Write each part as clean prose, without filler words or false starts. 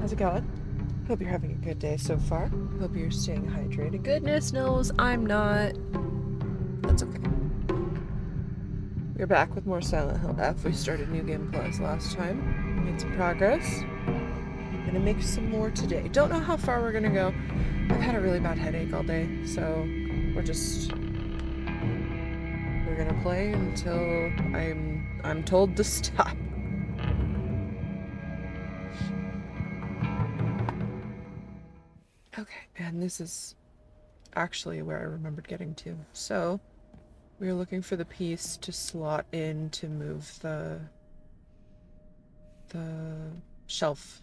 How's it going? Hope you're having a good day so far. Hope you're staying hydrated. Goodness knows I'm not. That's okay. We're back with more Silent Hill F. We started New Game Plus last time. Made some progress. Gonna make some more today. Don't know how far we're gonna go. I've had a really bad headache all day, so we're gonna play until I'm told to stop. Okay, and this is actually where I remembered getting to. So we were looking for the piece to slot in to move the shelf.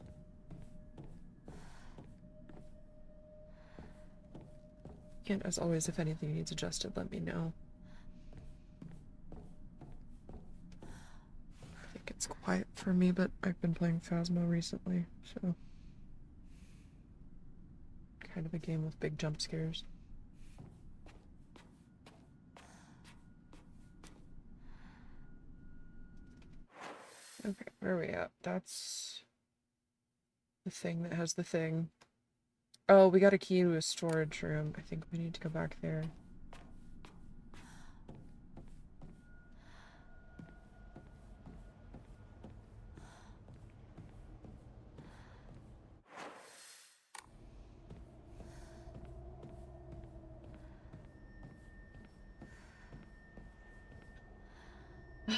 And as always, if anything needs adjusted, let me know. I think it's quiet for me, but I've been playing Phasmo recently, so kind of a game with big jump scares. Okay, where are we at? That's the thing that has the thing. Oh, we got a key to a storage room. I think we need to go back there.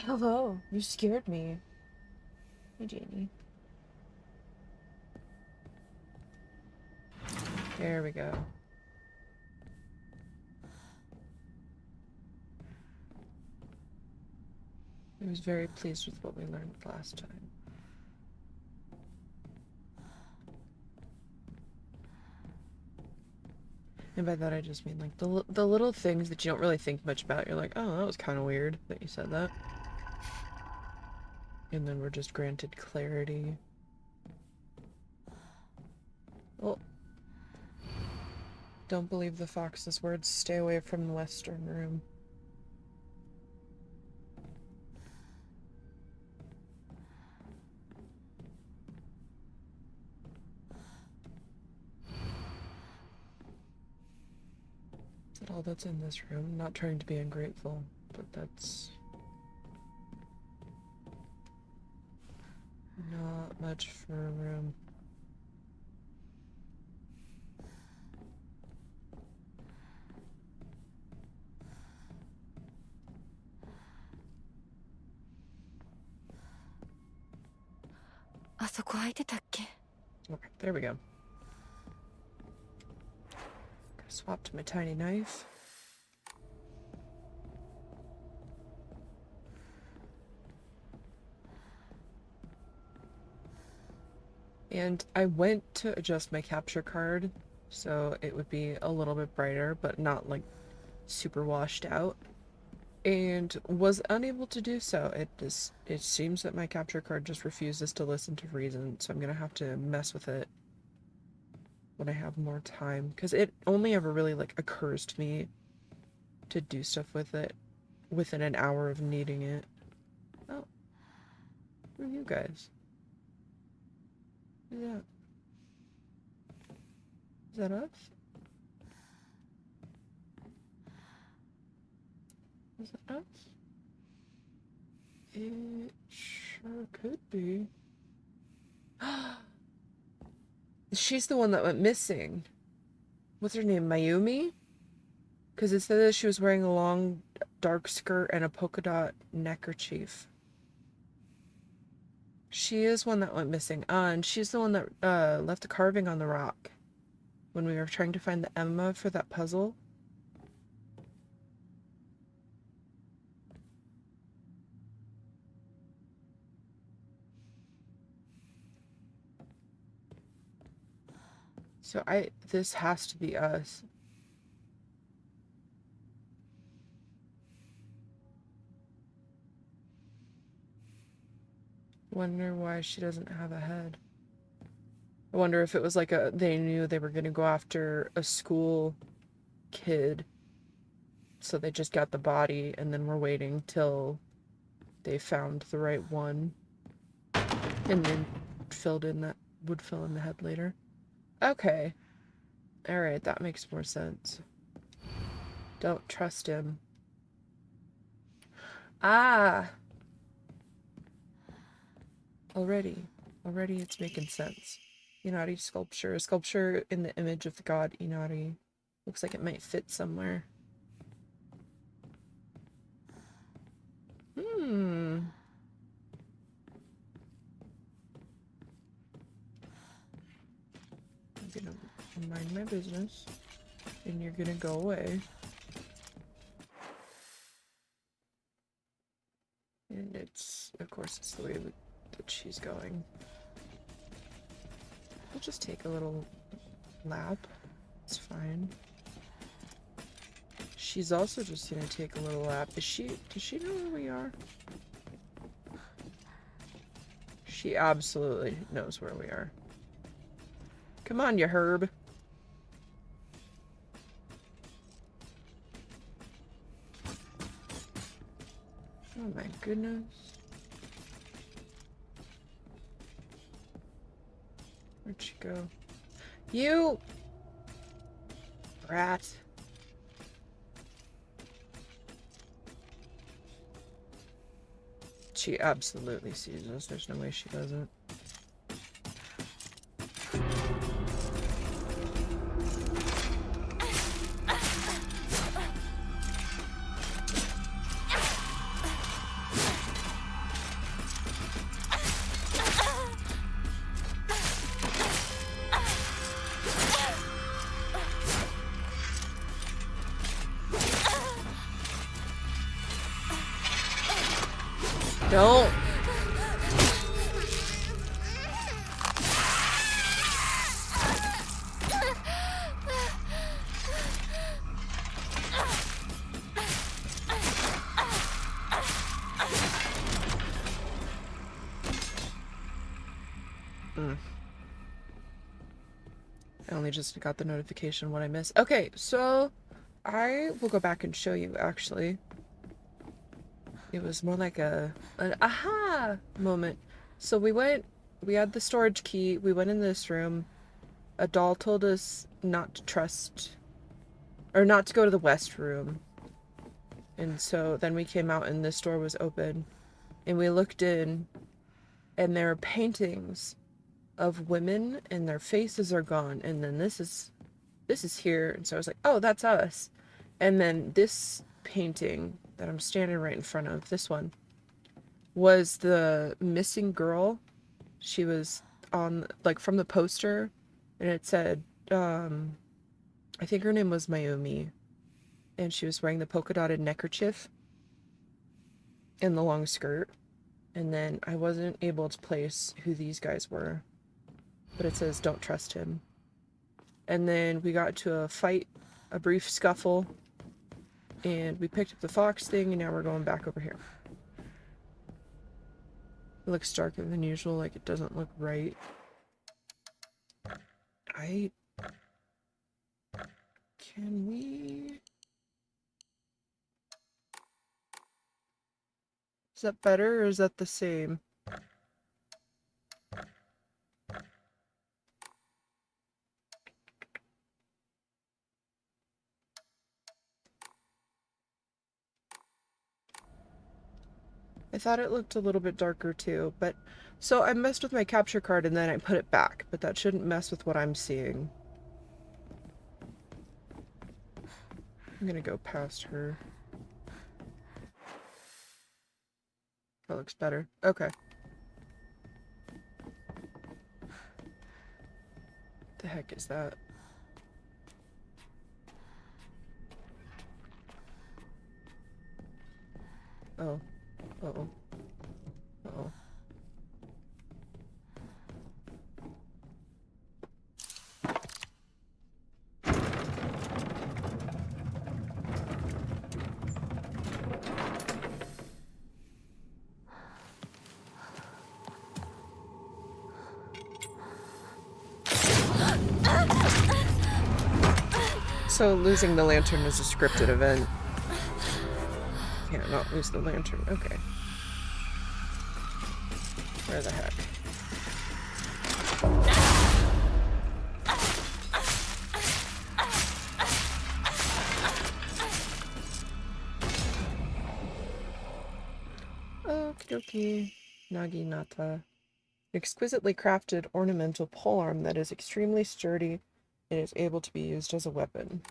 Hello, you scared me. Hey, Janie. There we go. I was very pleased with what we learned last time. And by that I just mean like the little things that you don't really think much about. You're like, oh, that was kind of weird that you said that. And then we're just granted clarity. Well, don't believe the fox's words. Stay away from the western room. Is that all that's in this room? Not trying to be ungrateful, but that's not much for a room. Okay, there we go. Swap to my tiny knife. And I went to adjust my capture card so it would be a little bit brighter, but not like super washed out. And was unable to do so. It seems that my capture card just refuses to listen to reason, so I'm gonna have to mess with it when I have more time, because it only ever really like occurs to me to do stuff with it within an hour of needing it. Oh, who are you guys? Who's that? Is that us? Is that us? It sure could be. She's the one that went missing. What's her name? Mayumi? Because it said that she was wearing a long dark skirt and a polka dot neckerchief. She is one that went missing. And she's the one that left a carving on the rock when we were trying to find the Emma for that puzzle. So this has to be us. Wonder why she doesn't have a head. I wonder if it was like they knew they were gonna go after a school kid, so they just got the body and then were waiting till they found the right one and then filled in that would fill in the head later. Okay. Alright, that makes more sense. Don't trust him. Ah! Already it's making sense. Inari sculpture. A sculpture in the image of the god Inari. Looks like it might fit somewhere. Hmm. I'm gonna mind my business. And you're gonna go away. And it's, of course, it's the way that she's going. We'll just take a little lap. It's fine. She's also just gonna take a little lap. Does she know where we are? She absolutely knows where we are. Come on, you herb. Oh my goodness. Where'd she go? You! Rat. She absolutely sees us. There's no way she doesn't. Don't. I only just got the notification what I missed. Okay, so I will go back and show you actually. It was more like an aha moment. So we had the storage key, we went in this room. A doll told us not to trust, or not to go to the west room. And so then we came out and this door was open. And we looked in, and there are paintings of women and their faces are gone. And then this is here. And so I was like, oh, that's us. And then this painting that I'm standing right in front of, this one, was the missing girl. She was on, like, from the poster, and it said, I think her name was Mayumi, and she was wearing the polka dotted neckerchief and the long skirt. And then I wasn't able to place who these guys were, but it says don't trust him. And then we got to a fight, a brief scuffle, and we picked up the fox thing, and now we're going back over here. It looks darker than usual, like it doesn't look right. Can we... Is that better, or is that the same? I thought it looked a little bit darker too, but... So I messed with my capture card and then I put it back, but that shouldn't mess with what I'm seeing. I'm gonna go past her. That looks better. Okay. The heck is that? Oh. Uh-oh. Uh-oh. So losing the lantern was a scripted event. Can't not lose the lantern. Okay. Where the heck? Okie Naginata. An exquisitely crafted ornamental polearm that is extremely sturdy and is able to be used as a weapon.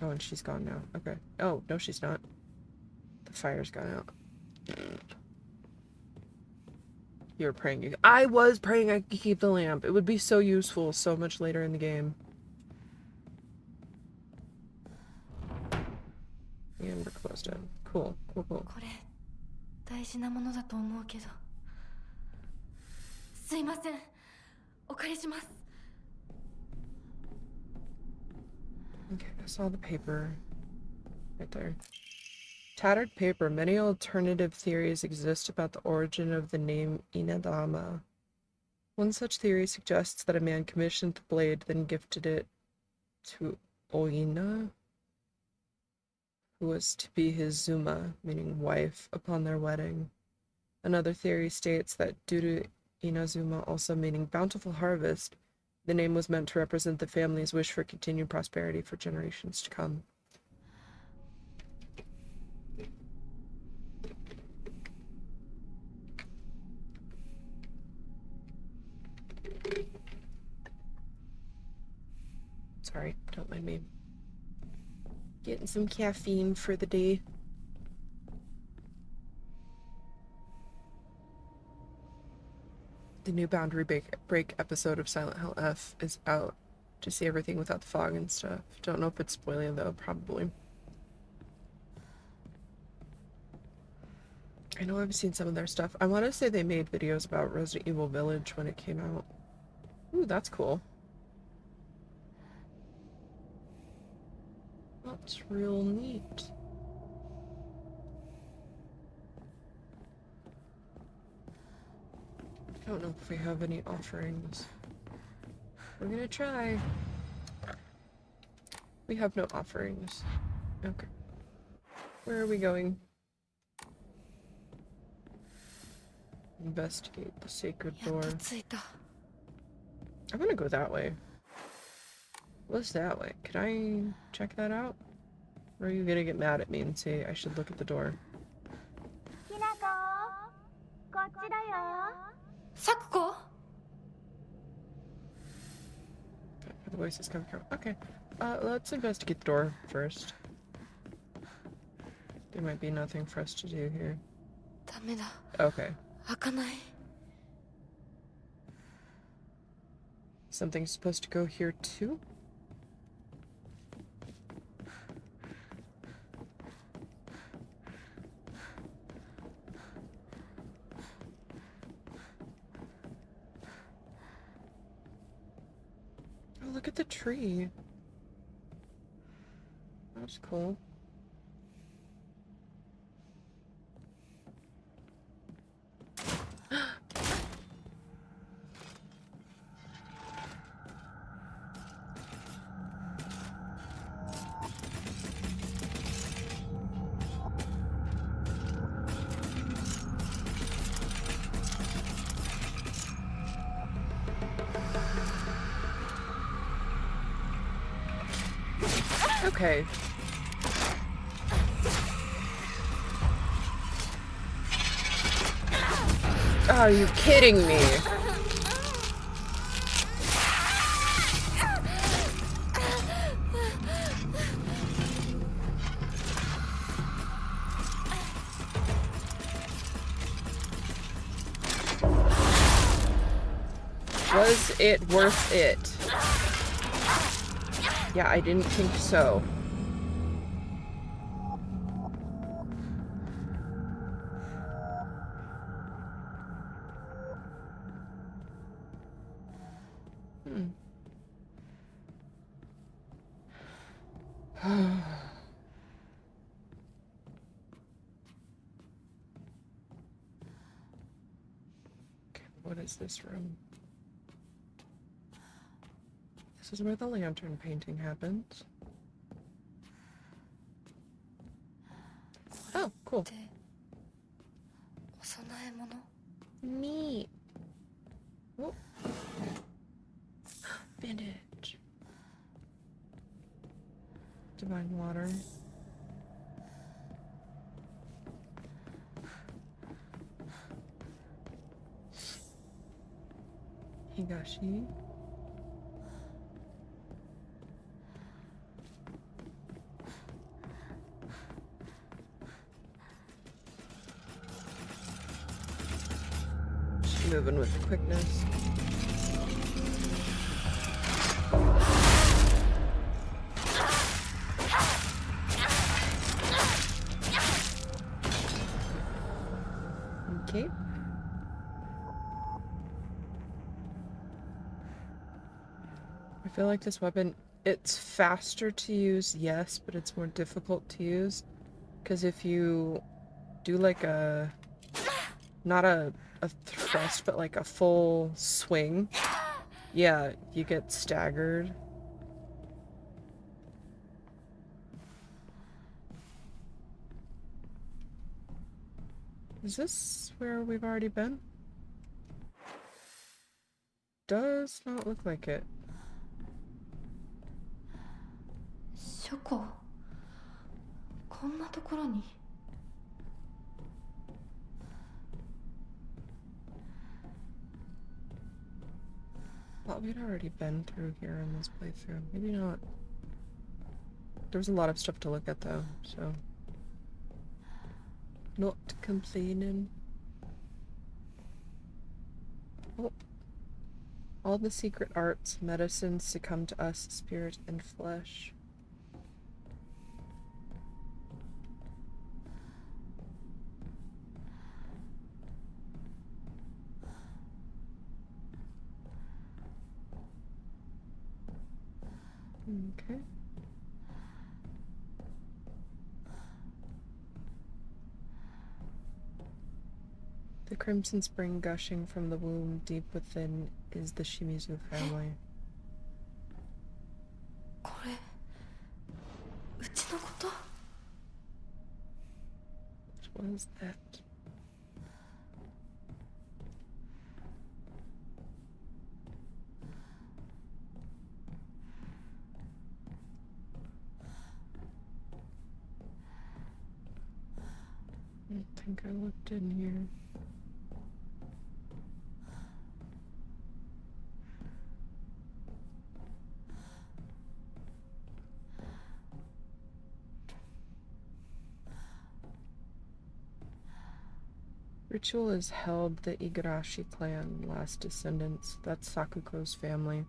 Oh, and she's gone now. Okay. Oh, no, she's not. The fire's gone out. You were praying. I was praying I could keep the lamp. It would be so useful so much later in the game. And we're closed in. Cool, cool, cool. Okay, I saw the paper right there. Tattered paper. Many alternative theories exist about the origin of the name Inadama. One such theory suggests that a man commissioned the blade, then gifted it to Oina, who was to be his Zuma, meaning wife, upon their wedding. Another theory states that due to Inazuma also meaning bountiful harvest, the name was meant to represent the family's wish for continued prosperity for generations to come. Sorry, don't mind me. Getting some caffeine for the day. The new Boundary Break episode of Silent Hill F is out to see everything without the fog and stuff. Don't know if it's spoiling though, probably. I know I've seen some of their stuff. I want to say they made videos about Resident Evil Village when it came out. Ooh, that's cool. That's real neat. I don't know if we have any offerings. We're gonna try. We have no offerings. Okay. Where are we going? Investigate the sacred door. I'm gonna go that way. What's that way? Can I check that out? Or are you gonna get mad at me and say I should look at the door? Sakuko? Where the voice is coming from. Okay. Let's investigate the door first. There might be nothing for us to do here. Okay. Something's supposed to go here too? Oh, look at the tree. That's cool. Okay. Oh, are you kidding me? Was it worth it? Yeah, I didn't think so. Okay, what is this room? This is where the lantern painting happens. Oh, cool. Neat. Oh. Bandage. Divine water. Higashi. Just moving with quickness. Okay. I feel like this weapon, it's faster to use, yes, but it's more difficult to use. Because if you do like not a thrust, but like a full swing, yeah, you get staggered. Is this where we've already been? Does not look like it. Shoko, こんなところに。Thought we'd already been through here in this playthrough. Maybe not. There's a lot of stuff to look at though, so not complaining. Oh. All the secret arts, medicines succumb to us, spirit and flesh. Okay. The crimson spring gushing from the womb deep within is the Shimizu family. これ、うちのこと？ What was that? I don't think I looked in here. Ritual is held the Igarashi clan, last descendants. That's Sakuko's family.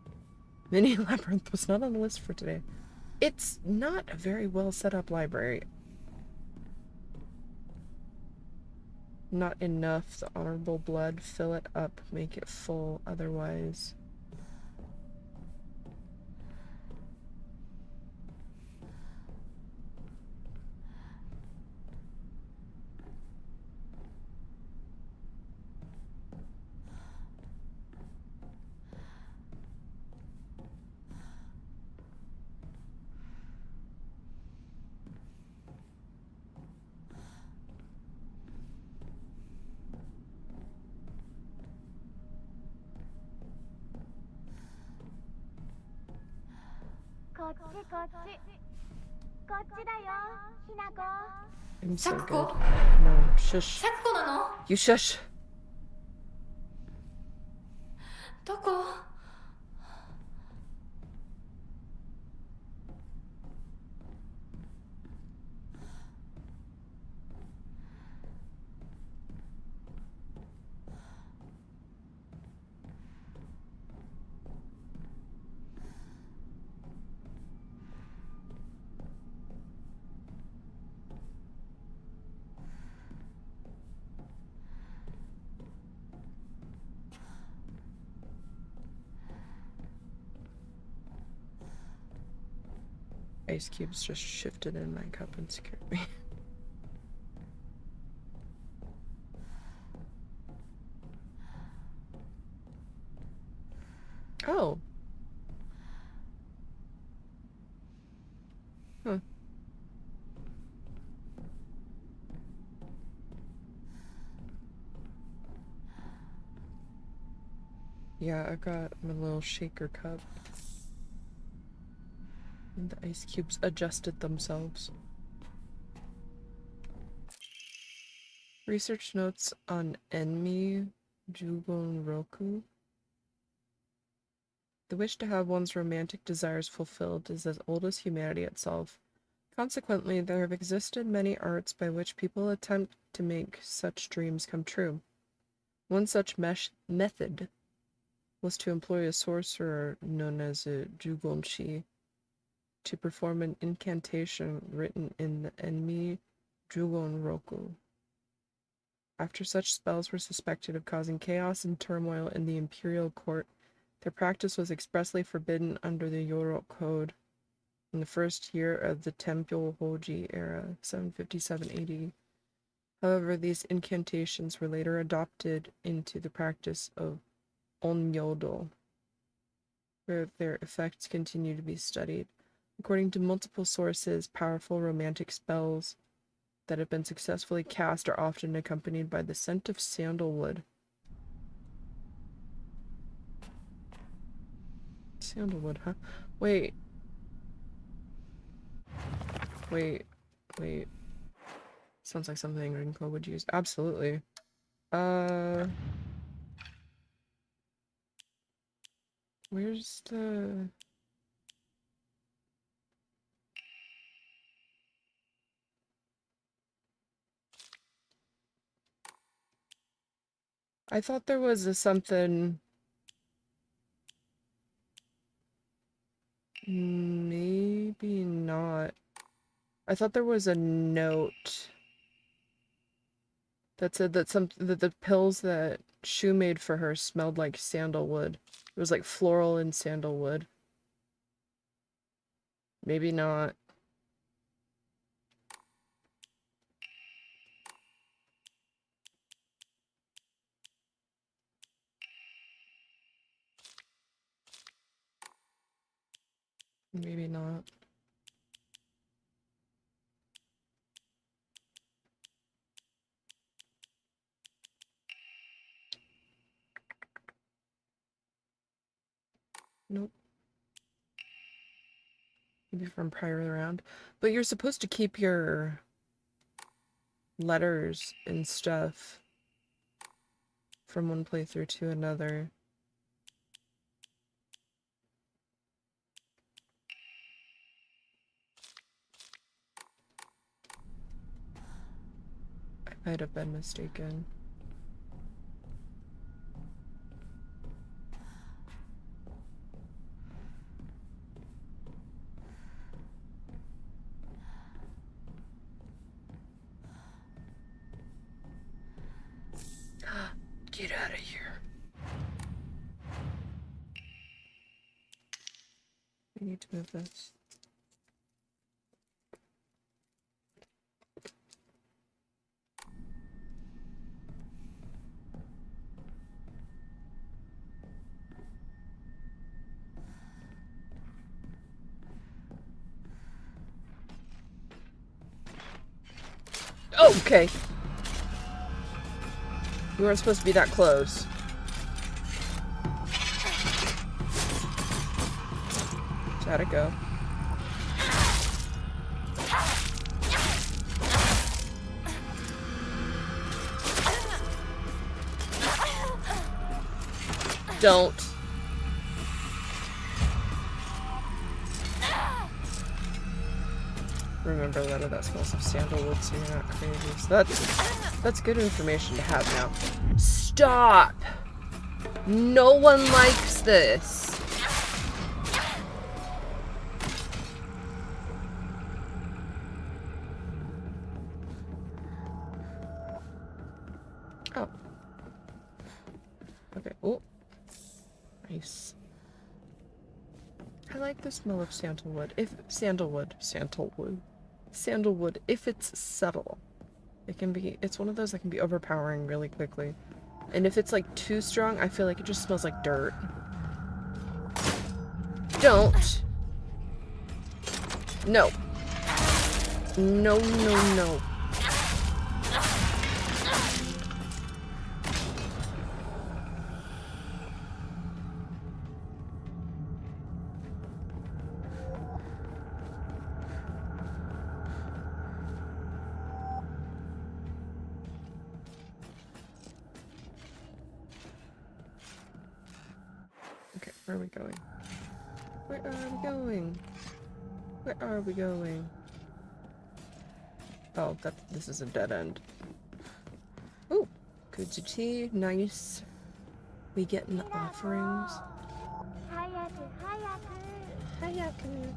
Mini Labyrinth was not on the list for today. It's not a very well set up library. Not enough. The honorable blood. Fill it up. Make it full. Otherwise. I'm so good. No, shush. You shush. どこ？ Ice cubes just shifted in my cup and scared me. Oh. Huh. Yeah, I got my little shaker cup. And the ice cubes adjusted themselves. Research notes on Enmi Jugon Roku. The wish to have one's romantic desires fulfilled is as old as humanity itself. Consequently, there have existed many arts by which people attempt to make such dreams come true. One such method was to employ a sorcerer known as a Jugonshi to perform an incantation written in the Enmi Jugonroku. After such spells were suspected of causing chaos and turmoil in the imperial court, their practice was expressly forbidden under the Yoro Code in the first year of the Tempyo Hoji era, 757 AD. However, these incantations were later adopted into the practice of Onnyodo, where their effects continue to be studied. According to multiple sources, powerful romantic spells that have been successfully cast are often accompanied by the scent of sandalwood. Sandalwood, huh? Wait. Wait. Wait. Sounds like something Rinko would use. Absolutely. Where's the... I thought there was a something... Maybe not. I thought there was a note that said that that the pills that Shu made for her smelled like sandalwood. It was like floral and sandalwood. Maybe not. Maybe not. Nope. Maybe from prior round. But you're supposed to keep your letters and stuff from one playthrough to another. I might have been mistaken. Get out of here. We need to move this. Oh, okay. We weren't supposed to be that close. How'd it go? Don't. Remember that smells of sandalwood, so you're not crazy. So that's good information to have now. Stop! No one likes this. Oh. Okay. Oh. Nice. I like the smell of sandalwood. Sandalwood, if it's subtle. It's one of those that can be overpowering really quickly. And if it's like too strong, I feel like it just smells like dirt. Don't. No. No, no, no. Okay, where are we going? Where are we going? Where are we going? Oh, this is a dead end. Ooh, good to tea. Nice. We getting the offerings. Hayaku.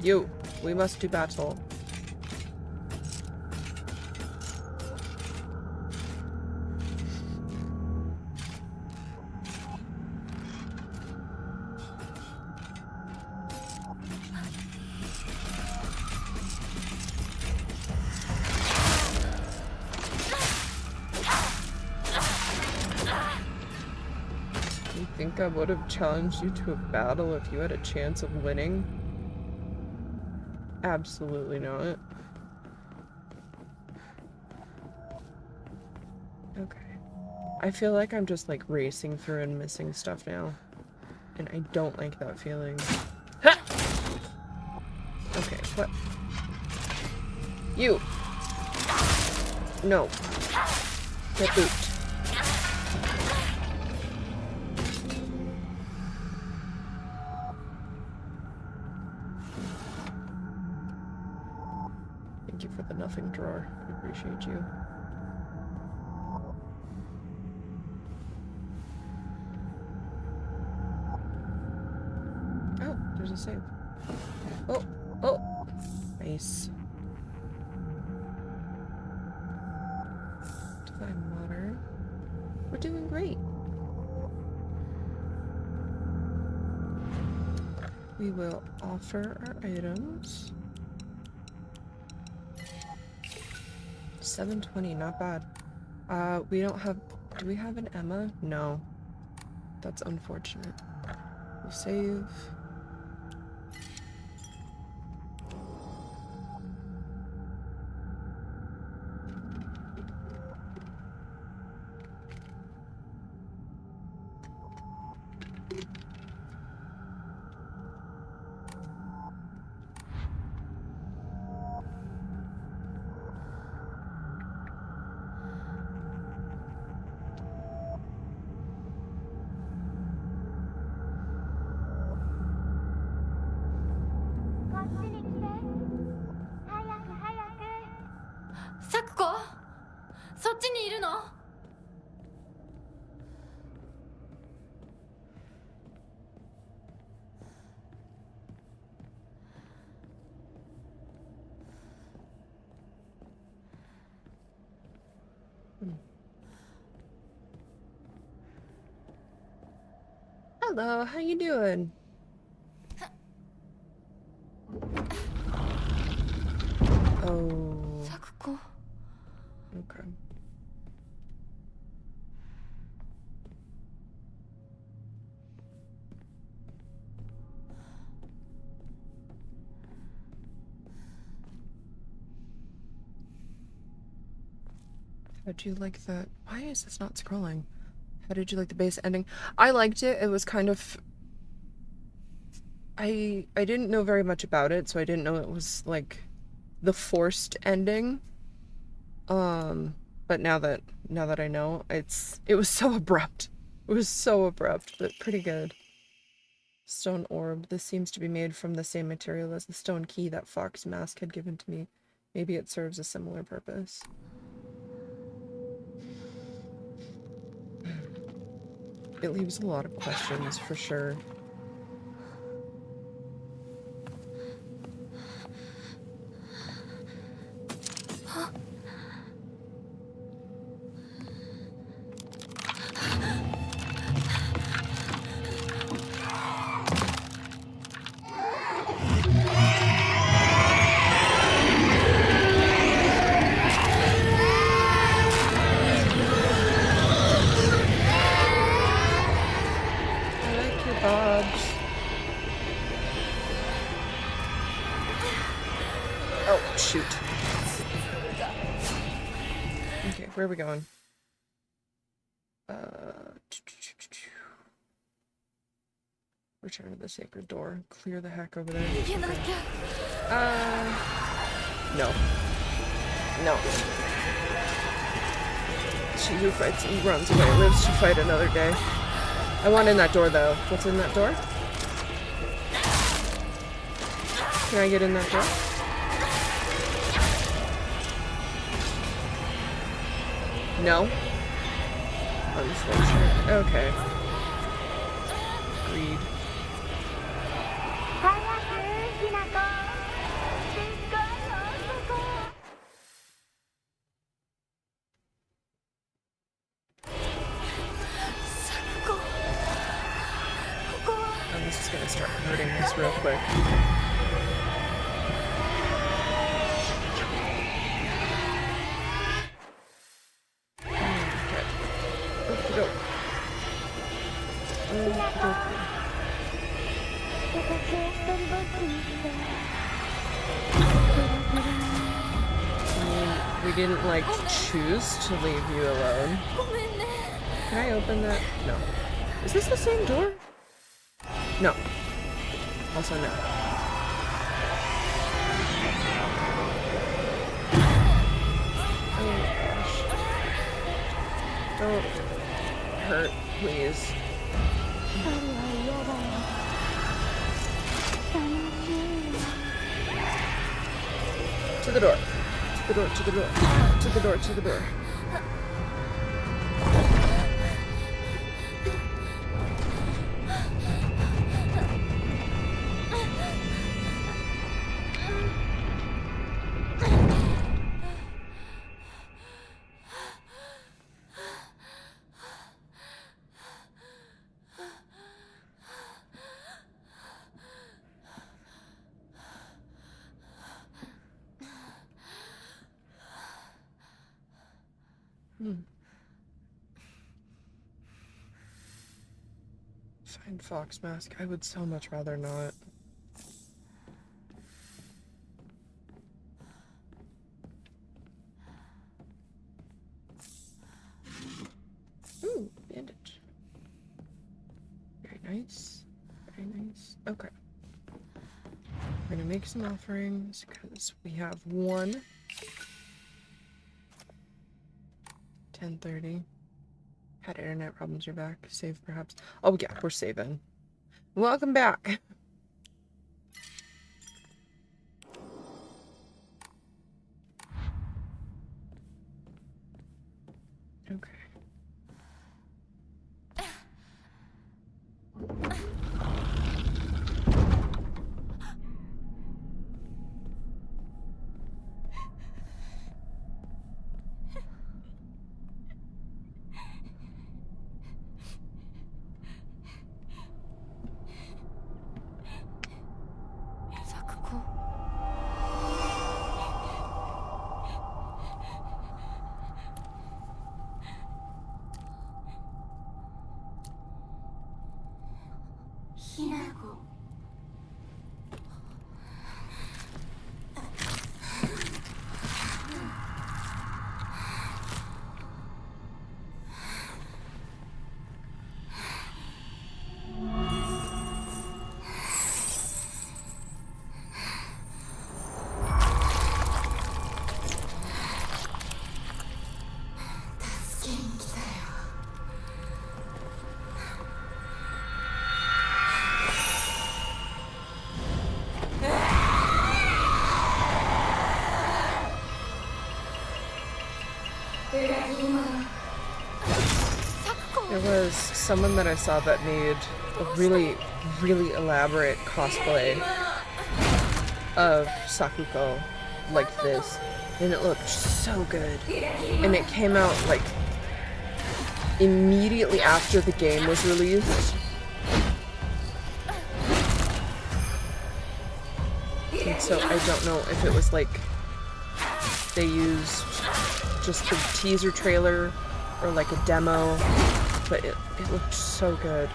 You, we must do battle. You think I would have challenged you to a battle if you had a chance of winning? Absolutely not. Okay. I feel like I'm just like racing through and missing stuff now. And I don't like that feeling. Ha! Okay, what? You! No. Get booped. Thank you for the nothing drawer. I appreciate you. Oh, there's a save. Oh, oh! Nice. Divine water. We're doing great. We will offer our items. 720, not bad. We don't have... Do we have an Emma? No. That's unfortunate. We'll save. Hello, how you doing? Oh. Okay. How'd you like that? Why is this not scrolling? How did you like the base ending? I liked it. It was kind of... I didn't know very much about it, so I didn't know it was like the forced ending. But now that I know, it was so abrupt. It was so abrupt, but pretty good. Stone orb. This seems to be made from the same material as the stone key that Fox Mask had given to me. Maybe it serves a similar purpose. It leaves a lot of questions, for sure. Oh, shoot. Okay, where are we going? Return to the sacred door. Clear the heck over there. 逃げなき Okay. ゃ No. No. She who fights and runs away lives to fight another day. I want in that door, though. What's in that door? Can I get in that door? No? Unfortunate. Okay. Greed. I'm just gonna start hurting this real quick. Okay. Okey-doke. Okey-dokey. We didn't, like, choose to leave you alone. ごめんね Can I open that? No. Is this the same door? No. Also no. Oh gosh. Don't hurt, please. To the door. To the door, to the door. To the door, to the door. Find Fox Mask. I would so much rather not. Ooh, bandage. Very nice. Very nice. Okay. We're gonna make some offerings because we have one. 10:30. Had internet problems, you're back. Save perhaps. Oh yeah, we're saving. Welcome back. Okay. There was someone that I saw that made a really, really elaborate cosplay of Sakuko like this, and it looked so good. And it came out like immediately after the game was released. And so I don't know if it was like they used just the teaser trailer or like a demo, but it looked so good.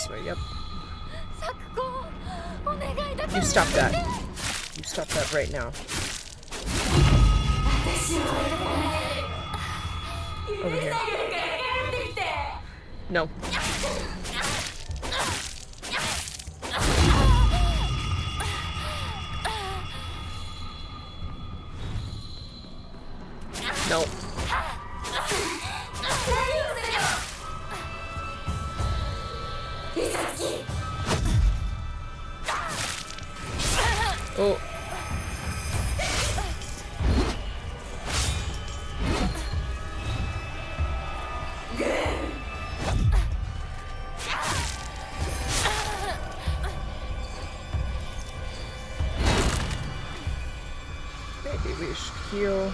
this way, yep. 咲子お願いだから You stop that. You stop that right now. Over here. No. No. Oh. Maybe we should heal.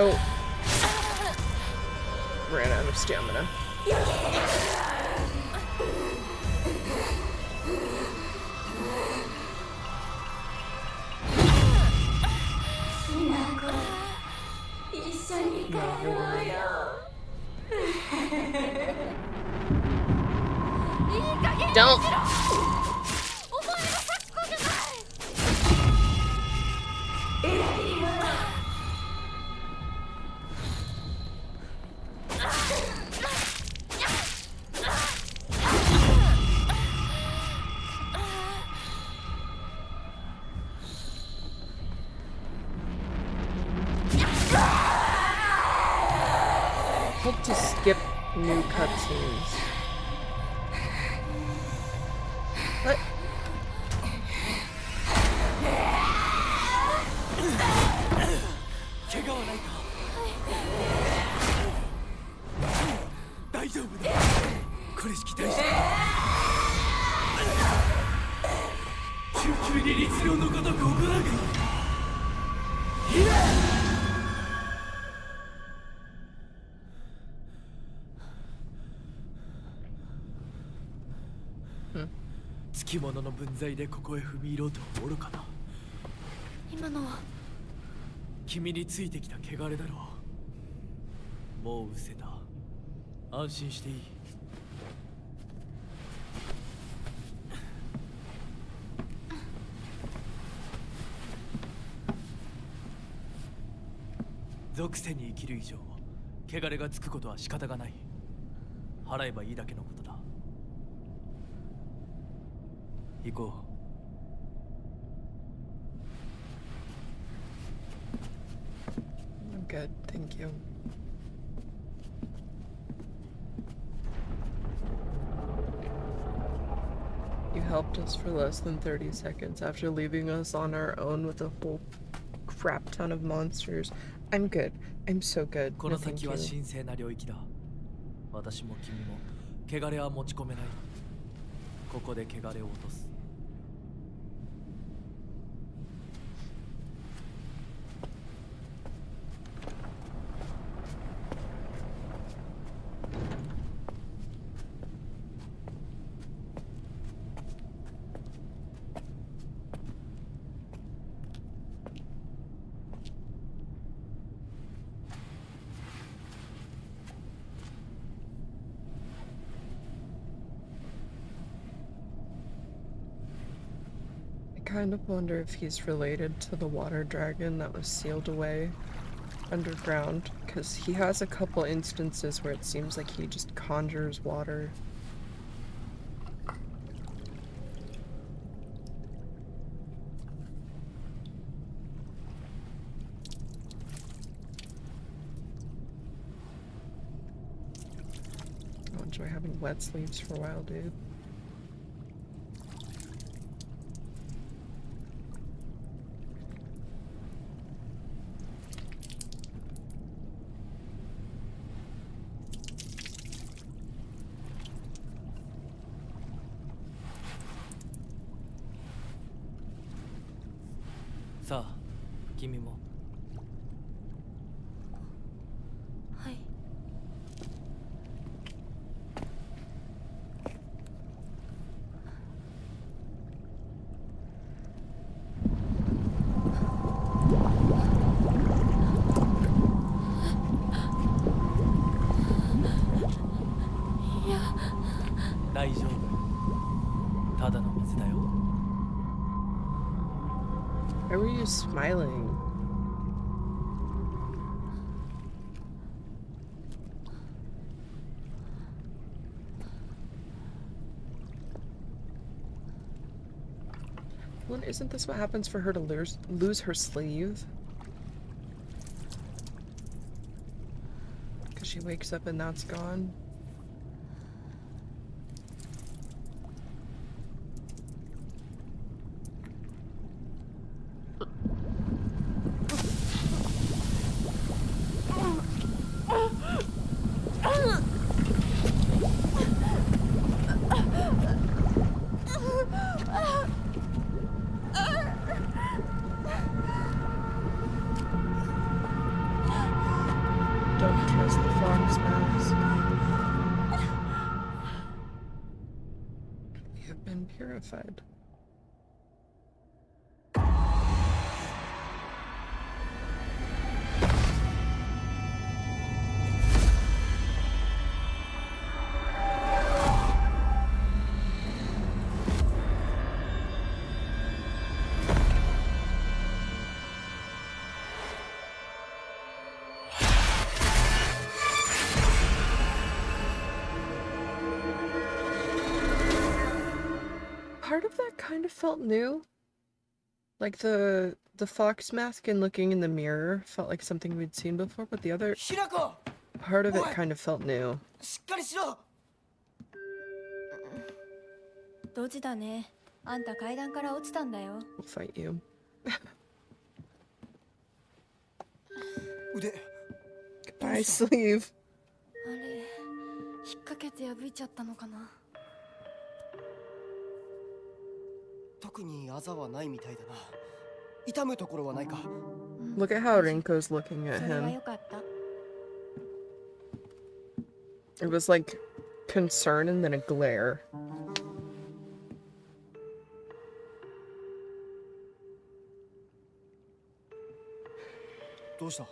Oh. Ran out of stamina. Don't. Hope to skip new cutscenes. What? Hmm. つきものの分際でここへ踏み入ろうと愚かな。今のは君についてきた汚れだろう。もう失せた。安心していい。属性に生きる以上、汚れがつくことは仕方がない。払えばいいだけのことだ。行こう。I'm good, thank you. You helped us for less than 30 seconds after leaving us on our own with a whole crap ton of monsters. I'm good. I'm so good. こ No, の thank 先 you. は神聖な領域だ。私も君も汚れは持ち込めない。ここで汚れを落とす。I kind of wonder if he's related to the water dragon that was sealed away underground, because he has a couple instances where it seems like he just conjures water. I'll enjoy having wet sleeves for a while, dude. Sa, さあ、君も。はい。Why were you smiling? Well, isn't this what happens for her to lose her sleeve? Because she wakes up and that's gone. Don't trust the fox mask. We have been purified. Part of that kind of felt new. Like the fox mask and looking in the mirror felt like something we'd seen before, but the other ひなこ part of it kind of felt new. しっかりしろ ドジだね。あんた階段から落ちたんだよ。 We'll fight you. 腕 Goodbye, sleeve. あれ、引っ掛けて破いちゃったのかな。特にあざはないみたいだな痛むところはないか Look at how Rinko's looking at それは him. よかった。 It was like concern and then a glare. どうした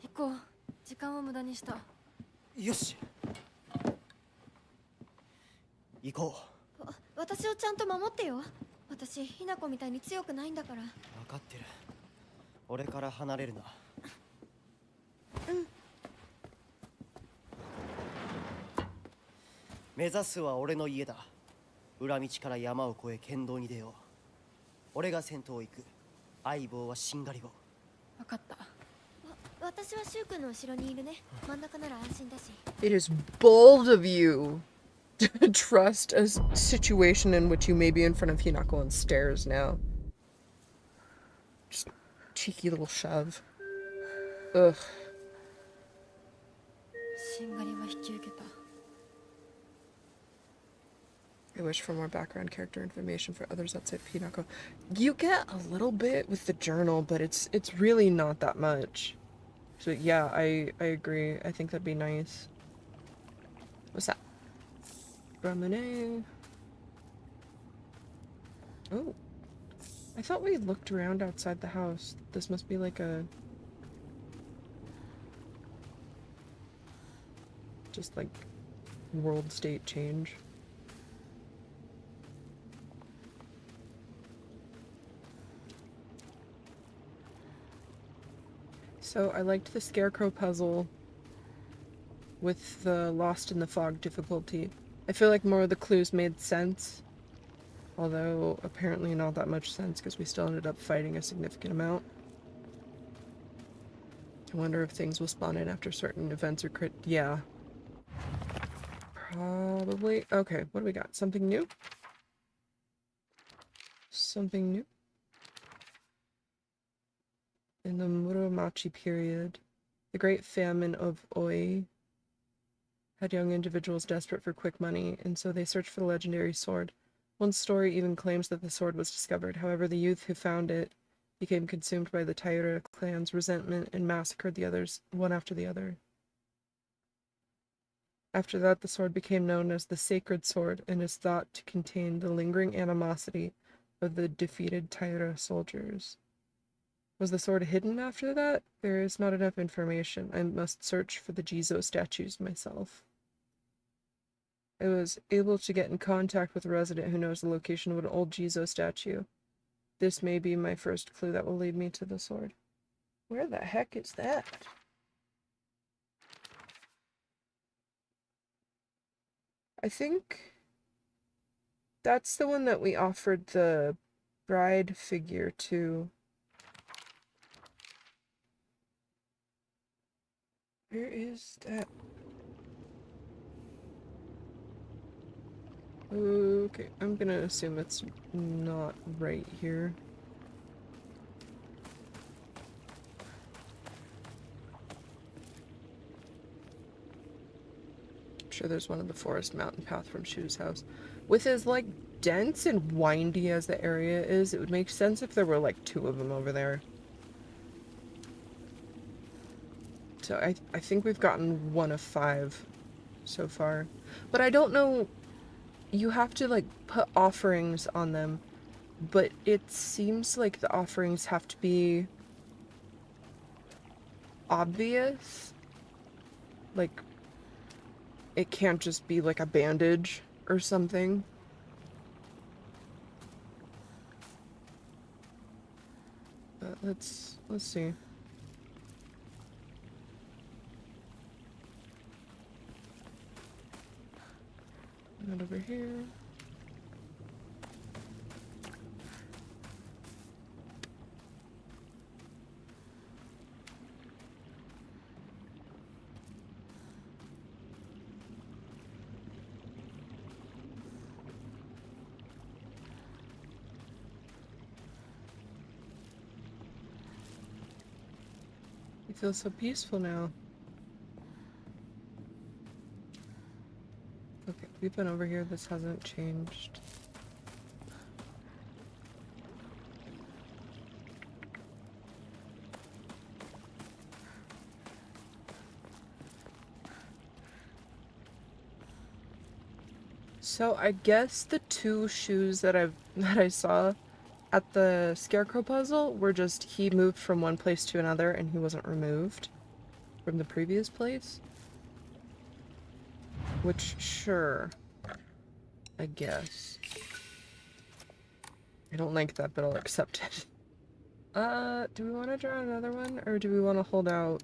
行こう。時間を無駄にした。よし行こ私をちゃんと守ってよ。私、ひなこみたいに強くないんだから。う分かってる俺から離れるなうん目指すは俺の家だ裏道から山を越え県道に出よう俺が先頭を行く相棒はしんがりを分かった。私はシュウ君の後ろにいるね。真ん中なら安心だし。 It is bold of you to trust a situation in which you may be in front of Hinako on stairs now. Just cheeky little shove. Ugh. しんがりは引き受けた。 I wish for more background character information for others outside Hinako. You get a little bit with the journal, but it's really not that much. So yeah, I agree. I think that'd be nice. What's that? Ramune. Oh. I thought we looked around outside the house. This must be like a... just like world state change. So I liked the scarecrow puzzle with the lost in the fog difficulty. I feel like more of the clues made sense, although apparently not that much sense because we still ended up fighting a significant amount. I wonder if things will spawn in after certain events are yeah. Probably. Okay, what do we got? Something new? Something new? In the Muromachi period, the Great Famine of Oi had young individuals desperate for quick money, and so they searched for the legendary sword. One story even claims that the sword was discovered. However, the youth who found it became consumed by the Taira clan's resentment and massacred the others, one after the other. After that, the sword became known as the Sacred Sword and is thought to contain the lingering animosity of the defeated Taira soldiers. Was the sword hidden after that? There is not enough information. I must search for the Jizo statues myself. I was able to get in contact with a resident who knows the location of an old Jizo statue. This may be my first clue that will lead me to the sword. Where the heck is that? I think that's the one that we offered the bride figure to. Where is that? Okay, I'm gonna assume it's not right here. I'm sure there's one in the forest mountain path from Shu's house. With as, like, dense and windy as the area is, it would make sense if there were, like, 2 of them over there. So I think we've gotten 1 of 5 so far. But I don't know... You have to, like, put offerings on them. But it seems like the offerings have to be... obvious. Like... It can't just be, like, a bandage or something. But let's see. Not over here. I feel so peaceful now. Okay, we've been over here. This hasn't changed. So I guess the 2 shoes that I saw at the scarecrow puzzle were just he moved from one place to another and he wasn't removed from the previous place. Which, sure, I guess. I don't like that, but I'll accept it. Do we want to draw another one, or do we want to hold out?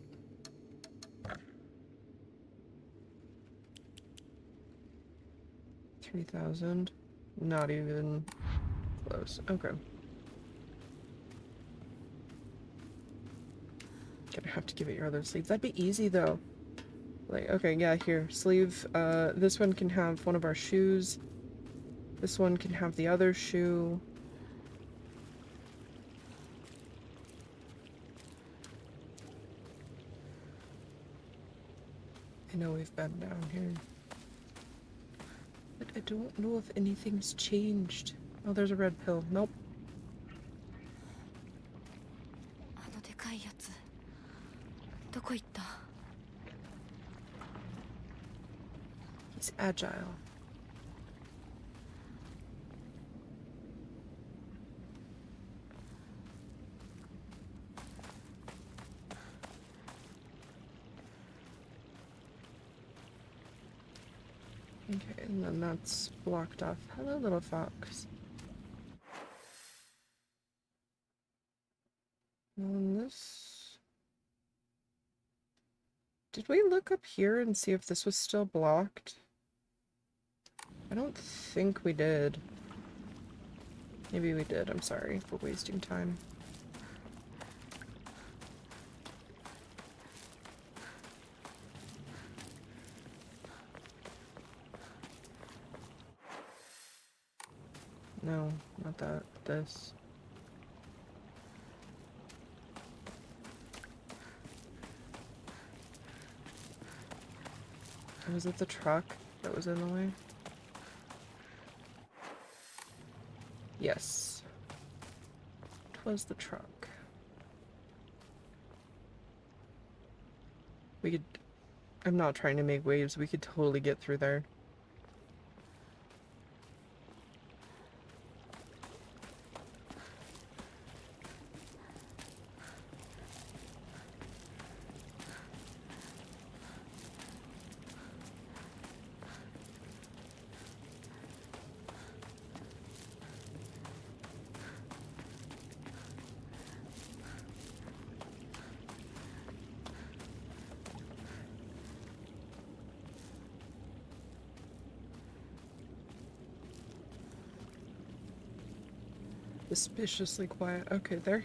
$3,000? Not even close. Okay. Gonna have to give it your other sleeve. That'd be easy, though. Like, okay, yeah, here. Sleeve. This one can have one of our shoes. This one can have the other shoe. I know we've been down here. But I don't know if anything's changed. Oh, there's a red pill. Nope. あのでかいやつどこ行った？ He's agile. Okay, and then that's blocked off. Hello, little fox. And this... Did we look up here and see if this was still blocked? I don't think we did. Maybe we did. I'm sorry for wasting time. No, not that. This. Was it the truck that was in the way? Yes. It was the truck. We could... I'm not trying to make waves. We could totally get through there. Suspiciously quiet. Okay, there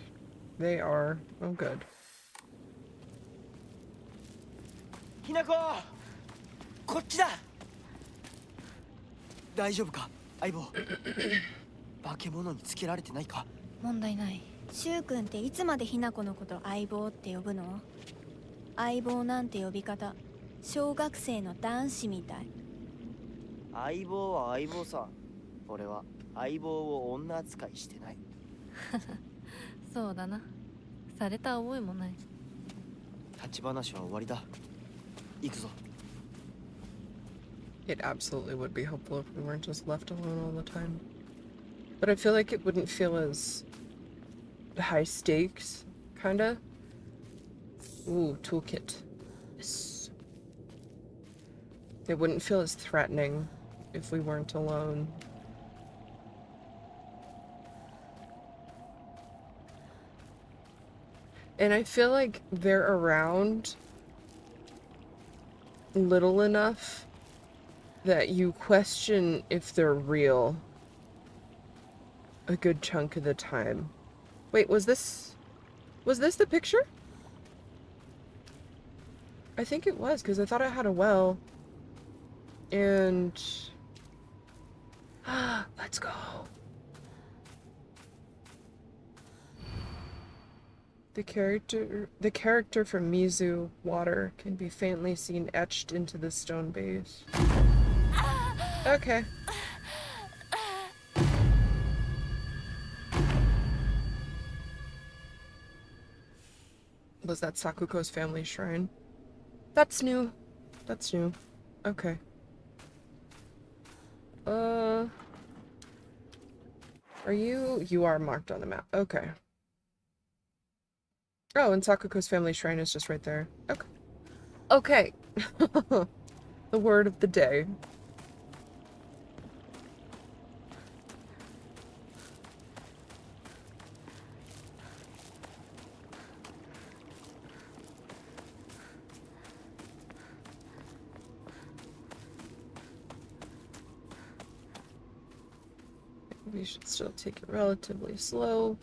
they are. Oh, good. ひなこ、こっちだ。大丈夫か、相棒。化け物につけられてないか。問題ない。柊君っていつまでひな子のこと相棒って呼ぶの？相棒なんて呼び方、小学生の男子みたい。相棒は相棒さ。俺は相棒を女扱いしてない。そうだな。された覚えもない。立ち話は終わりだ。行くぞ。It absolutely would be helpful if we weren't just left alone all the time. But I feel like it wouldn't feel as high stakes, kinda. Ooh, toolkit. Yes. It wouldn't feel as threatening if we weren't alone. And I feel like they're around little enough that you question if they're real a good chunk of the time. Wait, was this the picture? I think it was, because I thought I had a well. And let's go. The character from Mizu Water can be faintly seen etched into the stone base. Okay. Was that Sakuko's family shrine? That's new. That's new. Okay. Are you are marked on the map. Okay. Oh, and Sakuko's family shrine is just right there. Okay. Okay. The word of the day. We should still take it relatively slow.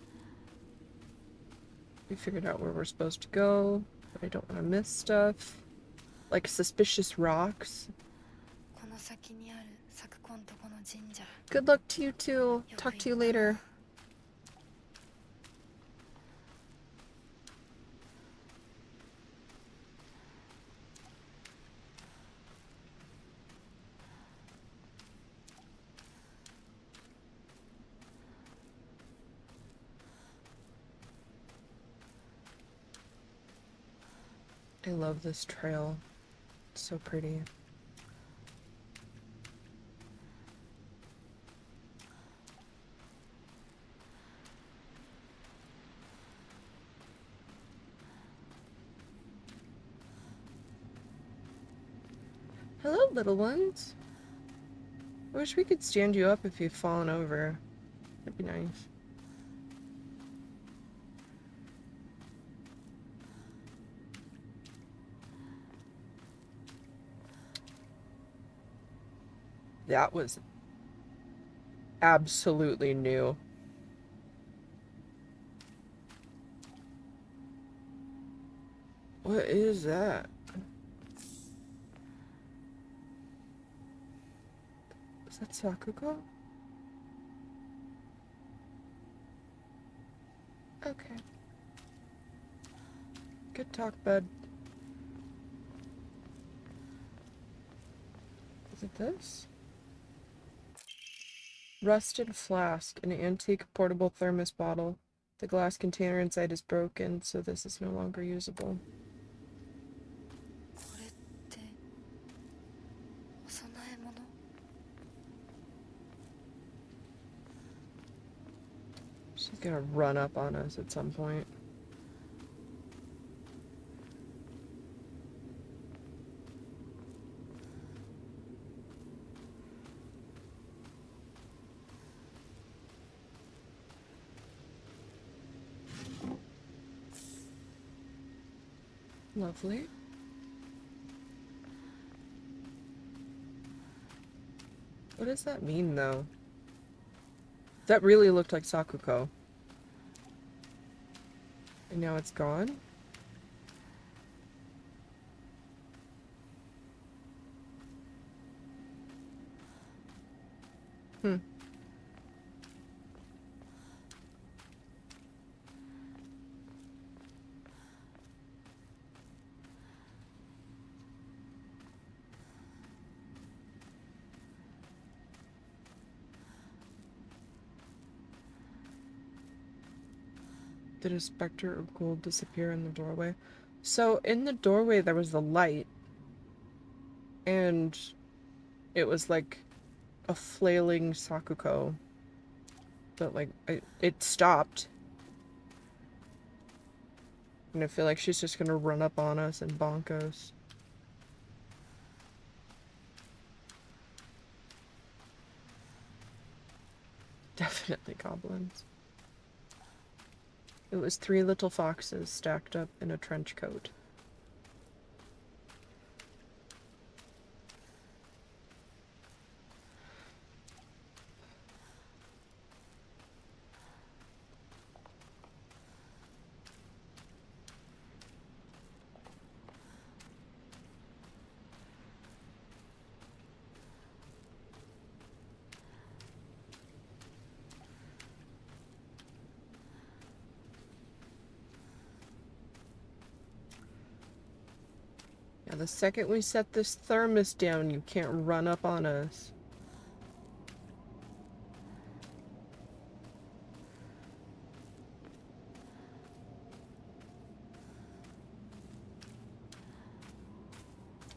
We figured out where we're supposed to go, but I don't want to miss stuff. Like suspicious rocks. Good luck to you too. Talk to you later. I love this trail. It's so pretty. Hello, little ones. I wish we could stand you up if you've fallen over. That'd be nice. That was absolutely new. What is that? Is that Sakuko? Okay. Good talk, bud. Is it this? Rusted flask, an antique portable thermos bottle. The glass container inside is broken, so this is no longer usable. She's gonna run up on us at some point. Lovely. What does that mean, though? That really looked like Sakuko. And now it's gone? Hmm. Did a specter of gold disappear in the doorway? So in the doorway there was the light, and it was like a flailing Sakuko. But like it stopped. And I feel like she's just gonna run up on us and bonk us. Definitely goblins. It was 3 little foxes stacked up in a trench coat. Yeah, the second we set this thermos down, you can't run up on us.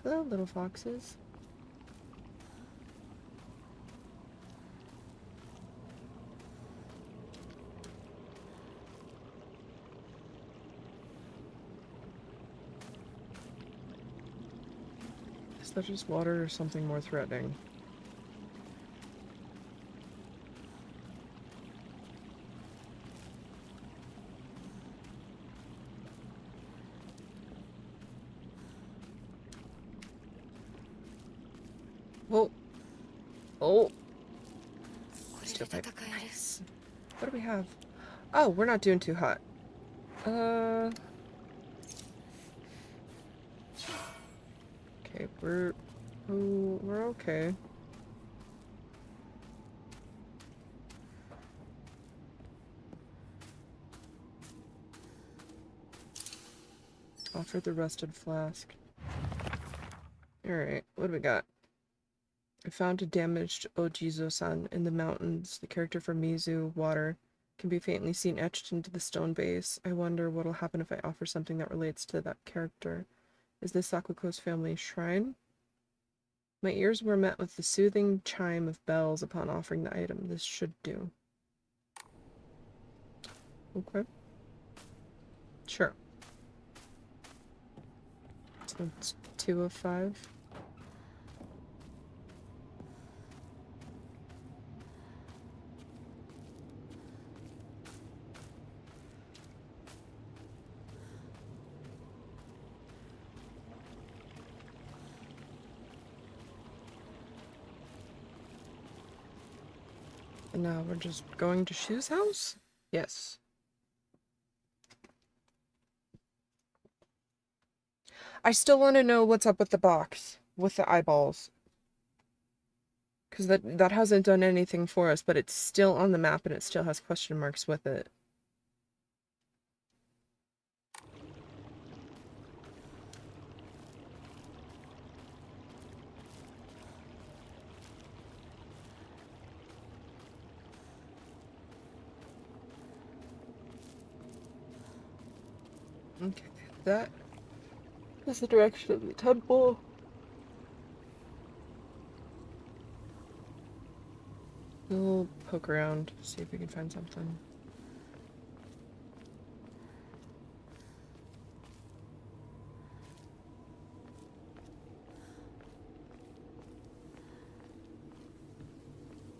Hello, little foxes. Is that just water or something more threatening? Oh. Oh. Steel pipe. Nice. What do we have? Oh, we're not doing too hot. Okay, we're okay. Offer the rusted flask. Alright, what do we got? I found a damaged Ojizo-san in the mountains. The character from Mizu, water, can be faintly seen etched into the stone base. I wonder what'll happen if I offer something that relates to that character. Is this Sakuko's family shrine? My ears were met with the soothing chime of bells upon offering the item. This should do. Okay. Sure. So it's 2 of 5. And now we're just going to Shu's house? Yes. I still want to know what's up with the box. With the eyeballs. Because that hasn't done anything for us, but it's still on the map and it still has question marks with it. Okay, that is the direction of the temple. We'll poke around, see if we can find something.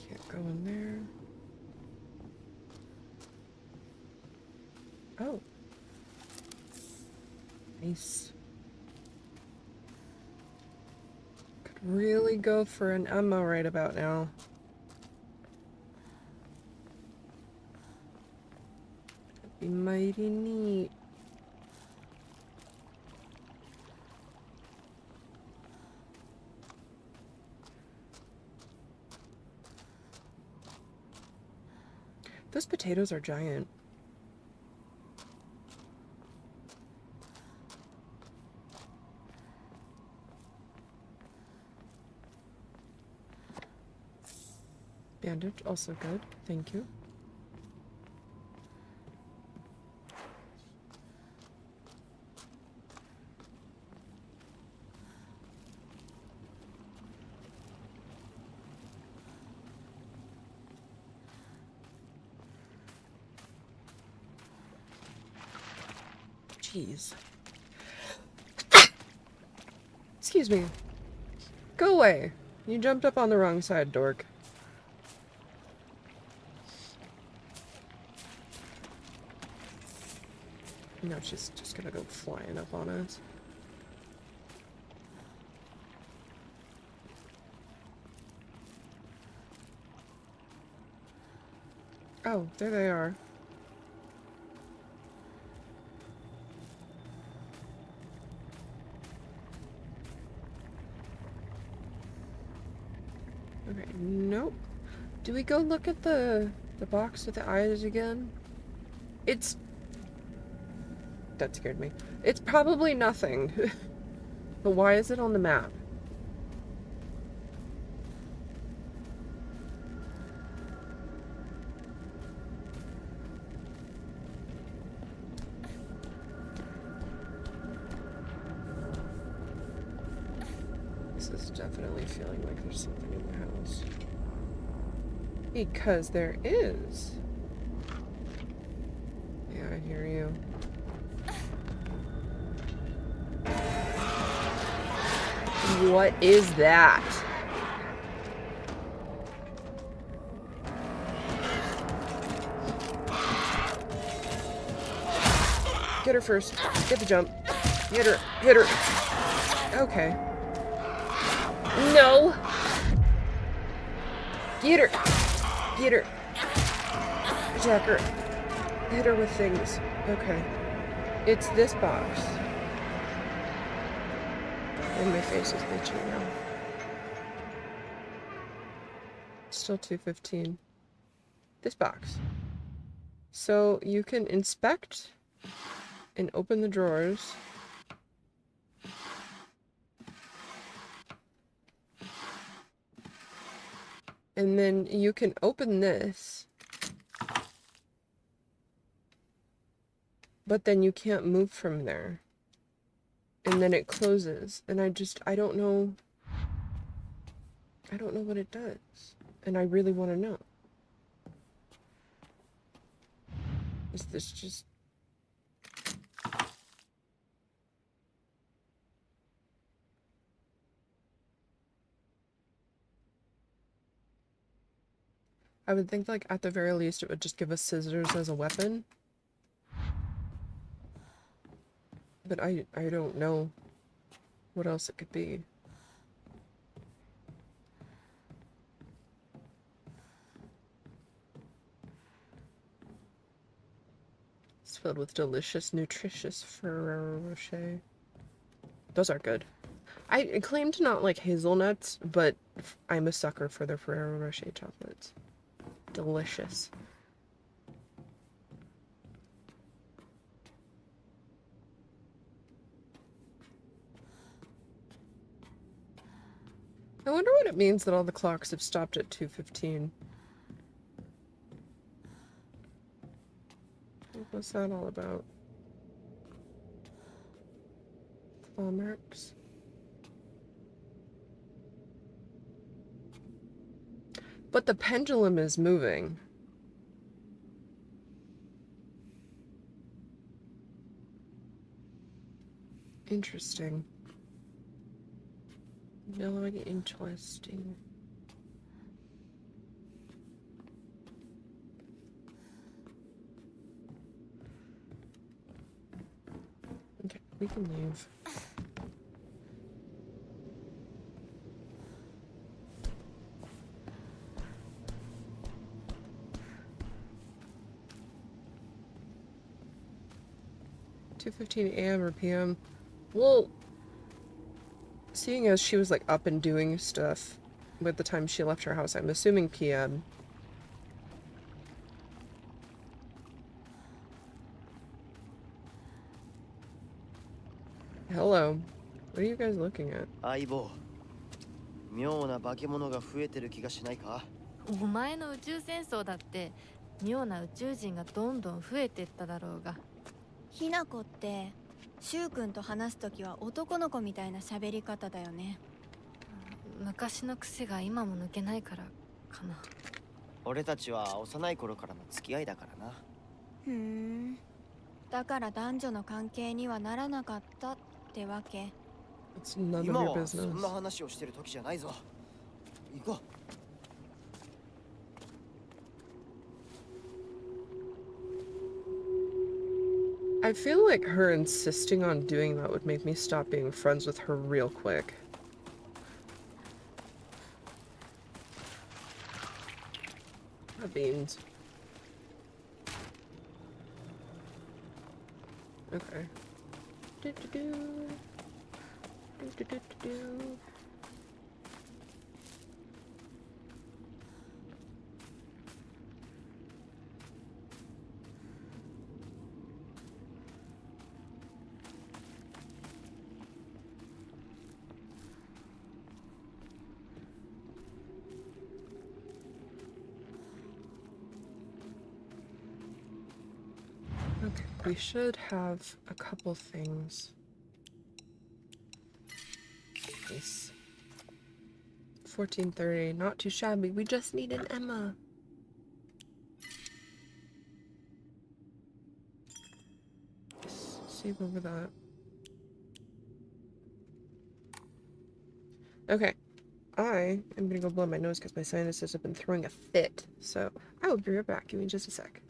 Can't go in there. Oh. Nice. Could really go for an Emma right about now. be mighty neat. Those potatoes are giant. Bandage, also good. Thank you. Jeez. Excuse me. Go away. You jumped up on the wrong side, dork. No, she's just gonna go flying up on us. Oh, there they are. Okay, nope. Do we go look at the box with the eyes again? It's... That scared me. It's probably nothing. But why is it on the map? This is definitely feeling like there's something in the house. Because there is. Yeah, I hear you. What is that? Get her first. Get the jump. Hit her. Hit her. Okay. No! Get her. Get her. Attack her. Hit her with things. Okay. It's this box. And my face is itching now. Still 215. This box. So you can inspect and open the drawers. And then you can open this. But then you can't move from there. And then it closes. And I don't know. I don't know what it does. And I really want to know. Is this just... I would think, like, at the very least, it would just give us scissors as a weapon. But I don't know what else it could be. It's filled with delicious, nutritious Ferrero Rocher. Those are good. I claim to not like hazelnuts, but I'm a sucker for the Ferrero Rocher chocolates. Delicious. I wonder what it means that all the clocks have stopped at 2:15. What's that all about? Claw marks. But the pendulum is moving. Interesting. Very interesting. Okay, we can leave. 2:15 a.m. or p.m. Well, seeing as she was like up and doing stuff with the time she left her house, I'm assuming p.m. Hello. What are you guys looking at? 相棒、妙な化け物が増えてる気がしないか？お前の宇宙戦争だって妙な宇宙人がどんどん増えてっただろうが。ひなこって柊君と話すときは男の子みたいな喋り方だよね。昔の癖が今も抜けないからかな。俺たちは幼い頃からの付き合いだからな。ふーん。だから男女の関係にはならなかったってわけ。It's none of 今 your はそん business. な話をしてる時じゃないぞ。行こう。I feel like her insisting on doing that would make me stop being friends with her real quick. Beans. Okay. Do do do. Do do do do do. Okay, we should have a couple things. Nice. 14:30, not too shabby. We just need an Emma. Save over that. Okay, I am gonna go blow my nose because my sinuses have been throwing a fit. So I will be right back. Give me just a sec.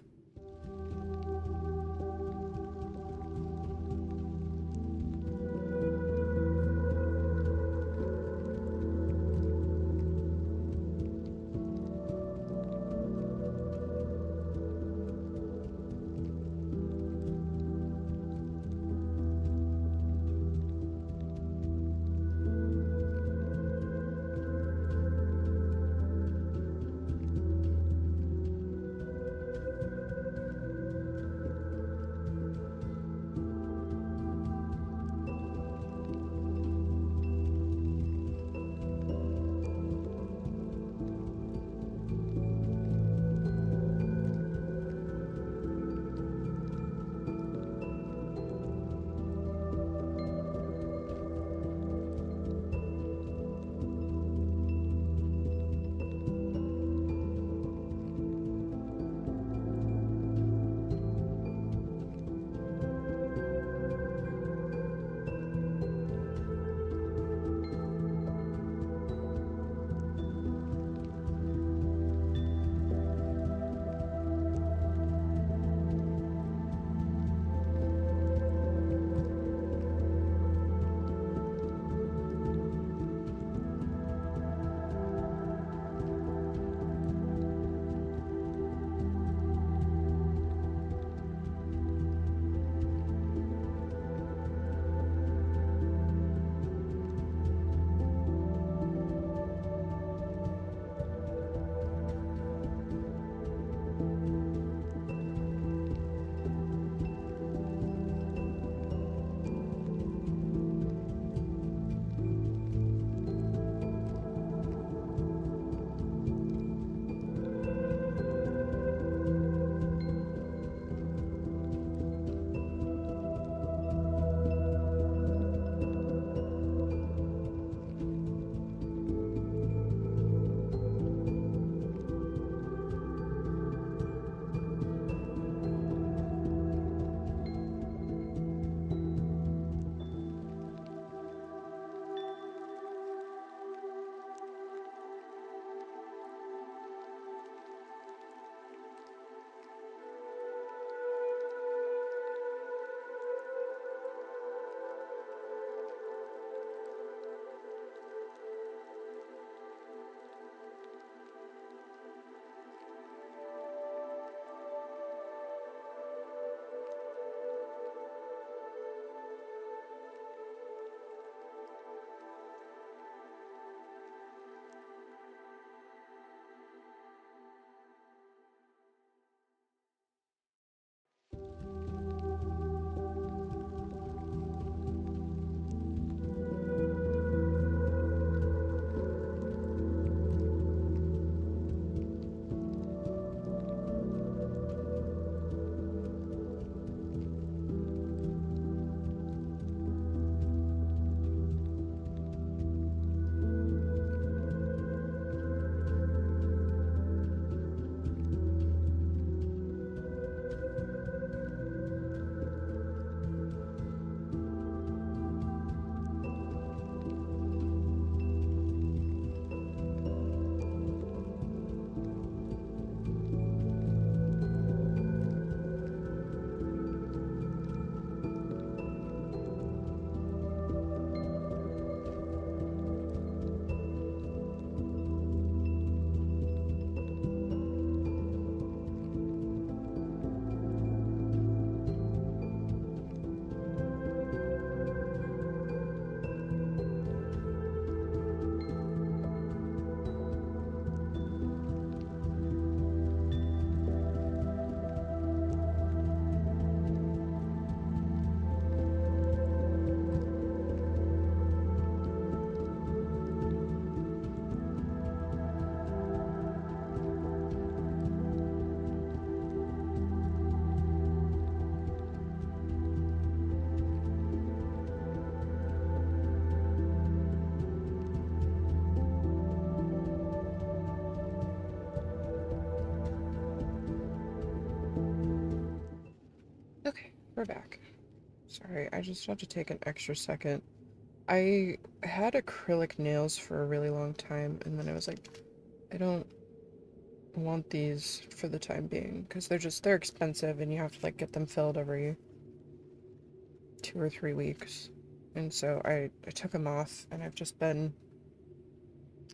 We're back. Sorry, I just have to take an extra second. I had acrylic nails for a really long time, and then I was like, I don't want these for the time being, because they're expensive, and you have to, like, get them filled every 2 or 3 weeks. And so I took them off, and I've just been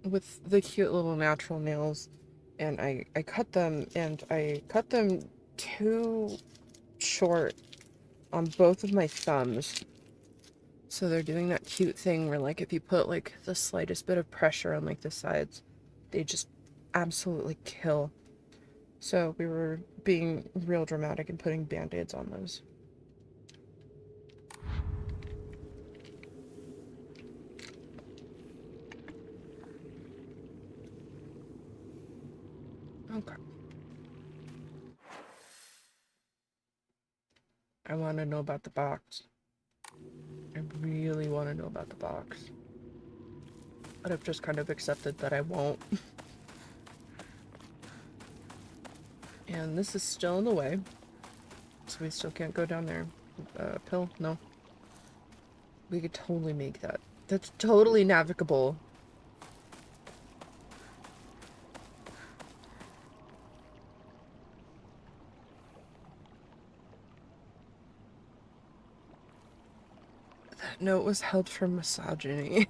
with the cute little natural nails, and I cut them, and I cut them too short on both of my thumbs. So they're doing that cute thing where, like, if you put, like, the slightest bit of pressure on, like, the sides, they just absolutely kill. So we were being real dramatic and putting band-aids on those. Okay. I want to know about the box. I really want to know about the box. But I've just kind of accepted that I won't. And this is still in the way. So we still can't go down there. Pill? No. We could totally make that. That's totally navigable. That note was held for misogyny.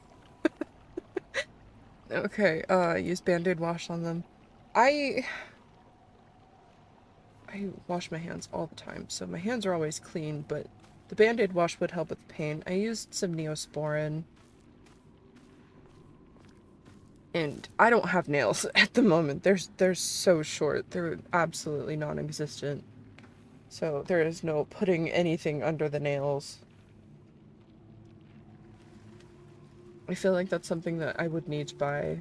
Okay, use Band-Aid wash on them. I wash my hands all the time, so my hands are always clean, but the Band-Aid wash would help with the pain. I used some Neosporin. And I don't have nails at the moment. They're so short. They're absolutely non-existent. So there is no putting anything under the nails. I feel like that's something that I would need to buy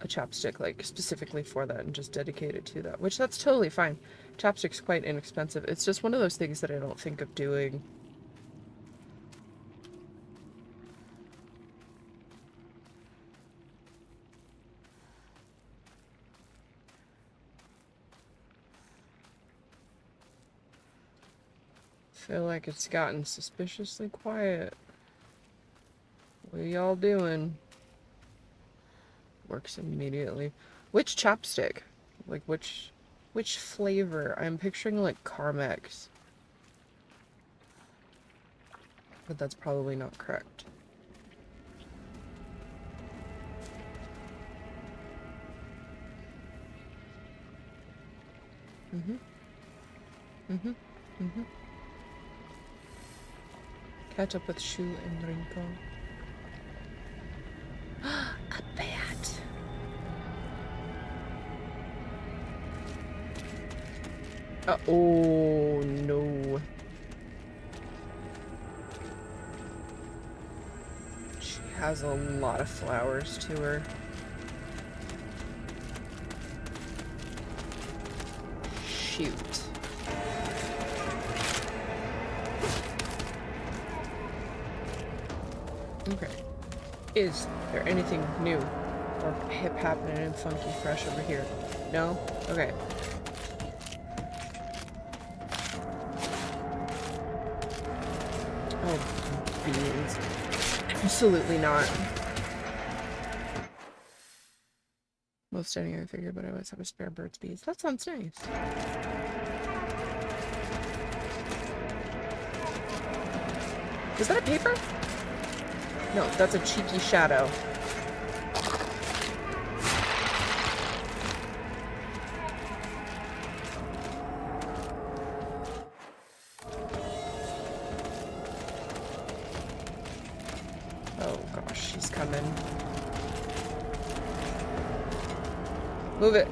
a chapstick, like, specifically for that and just dedicate it to that, which that's totally fine. Chapstick's quite inexpensive. It's just one of those things that I don't think of doing. Feel like it's gotten suspiciously quiet. What are y'all doing? Works immediately. Which chapstick? Like, which flavor? I'm picturing, like, Carmex. But that's probably not correct. Mm-hmm. Mm-hmm. Mm-hmm. Catch up with Shu and Rinko. A bat! Oh no. She has a lot of flowers to her. Shoot. Okay. Is there anything new or hip happening and funky fresh over here? No? Okay. Oh, beans. Absolutely not. Most any other figure, but I always have a spare bird's bees. That sounds nice. Is that a paper? No, that's a cheeky shadow. Oh gosh, she's coming. Move it.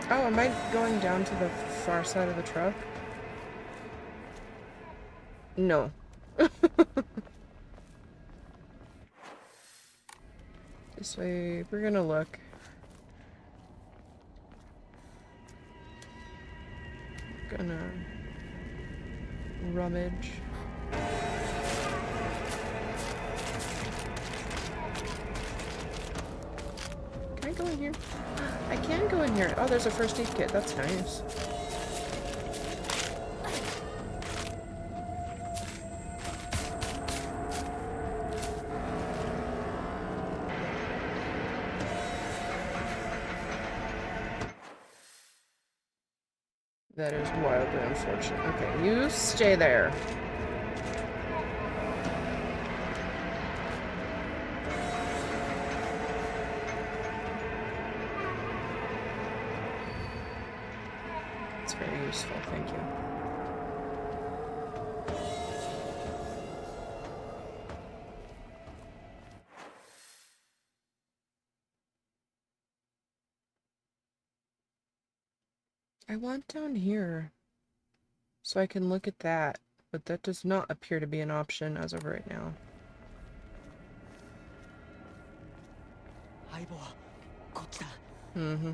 Oh, am I going down to the far side of the truck? No. This way, we're gonna look. Gonna rummage. go in here. I can go in here. Oh, there's a first aid kit. That's nice. That is wildly unfortunate. Okay, you stay there. It's very useful, thank you. I want down here so I can look at that, but that does not appear to be an option as of right now. 相棒こっちだ Mm-hmm.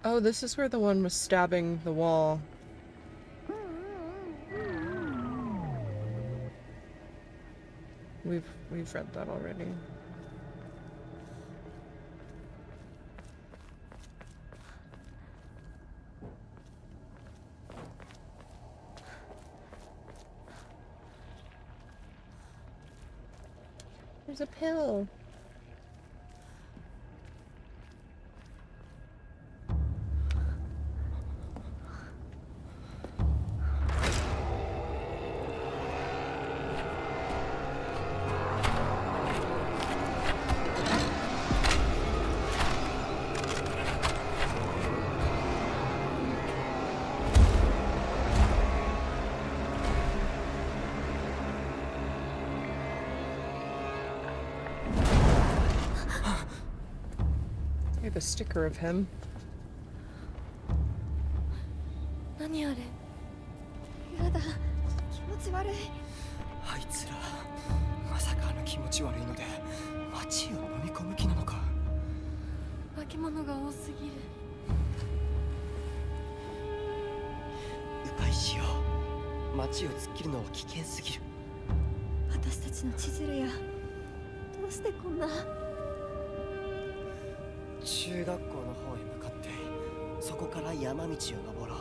Oh, this is where the one was stabbing the wall. We've read that already. There's a pill. I have a sticker of him. 何あれやだ気持ち悪いあいつらまさかあの気持ち悪いので街を飲み込む気なのか化け物が多すぎる。迂回しよう街を突っ切るのは危険すぎる私たちの千鶴やどうしてこんな中学校の方へ向かってそこから山道を登ろう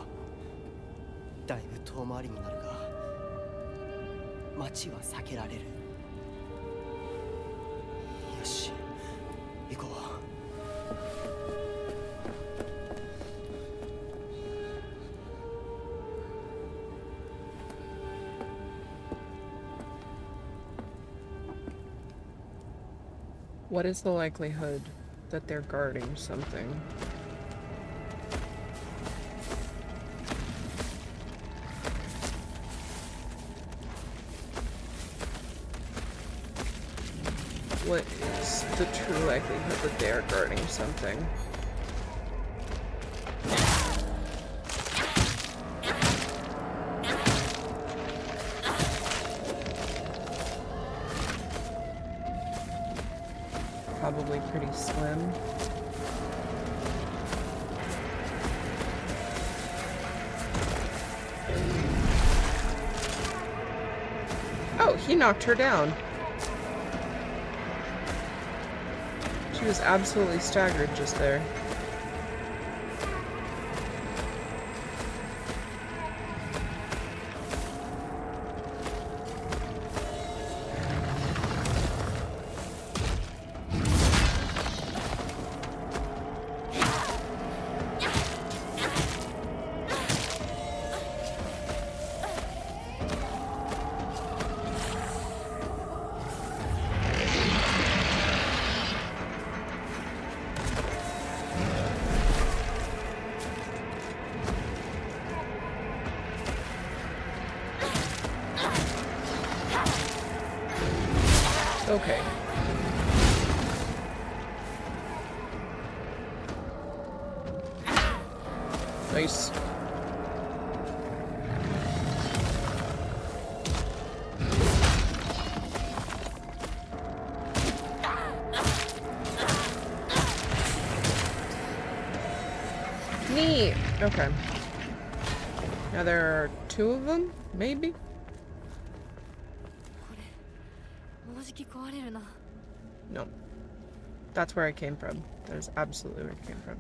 だいぶ遠回りになるが街は避けられるよし行こう What is the likelihood that they're guarding something? What is the true likelihood that they are guarding something? Probably pretty slim. Oh, he knocked her down. She was absolutely staggered just there. Okay. Nice. Neat. Okay. Now there are two of them, maybe? うじき壊れるな。 No. That's where I came from. That is absolutely where I came from.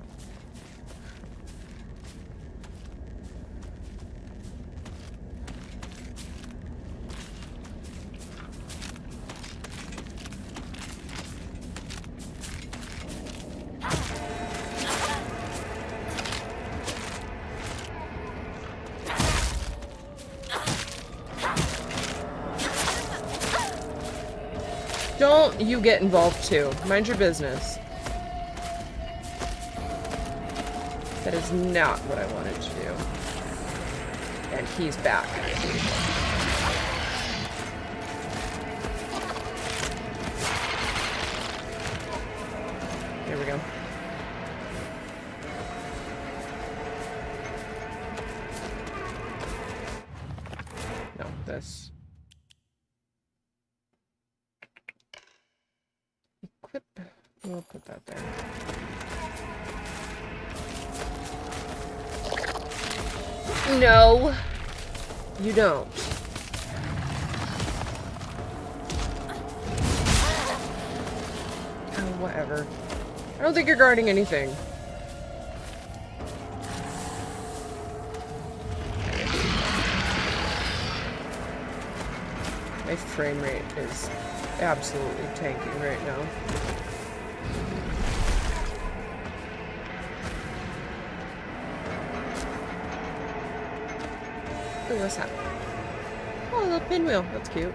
Don't you get involved too. Mind your business. That is not what I wanted to do. And he's back. Here we go. No, this. Equip. We'll put that there. No, you don't. Oh, whatever. I don't think you're guarding anything. My frame rate is absolutely tanking right now. Ooh, what's that? Oh, a little pinwheel. That's cute.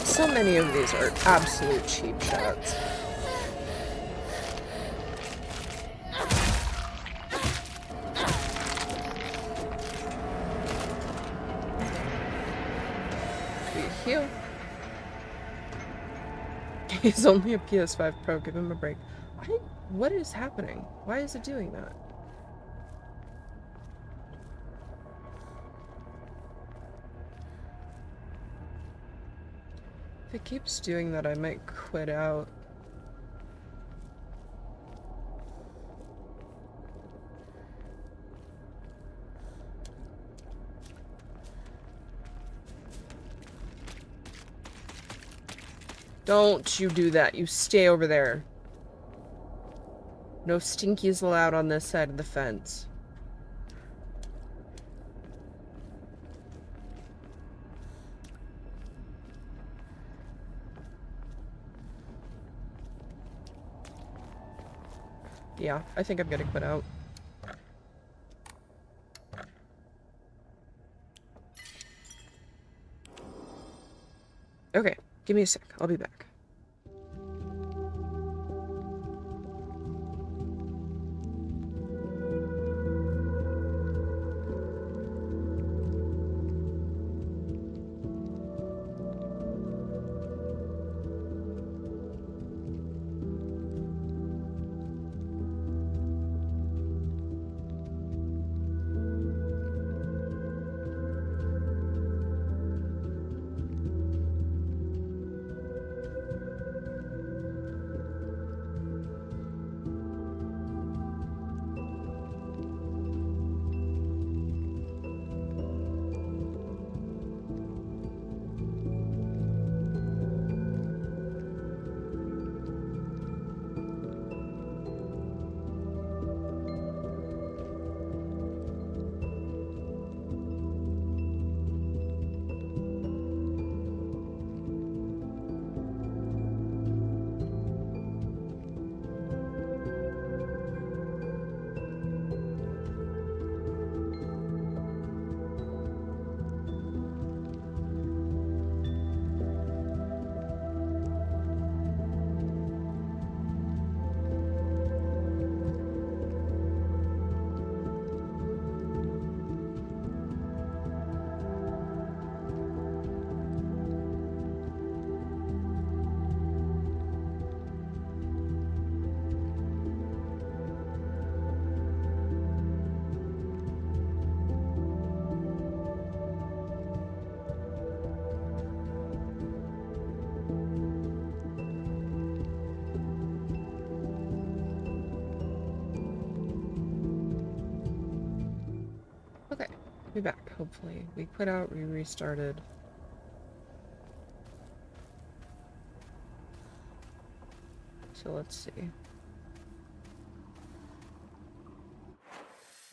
So many of these are absolute cheap shots. Heal. He's only a PS5 Pro. Give him a break. What is happening? Why is it doing that? If it keeps doing that, I might quit out. Don't you do that. You stay over there. No stinkies allowed on this side of the fence. Yeah, I think I'm gonna quit out. Okay, give me a sec. I'll be back. Be back, hopefully. We quit out, we restarted. So let's see.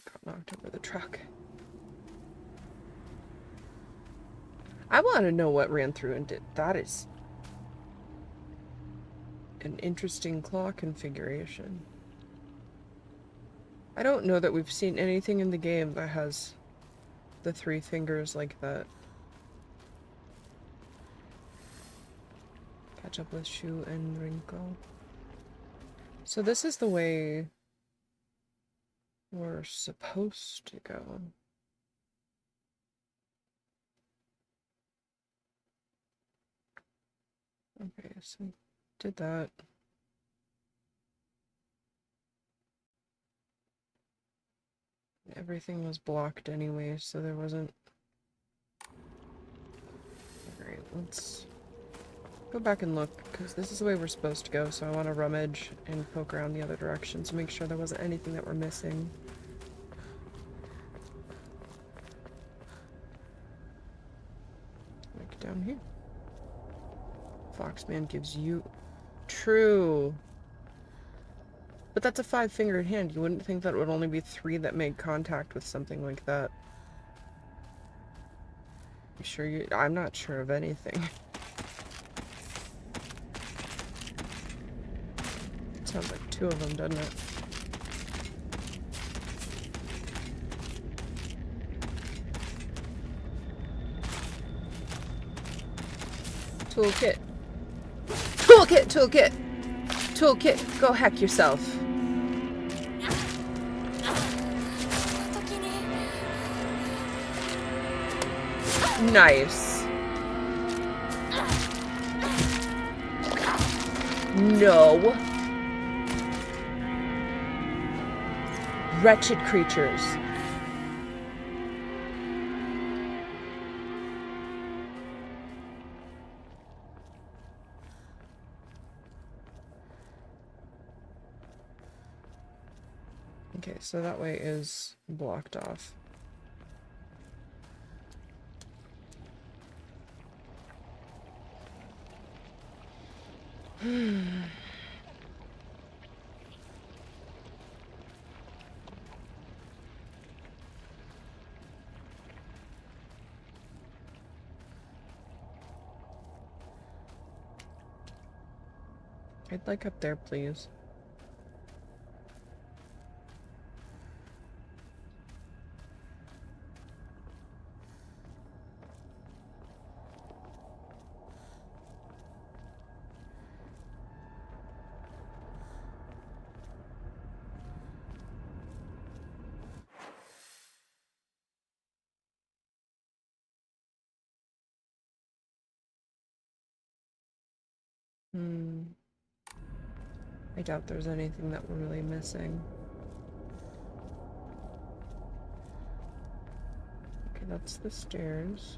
Got knocked over the truck. I want to know what ran through and did. That is an interesting claw configuration. I don't know that we've seen anything in the game that has the 3 fingers like that. Catch up with Shu and Rinko. So this is the way we're supposed to go. Okay, so we did that. Everything was blocked anyway, so there wasn't... Alright, let's go back and look, because this is the way we're supposed to go, so I want to rummage and poke around the other direction to make sure there wasn't anything that we're missing. Like down here. Foxman gives you... True! But that's a 5-fingered hand. You wouldn't think that it would only be 3 that made contact with something like that. You sure you... I'm not sure of anything. Sounds like 2 of them, doesn't it? Toolkit. Toolkit! Toolkit! Toolkit! Go hack yourself. Nice. No. Wretched creatures. Okay, so that way is blocked off. I'd like up there, please. I doubt there's anything that we're really missing. Okay, that's the stairs.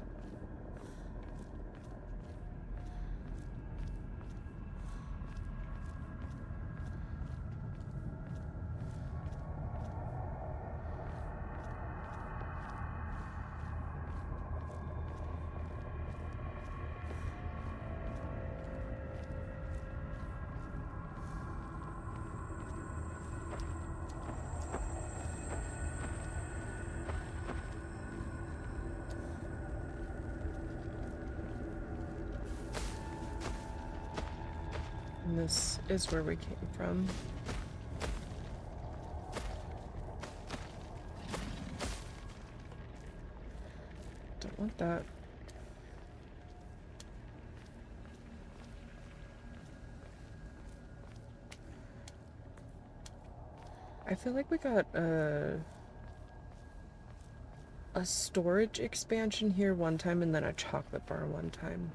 And this is where we came from. Don't want that. I feel like we got a storage expansion here one time and then a chocolate bar one time.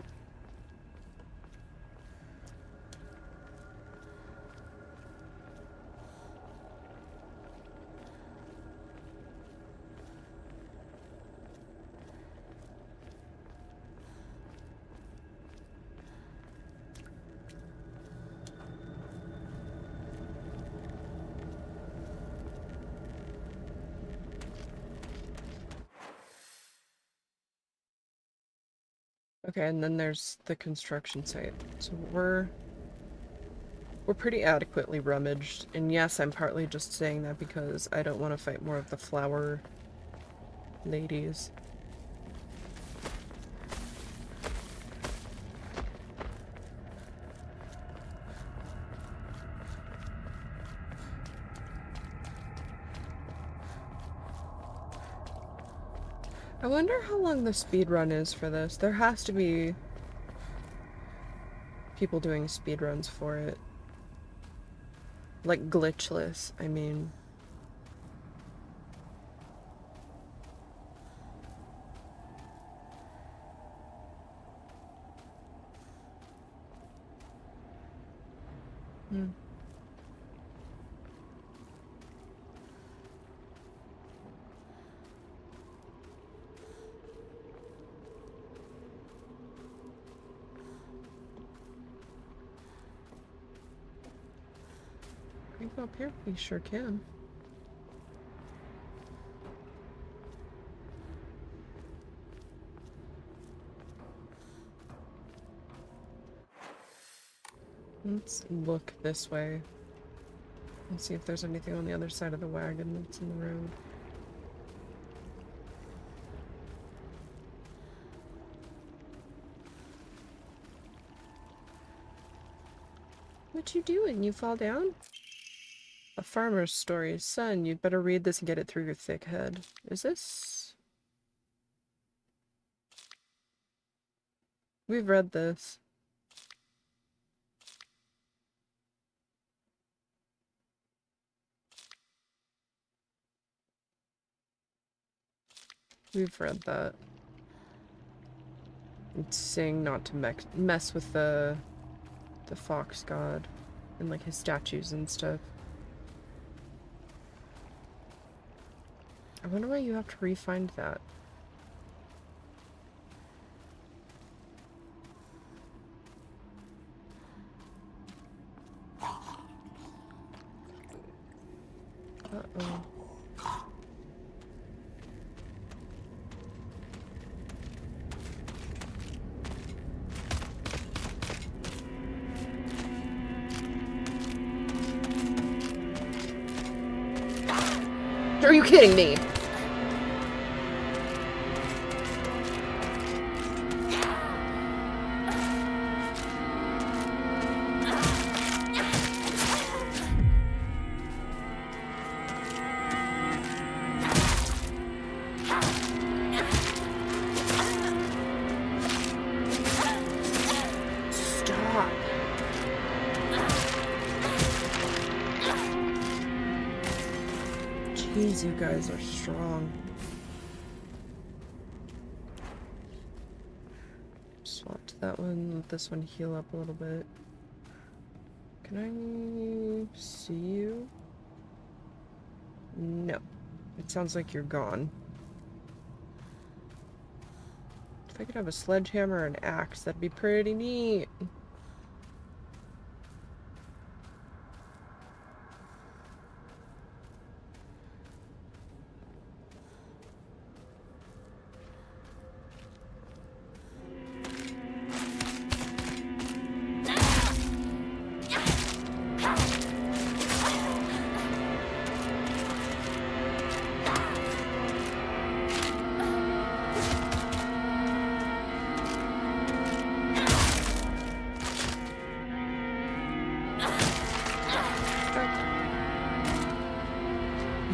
Okay, and then there's the construction site. So we're pretty adequately rummaged. And yes, I'm partly just saying that because I don't want to fight more of the flower ladies. I wonder how long the speed run is for this. There has to be people doing speed runs for it. Like glitchless, I mean. Hmm. Can we go up here? We sure can. Let's look this way and see if there's anything on the other side of the wagon that's in the road. What you doing? You fall down? A farmer's story. Son, you'd better read this and get it through your thick head. Is this? We've read this. We've read that. It's saying not to mess with the fox god and like his statues and stuff. I wonder why you have to re-find that. Uh-oh. Are you kidding me? Stop. Jeez, you guys are strong. Swap to that one, let this one heal up a little bit. Can I see you? No. It sounds like you're gone. If I could have a sledgehammer or an axe, that'd be pretty neat.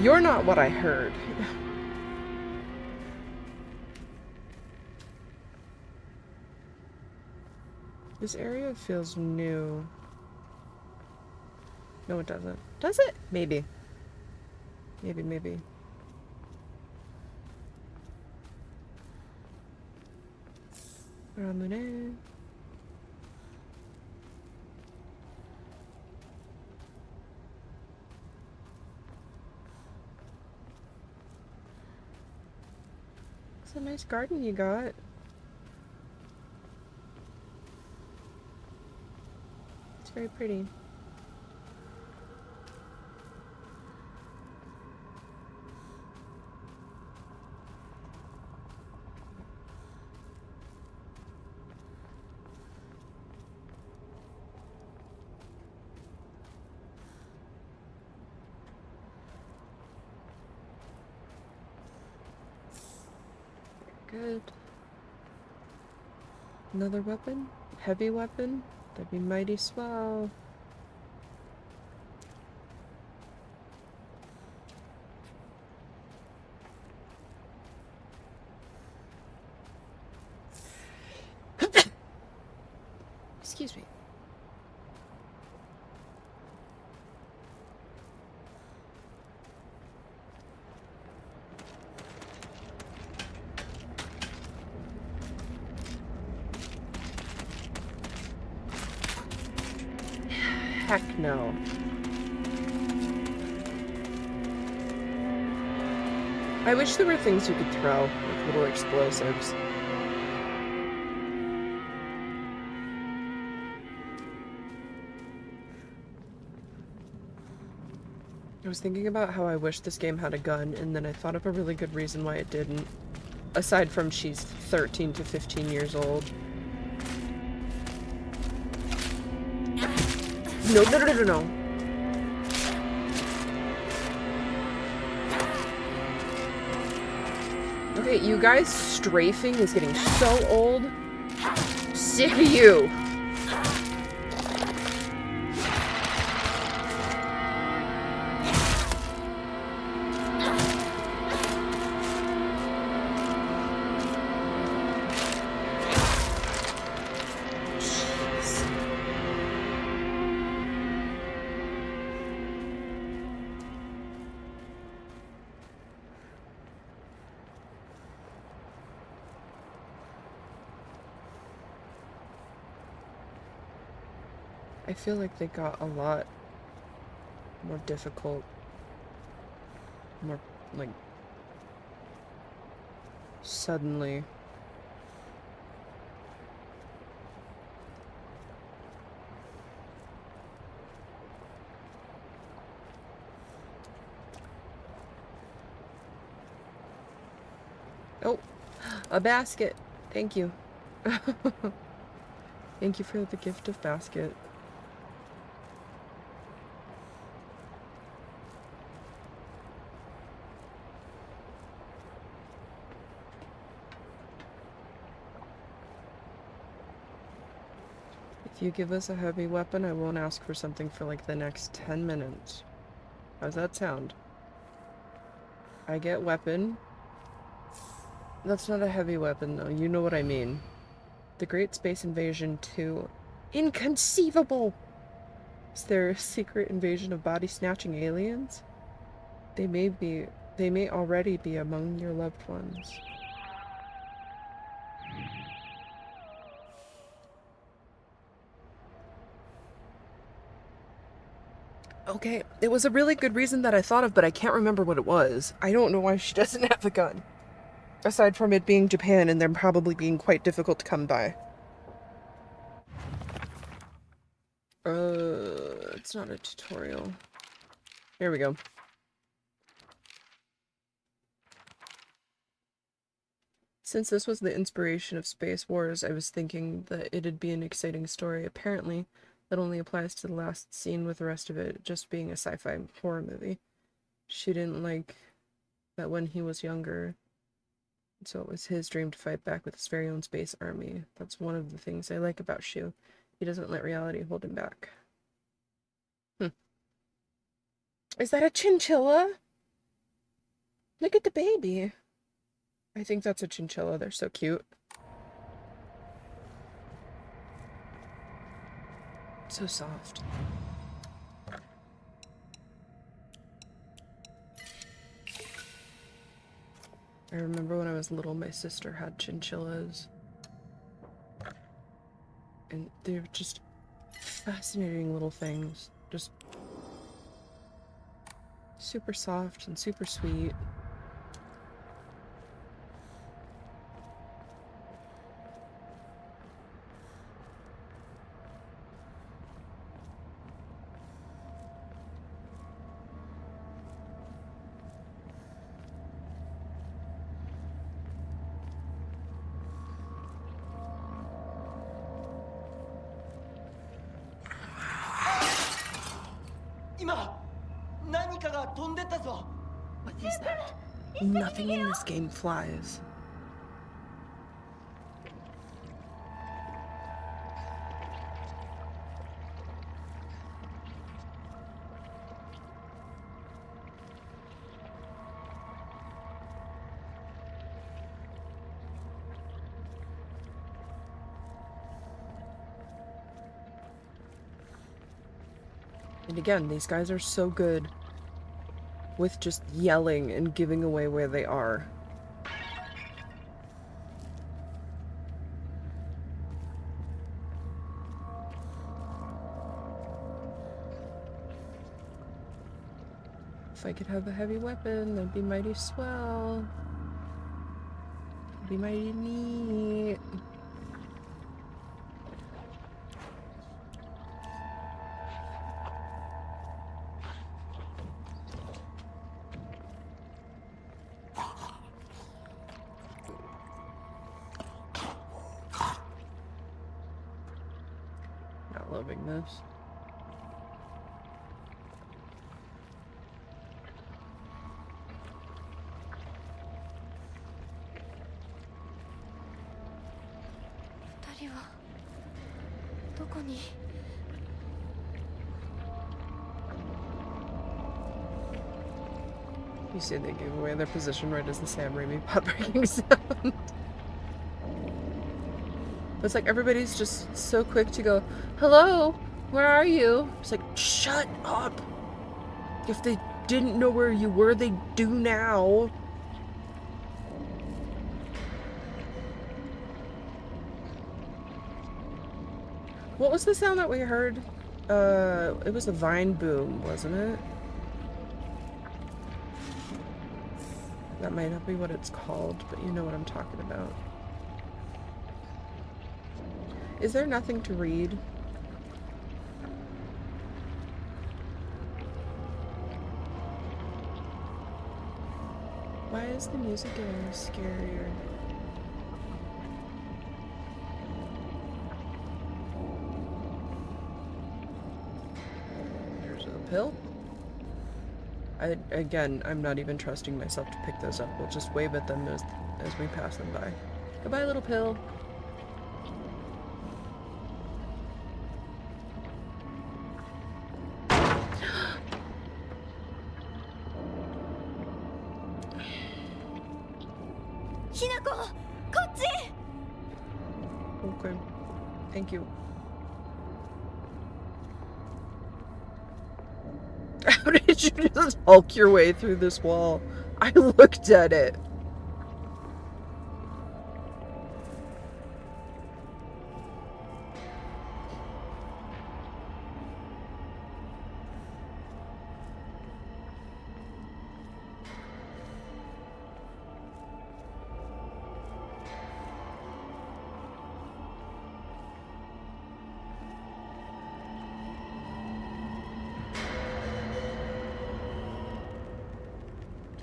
You're not what I heard. This area feels new. No, it doesn't. Does it? Maybe. Maybe. Ramune. It's a nice garden you got. It's very pretty. good. Another weapon? Heavy weapon? That'd be mighty swell. Excuse me. Heck no. I wish there were things you could throw, like little explosives. I was thinking about how I wish this game had a gun, and then I thought of a really good reason why it didn't. Aside from she's 13 to 15 years old. No, no, no, no, no, no. Okay, you guys strafing is getting so old. Sick of you. I feel like they got a lot more difficult, more, like, suddenly. Oh, a basket. Thank you. Thank you for the gift of basket. If you give us a heavy weapon, I won't ask for something for like the next 10 minutes. How's that sound? I get weapon. That's not a heavy weapon though, you know what I mean. The Great Space Invasion 2. Inconceivable! Is there a secret invasion of body-snatching aliens? They may already be among your loved ones. Okay, it was a really good reason that I thought of, but I can't remember what it was. I don't know why she doesn't have a gun. Aside from it being Japan and them probably being quite difficult to come by. It's not a tutorial. Here we go. Since this was the inspiration of Space Wars, I was thinking that it'd be an exciting story. Apparently, that only applies to the last scene, with the rest of it just being a sci-fi horror movie. She didn't like that when he was younger, so it was his dream to fight back with his very own space army. That's one of the things I like about Shu. He doesn't let reality hold him back. Is that a chinchilla? Look at the baby. I think that's a chinchilla. They're so cute. So soft. I remember when I was little, my sister had chinchillas. And they're just fascinating little things. Just super soft and super sweet. What is that? Nothing in this game flies. And again, these guys are so good with just yelling and giving away where they are. If I could have a heavy weapon, that'd be mighty swell. That'd be mighty neat. Not loving this. You see they gave away their position right as the Sam Raimi pot breaking sound. It's like everybody's just so quick to go, hello, where are you? It's like, shut up. If they didn't know where you were, they do now. What was the sound that we heard? It was a vine boom, wasn't it? That might not be what it's called, but you know what I'm talking about. Is there nothing to read? Why is the music getting scarier? There's a pill. Again, I'm not even trusting myself to pick those up. We'll just wave at them as we pass them by. Goodbye, little pill. Okay. Thank you. How did you just hulk your way through this wall? I looked at it.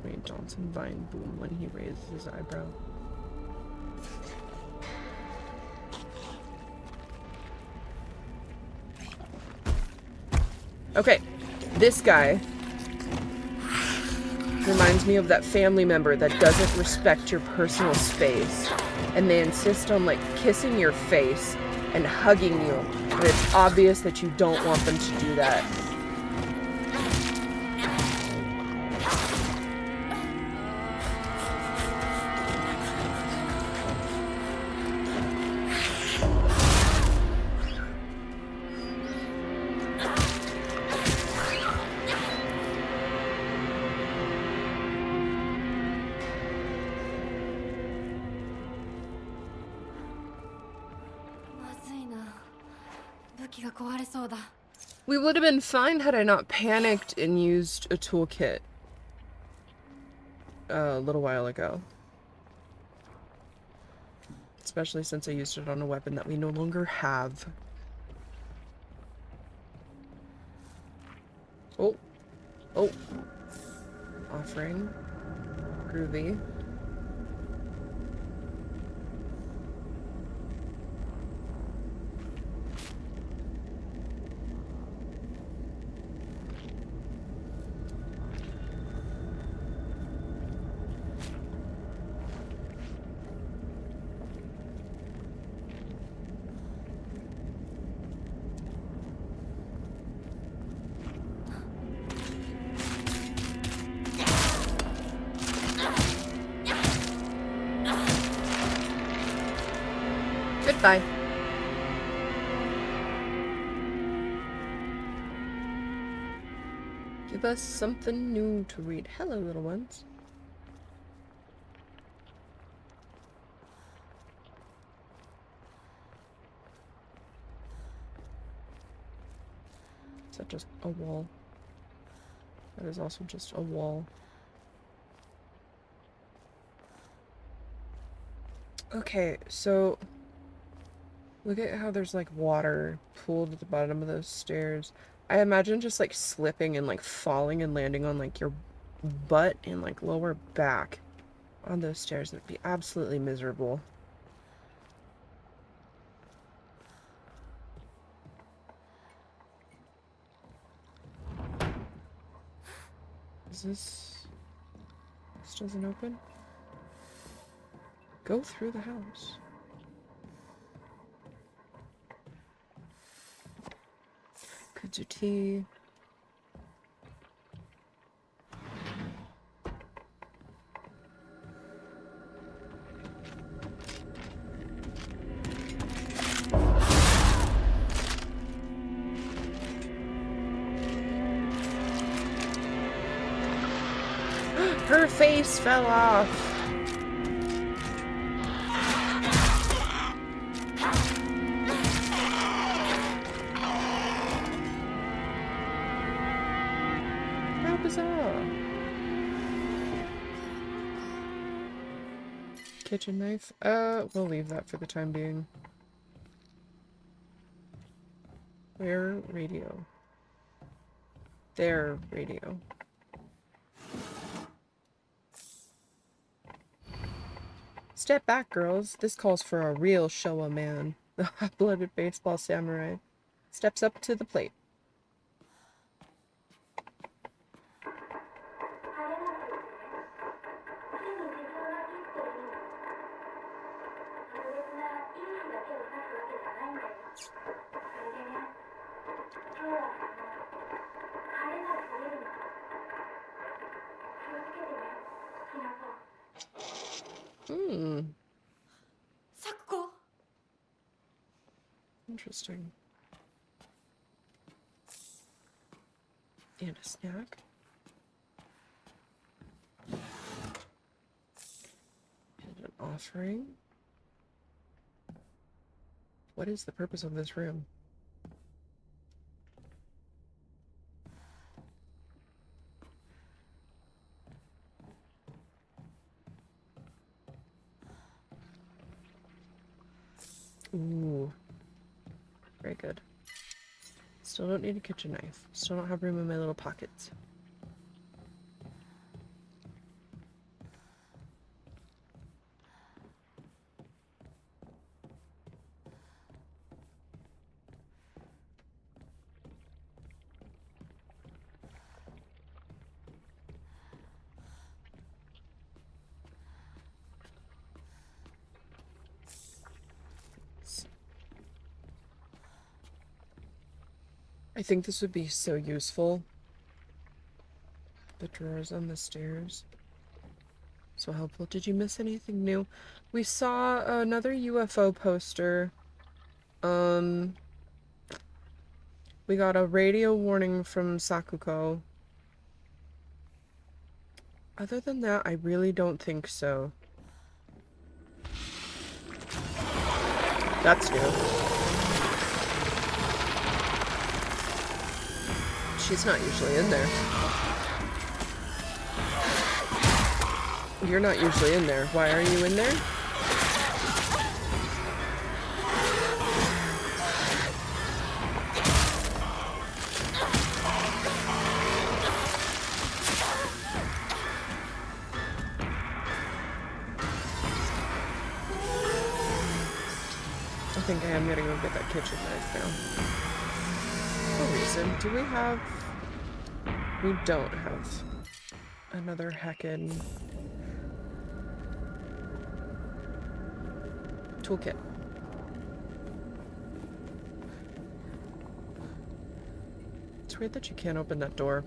Dwayne Johnson vine boom when he raises his eyebrow. Okay, this guy reminds me of that family member that doesn't respect your personal space, and they insist on like kissing your face and hugging you, and it's obvious that you don't want them to do that. We would have been fine had I not panicked and used a toolkit a little while ago. Especially since I used it on a weapon that we no longer have. Oh. Oh. Offering. Groovy. Goodbye. Give us something new to read. Hello, little ones. Is that just a wall? That is also just a wall. Okay, so look at how there's like water pooled at the bottom of those stairs. I imagine just like slipping and like falling and landing on like your butt and like lower back on those stairs. It'd be absolutely miserable. Is this... This doesn't open? Go through the house. Could tea. Her face fell off. How bizarre. Kitchen knife? We'll leave that for the time being. Where radio? Their radio. Step back, girls. This calls for a real Showa man. The hot-blooded baseball samurai steps up to the plate. Sakuko. Interesting. And a snack. And an offering. What is the purpose of this room? Ooh. Very good. Still don't need a kitchen knife. Still don't have room in my little pockets. I think this would be so useful. The drawers on the stairs. So helpful. Did you miss anything new? We saw another UFO poster. We got a radio warning from Sakuko. Other than that, I really don't think so. That's new. She's not usually in there. You're not usually in there. Why are you in there? I think I am gonna go get that kitchen knife now. For reason. Do we have... We don't have another heckin' toolkit. It's weird that you can't open that door.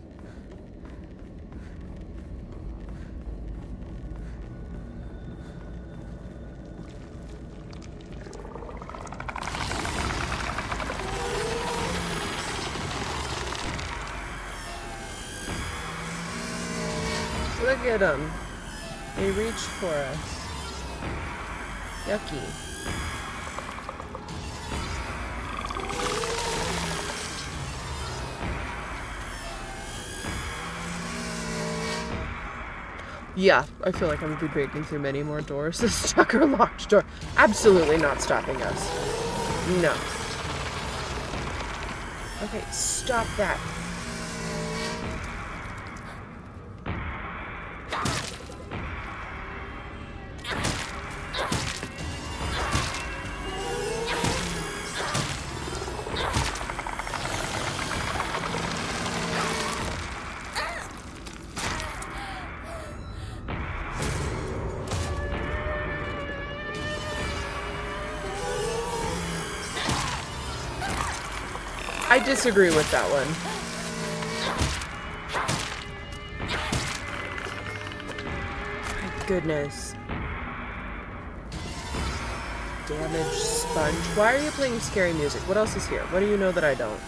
Look at them. They reached for us. Yucky. Yeah, I feel like I'm gonna be breaking through many more doors. This stuck or locked door. Absolutely not stopping us. No. Okay, stop that. I disagree with that one. My goodness. Damaged sponge. Why are you playing scary music? What else is here? What do you know that I don't?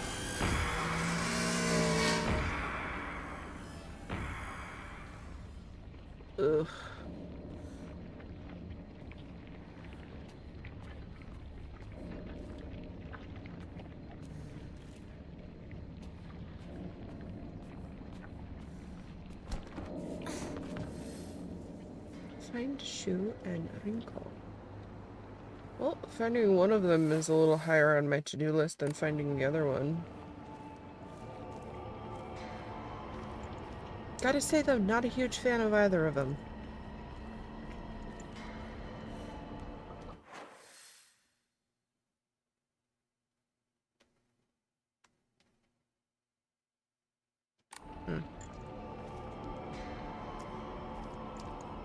Ugh. Find shoe and wrinkle. Well, finding one of them is a little higher on my to-do list than finding the other one. Gotta say though, not a huge fan of either of them.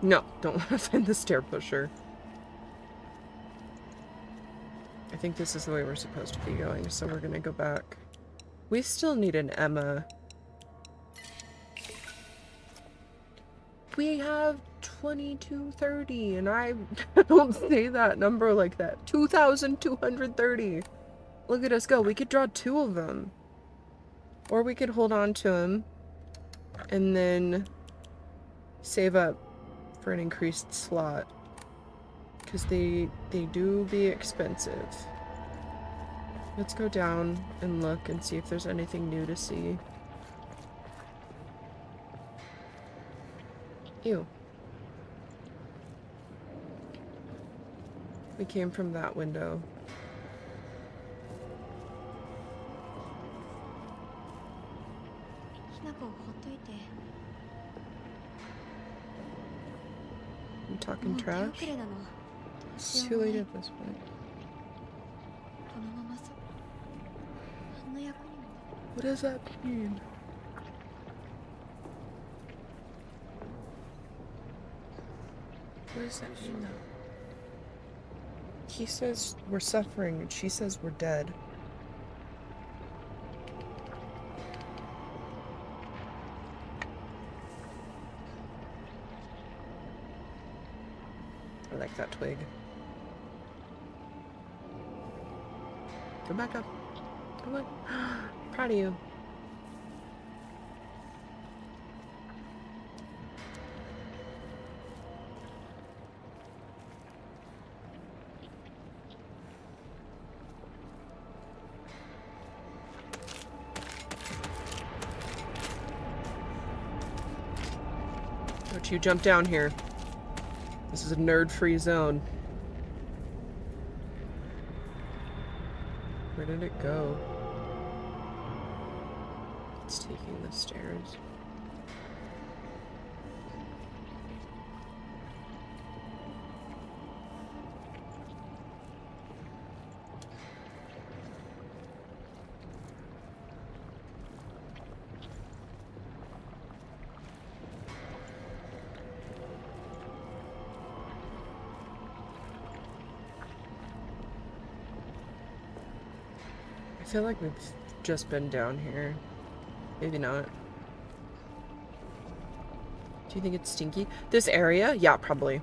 No, don't want to find the stair pusher. I think this is the way we're supposed to be going, so we're gonna go back. We still need an Emma. We have 2230, and I don't say that number like that. 2,230. Look at us go. We could draw 2 of them. Or we could hold on to them and then save up for an increased slot. Because they do be expensive. Let's go down and look and see if there's anything new to see. Ew. We came from that window. I'm talking trash? It's too late at this point. What does that mean? What does that mean, though? He says we're suffering, and she says we're dead. I like that twig. Go back up. Come on. Proud of you. Don't you jump down here. This is a nerd-free zone. Where did it go? It's taking the stairs. I feel like we've just been down here. Maybe not. Do you think it's stinky? This area? Yeah, probably.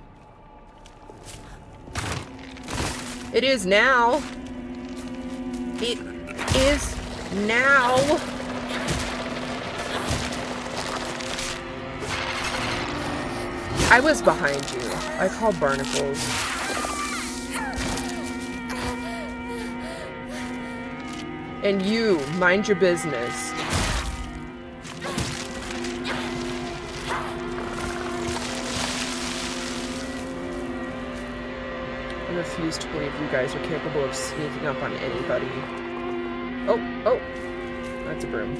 It is now. It is now. I was behind you. I called barnacles. And you, mind your business. I refuse to believe you guys are capable of sneaking up on anybody. Oh, oh. That's a broom.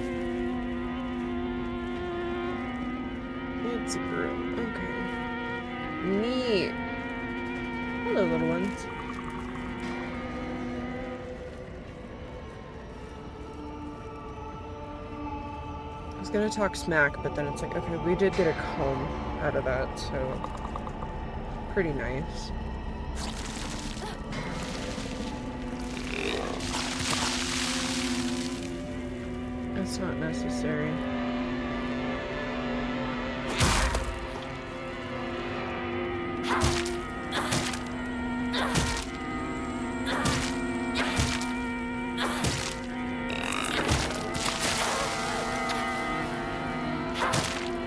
It's a broom. Okay. Neat. Hello, little ones. I was gonna talk smack, but then it's like, okay, we did get a comb out of that, so pretty nice. That's not necessary.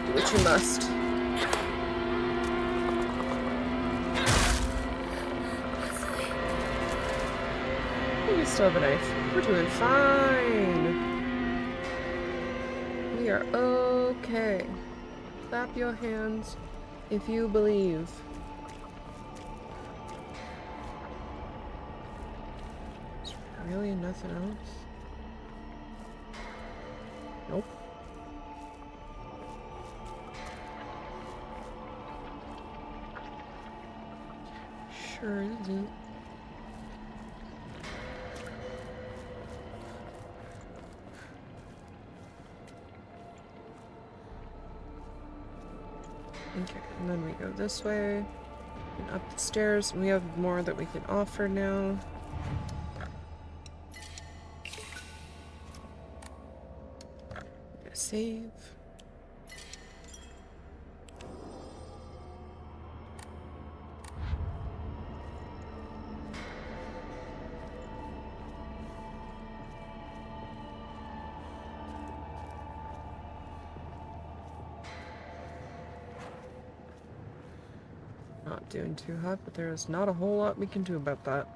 Do what you must. We still have a knife. We're doing fine. We are okay. Clap your hands if you believe. Is there really nothing else? Nope. Sure isn't. Okay, and then we go this way and up the stairs. We have more that we can offer now. Save. Not doing too hot, but there is not a whole lot we can do about that.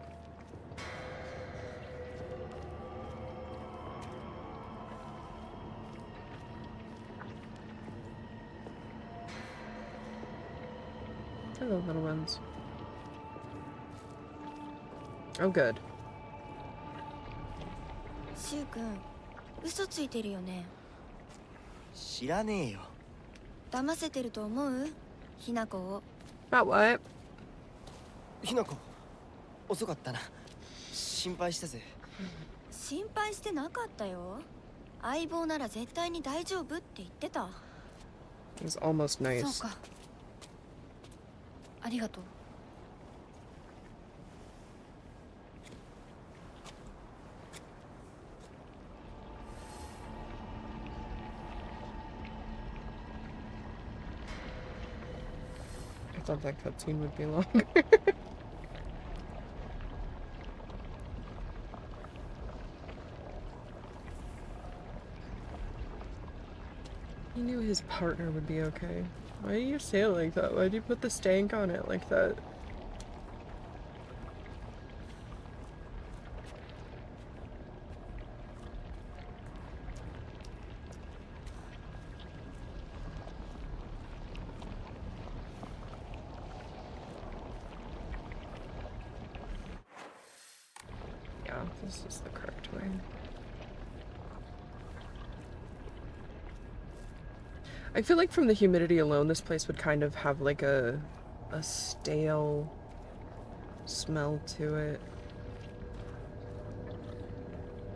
Hello, little ones. Oh, good. シュウ君、嘘ついてるよね。知らねえよ。騙せてると思う？ひなこを。About what? ひなこ、遅かったな。心配したぜ。心配してなかったよ。相棒なら絶対に大丈夫って言ってた。It was almost nice. そうか。ありがとう。I thought that cutscene would be longer. He knew his partner would be okay. Why do you say it like that? Why do you put the stank on it like that? Yeah, this is the correct way. I feel like from the humidity alone, this place would kind of have like a stale smell to it.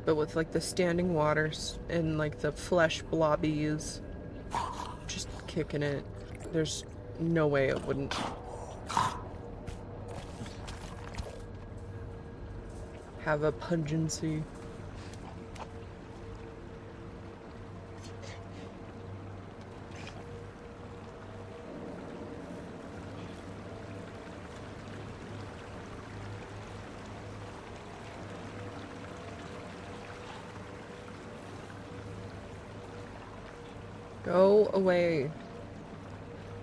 But with like the standing waters and like the flesh blobbies just kicking it, there's no way it wouldn't. Have a pungency. Go away.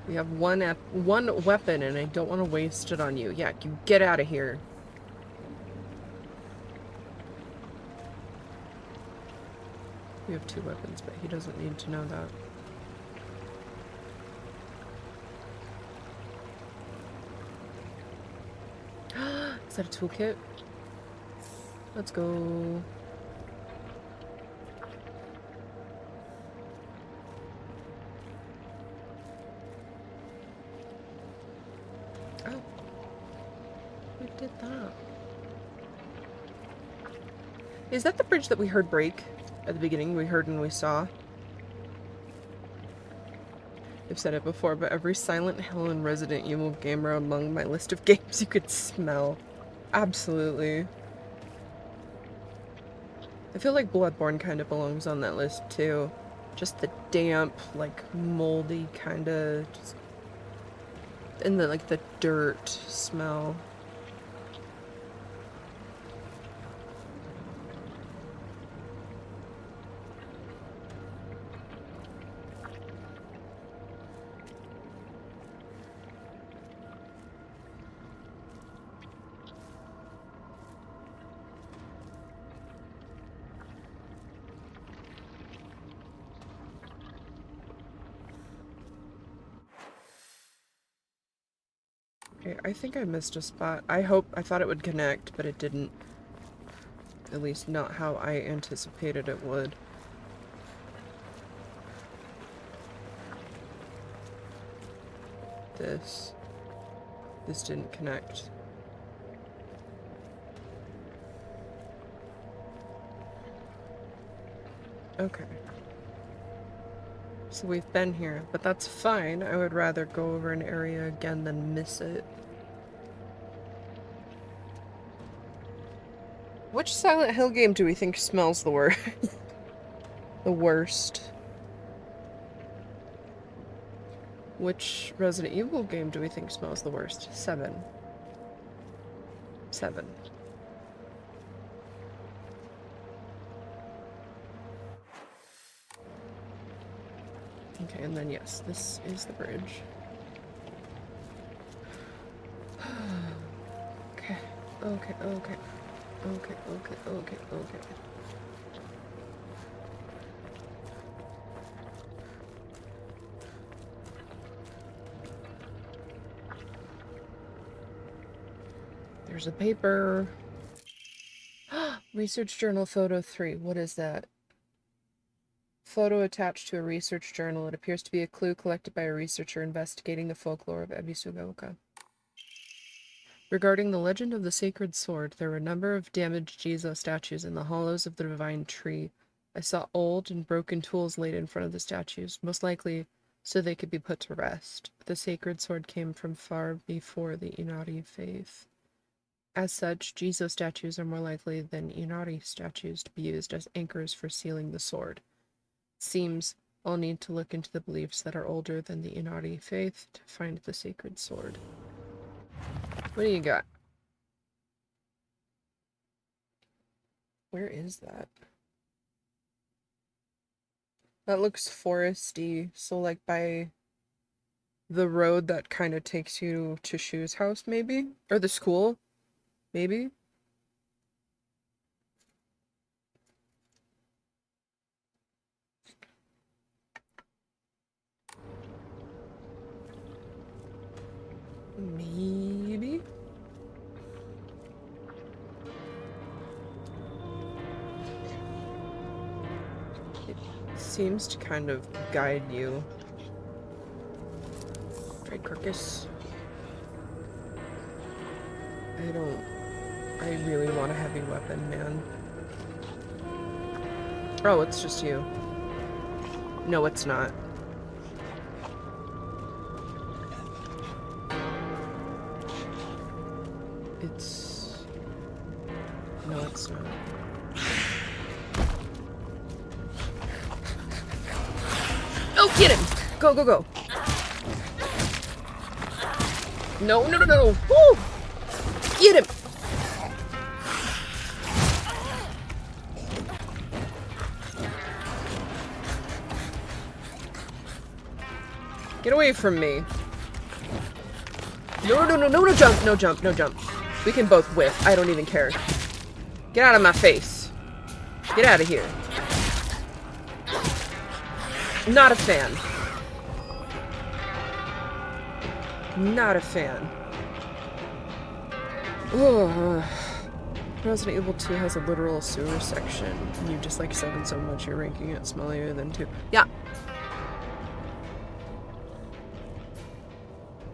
We have one weapon and I don't want to waste it on you. Yeah, you get out of here. We have 2 weapons, but he doesn't need to know that. Is that a toolkit? Let's go. Oh. We did that. Is that the bridge that we heard break at the beginning? We heard and we saw? I've said it before, but every Silent Hill and Resident Evil game are among my list of games you could smell. Absolutely. I feel like Bloodborne kind of belongs on that list too. Just the damp, like moldy kind of, and the like the dirt smell. Okay, I think I missed a spot. I thought it would connect, but it didn't. At least not how I anticipated it would. This didn't connect. Okay. So we've been here, but that's fine. I would rather go over an area again than miss it. Which Silent Hill game do we think smells the worst? The worst? Which Resident Evil game do we think smells the worst? 7. 7. Okay, and then yes, this is the bridge. Okay, okay, okay. Okay, okay, okay, okay. There's a paper. Research journal photo 3. What is that? Photo attached to a research journal. It appears to be a clue collected by a researcher investigating the folklore of Ebisugaoka. Regarding the legend of the sacred sword, there were a number of damaged Jizo statues in the hollows of the divine tree. I saw old and broken tools laid in front of the statues, most likely so they could be put to rest. The sacred sword came from far before the Inari faith. As such, Jizo statues are more likely than Inari statues to be used as anchors for sealing the sword. It seems I'll need to look into the beliefs that are older than the Inari faith to find the sacred sword. What do you got? Where is that? That looks foresty, so like by the road that kind of takes you to Shu's house, maybe? Or the school, maybe? Maybe? It seems to kind of guide you. Right, Carcass? I really want a heavy weapon, man. Oh, it's just you. No, it's not. No, it's not. Oh, get him! Go, go, go! No, no, no, no! Woo! Get him! Get away away from me. No jump, no jump, no jump. We can both whiff. I don't even care. Get out of my face. Get out of here. Not a fan. Not a fan. Ugh. Resident Evil 2 has a literal sewer section, and you dislike 7 so much you're ranking it smellier than 2. Yeah.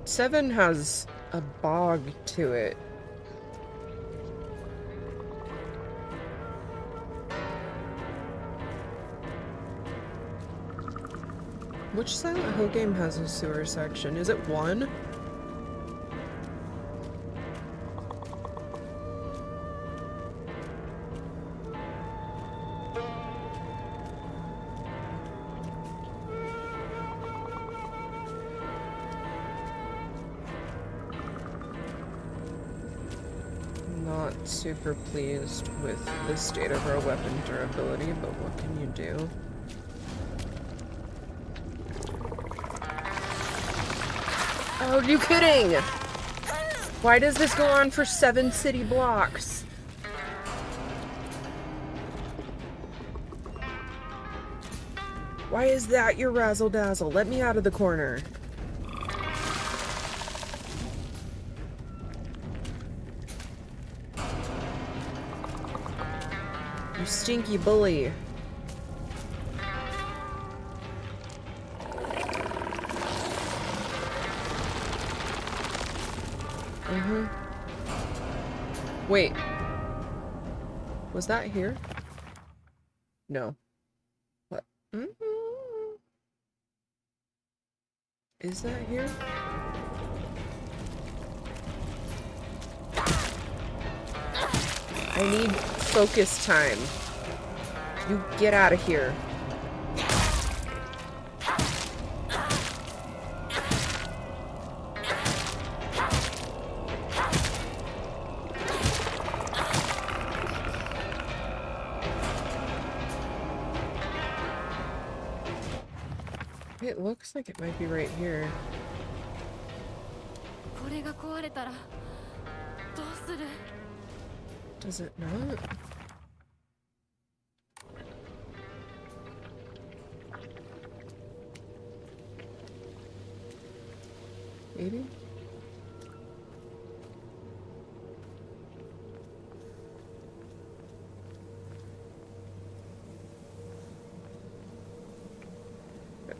7 has a bog to it. Which Silent Hill game has a sewer section? Is it 1? Not super pleased with the state of our weapon durability, but what can you do? Oh, are you kidding? Why does this go on for 7 city blocks? Why is that your razzle dazzle? Let me out of the corner. You stinky bully. Wait. Was that here? No. What? Is that here? I need focus time. You get out of here. It looks like it might be right here. これが壊れたらどうする Does it not? Maybe?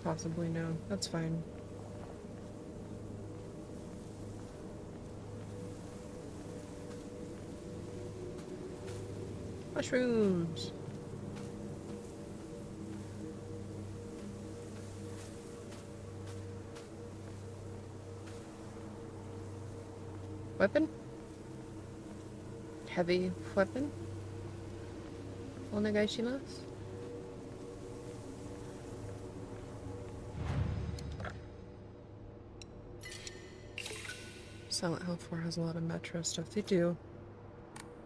Possibly no. That's fine. Mushrooms! Weapon? Heavy weapon? Onegaishimasu? Silent Hill 4 has a lot of metro stuff. They do.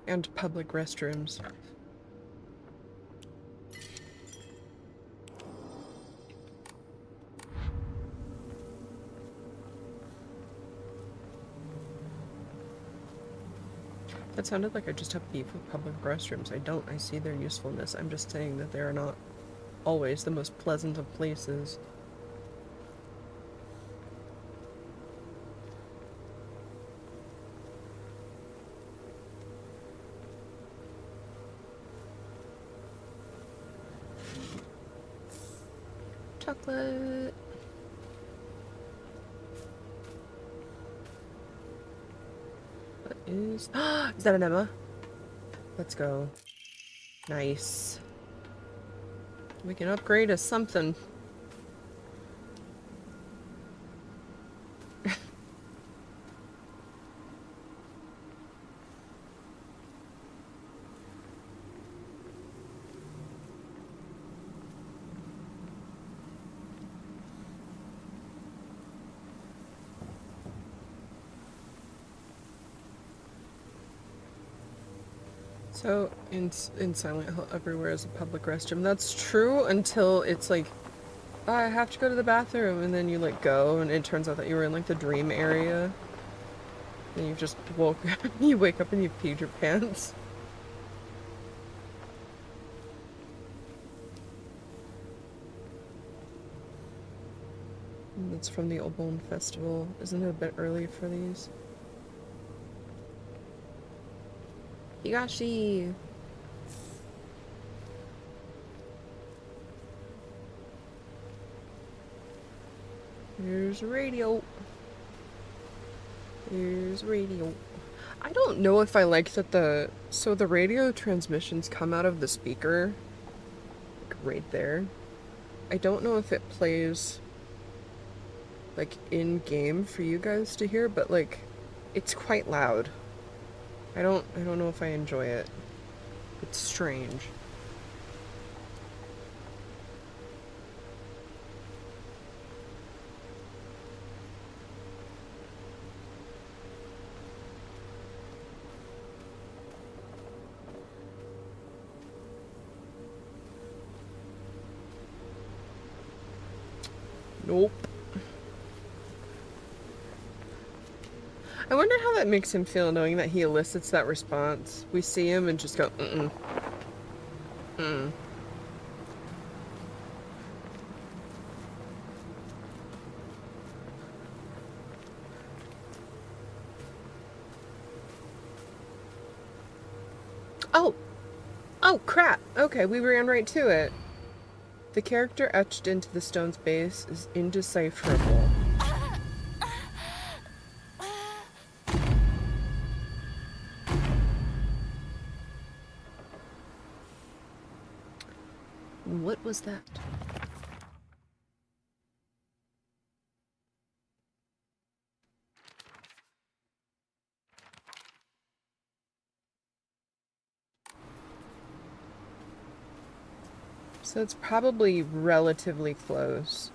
And public restrooms. That sounded like I just have beef with public restrooms. I don't. I see their usefulness. I'm just saying that they are not always the most pleasant of places. Chocolate. What is... Is that an Emma? Let's go. Nice. We can upgrade as something. So, in Silent Hill, everywhere is a public restroom. That's true until it's, like, I have to go to the bathroom, and then you like go, and it turns out that you were in like the dream area. And you just woke you wake up and you peed your pants. And it's from the Obon Festival. Isn't it a bit early for these? Higashi! Here's radio. Here's radio. I don't know if I like that the radio transmissions come out of the speaker, like right there. I don't know if it plays like in game for you guys to hear, but like it's quite loud. I don't know if I enjoy it. It's strange. Nope. I wonder how that makes him feel knowing that he elicits that response. We see him and just go, mm-mm. Mm. Oh! Oh, crap! Okay, we ran right to it. The character etched into the stone's base is indecipherable. What was that? So it's probably relatively close.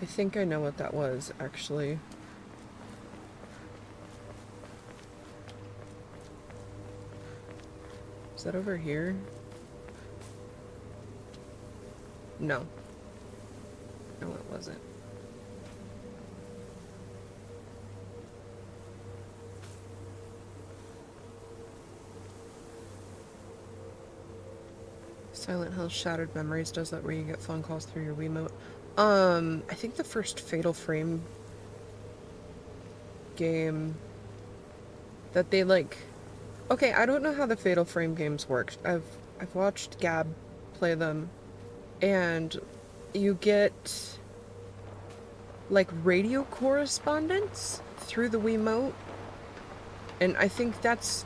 I think I know what that was, actually. Is that over here? No. No, it wasn't. Silent Hill Shattered Memories does that where you get phone calls through your Wiimote. I think the first Fatal Frame game that they like... Okay, I don't know how the Fatal Frame games worked. I've watched Gab play them, and you get like radio correspondence through the Wiimote, and I think that's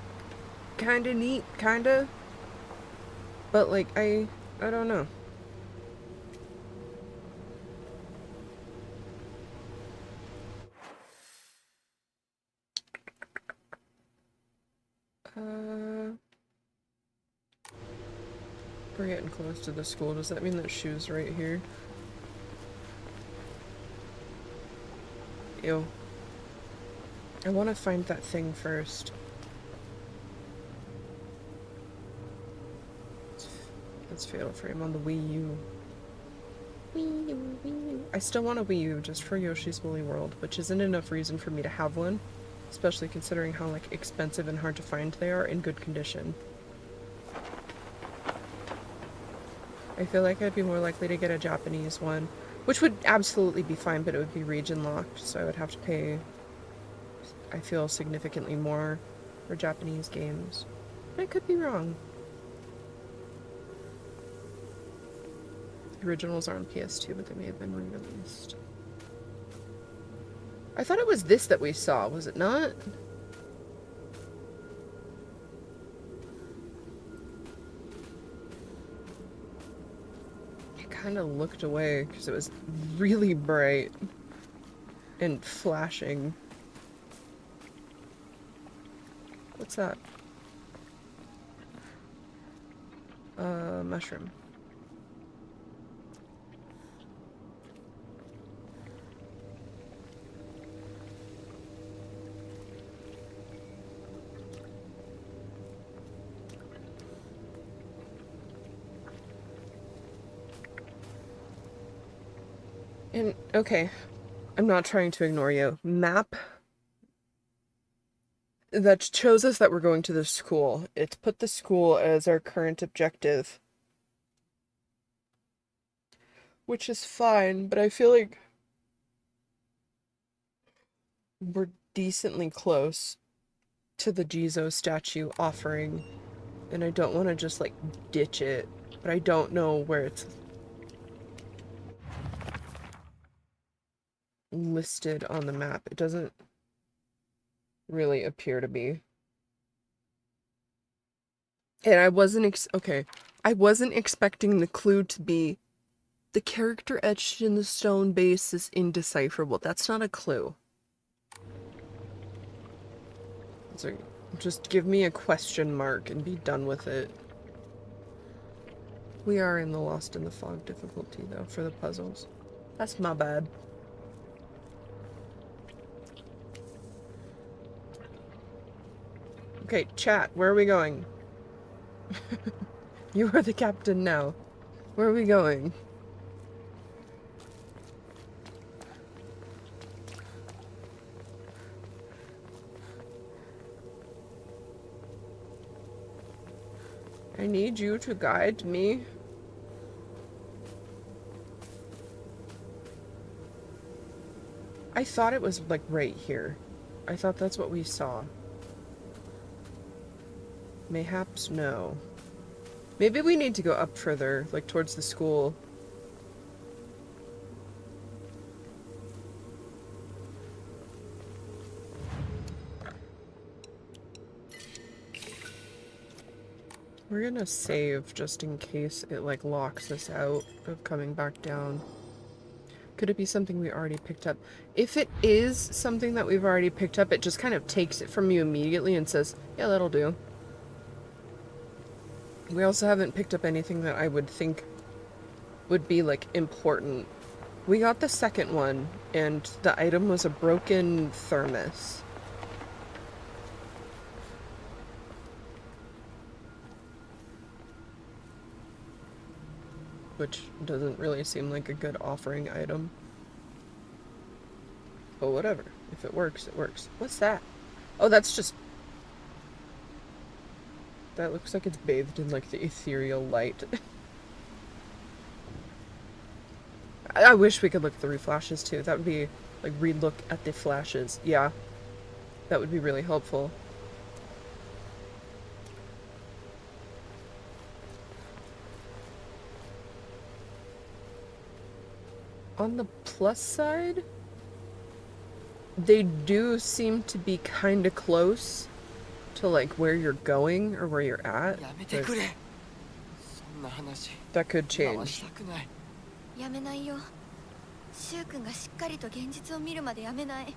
kind of neat, kind of. But like I don't know. We're getting close to the school. Does that mean that shoe's right here? Ew. I want to find that thing first. That's Fatal Frame on the Wii U. Wii U, Wii U. I still want a Wii U just for Yoshi's Woolly World, which isn't enough reason for me to have one, especially considering how like expensive and hard to find they are in good condition. I feel like I'd be more likely to get a Japanese one, which would absolutely be fine, but it would be region locked, so I would have to pay, I feel, significantly more for Japanese games. I could be wrong. The originals are on PS2, but they may have been re-released. I thought it was this that we saw, was it not? I kind of looked away because it was really bright and flashing. What's that? Mushroom. And, okay, I'm not trying to ignore you. Map that shows us that we're going to the school. It's put the school as our current objective, which is fine, but I feel like we're decently close to the Jizo statue offering, and I don't want to just, like, ditch it, but I don't know where it's listed on the map. It doesn't really appear to be. And I wasn't okay. I wasn't expecting the clue to be the character etched in the stone base is indecipherable. That's not a clue. So just give me a question mark and be done with it. We are in the Lost in the Fog difficulty, though, for the puzzles. That's my bad. Okay, chat, where are we going? You are the captain now. Where are we going? I need you to guide me. I thought it was, like, right here. I thought that's what we saw. Mayhaps no. Maybe we need to go up further, like towards the school. We're gonna save just in case it, like, locks us out of coming back down. Could it be something we already picked up? If it is something that we've already picked up, it just kind of takes it from you immediately and says, yeah, that'll do. We also haven't picked up anything that I would think would be, like, important. We got the second one, and the item was a broken thermos. Which doesn't really seem like a good offering item. But whatever. If it works, it works. What's that? Oh, that's just... That looks like it's bathed in, like, the ethereal light. I wish we could look at the reflashes, too. That would be, like, re-look at the flashes. Yeah. That would be really helpful. On the plus side, they do seem to be kind of close to, like, where you're going or where you're at. But that could change. やめないよ。柊君がしっかりと現実を見るまでやめない。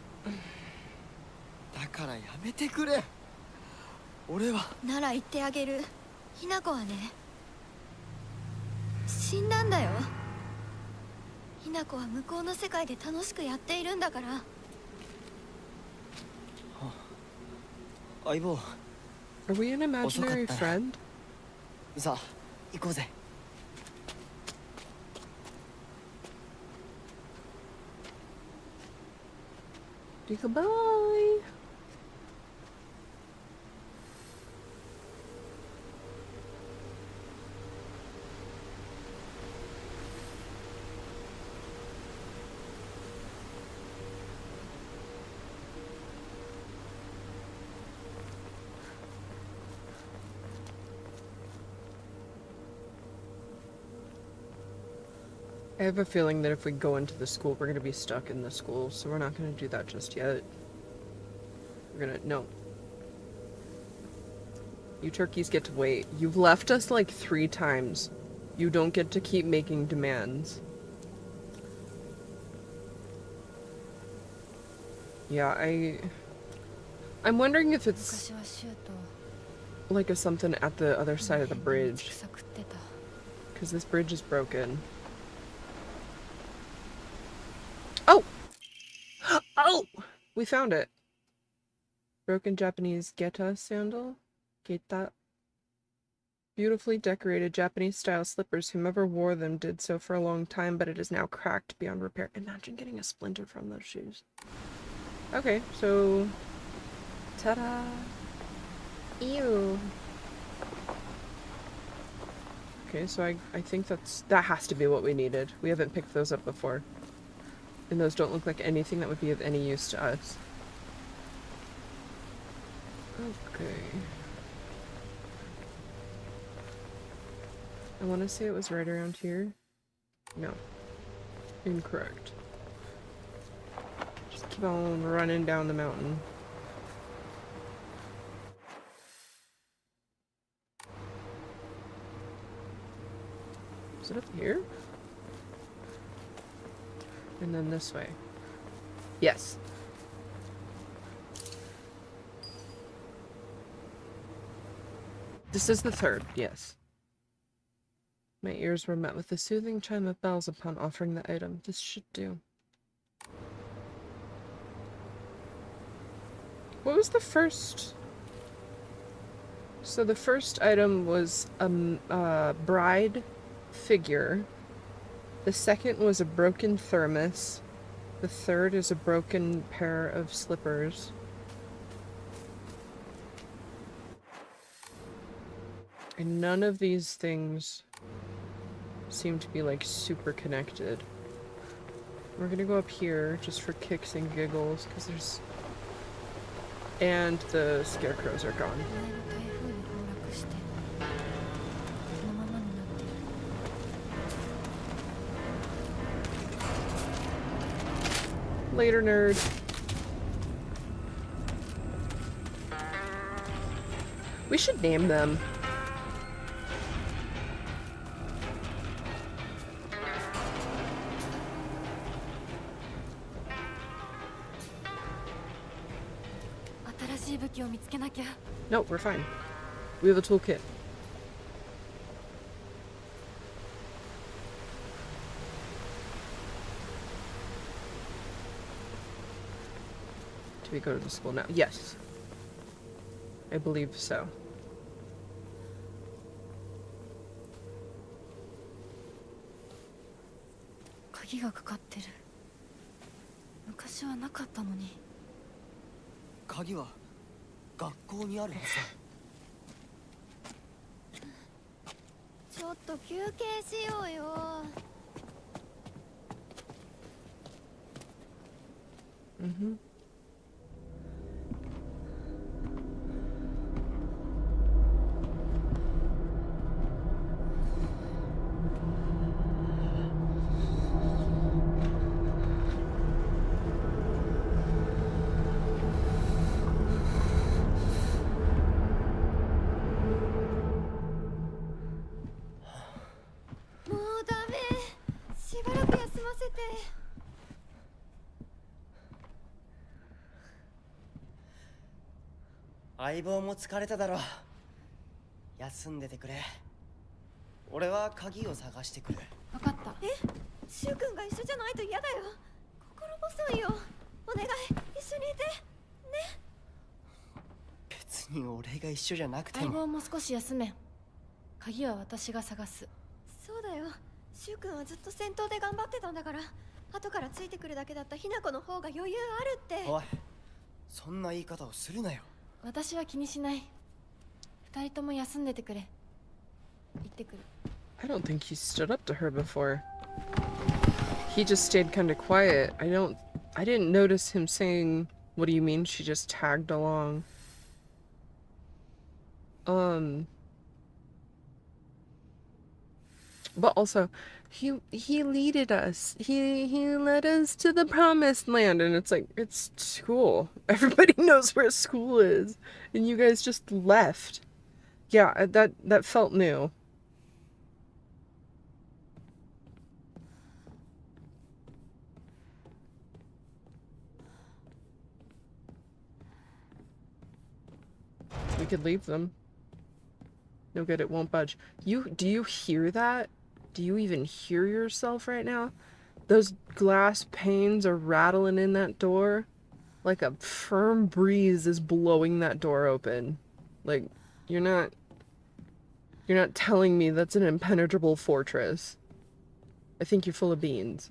だからやめてくれ。俺はなら言ってあげる。ひな子はね、死んだんだよ。ひな子は向こうの世界で楽しくやっているんだから。相棒。Are we an imaginary friend? さあ、行こうぜ。Goodbye. I have a feeling that if we go into the school, we're going to be stuck in the school, so we're not going to do that just yet. We're going to... No. You turkeys get to wait. You've left us like 3 times. You don't get to keep making demands. Yeah, I'm wondering if it's like a something at the other side of the bridge. Because this bridge is broken. Oh! Oh! We found it. Broken Japanese geta sandal. Geta. Beautifully decorated Japanese-style slippers. Whomever wore them did so for a long time, but it is now cracked beyond repair. Imagine getting a splinter from those shoes. Okay, so... Ta-da! Ew! Okay, so I think that has to be what we needed. We haven't picked those up before. And those don't look like anything that would be of any use to us. Okay. I want to say it was right around here. No. Incorrect. Just keep on running down the mountain. Is it up here? And then this way. Yes. This is the third, yes. My ears were met with the soothing chime of bells upon offering the item. This should do. What was the first? So the first item was a bride figure. The second was a broken thermos. The third is a broken pair of slippers. And none of these things seem to be like super connected. We're gonna go up here just for kicks and giggles because there's... And the scarecrows are gone. Later, nerd. We should name them. Nope, we're fine. We have a toolkit. Do we go to the school now? Yes. I believe so. Kagi wa gakkou ni aru haずだ。ちょっと休憩しようよ。Mm-hmm. "相棒も疲れただろう。休んでてくれ。俺は鍵を探してくる。分かった。シュウ君が一緒じゃないと嫌だよ。心細いよ。お願い、一緒にいて。ね。別に俺が一緒じゃなくても。相棒も少し休め。鍵は私が探す。そうだよ。シュウ君はずっと戦闘で頑張ってたんだから。後からついてくるだけだったヒナコの方が余裕あるって。おい、そんな言い方をするなよ。私は気にしない。二人とも休んでてくれ。行ってくる。I don't think he stood up to her before. He just stayed kind of quiet. I didn't notice him saying, "What do you mean?" She just tagged along. But also, he leaded us. He led us to the promised land, and it's like, it's school. Everybody knows where school is, and you guys just left. Yeah, that felt new. We could leave them. No good, it won't budge. Do you hear that? Do you even hear yourself right now? Those glass panes are rattling in that door. Like a firm breeze is blowing that door open. Like, you're not... You're not telling me that's an impenetrable fortress. I think you're full of beans.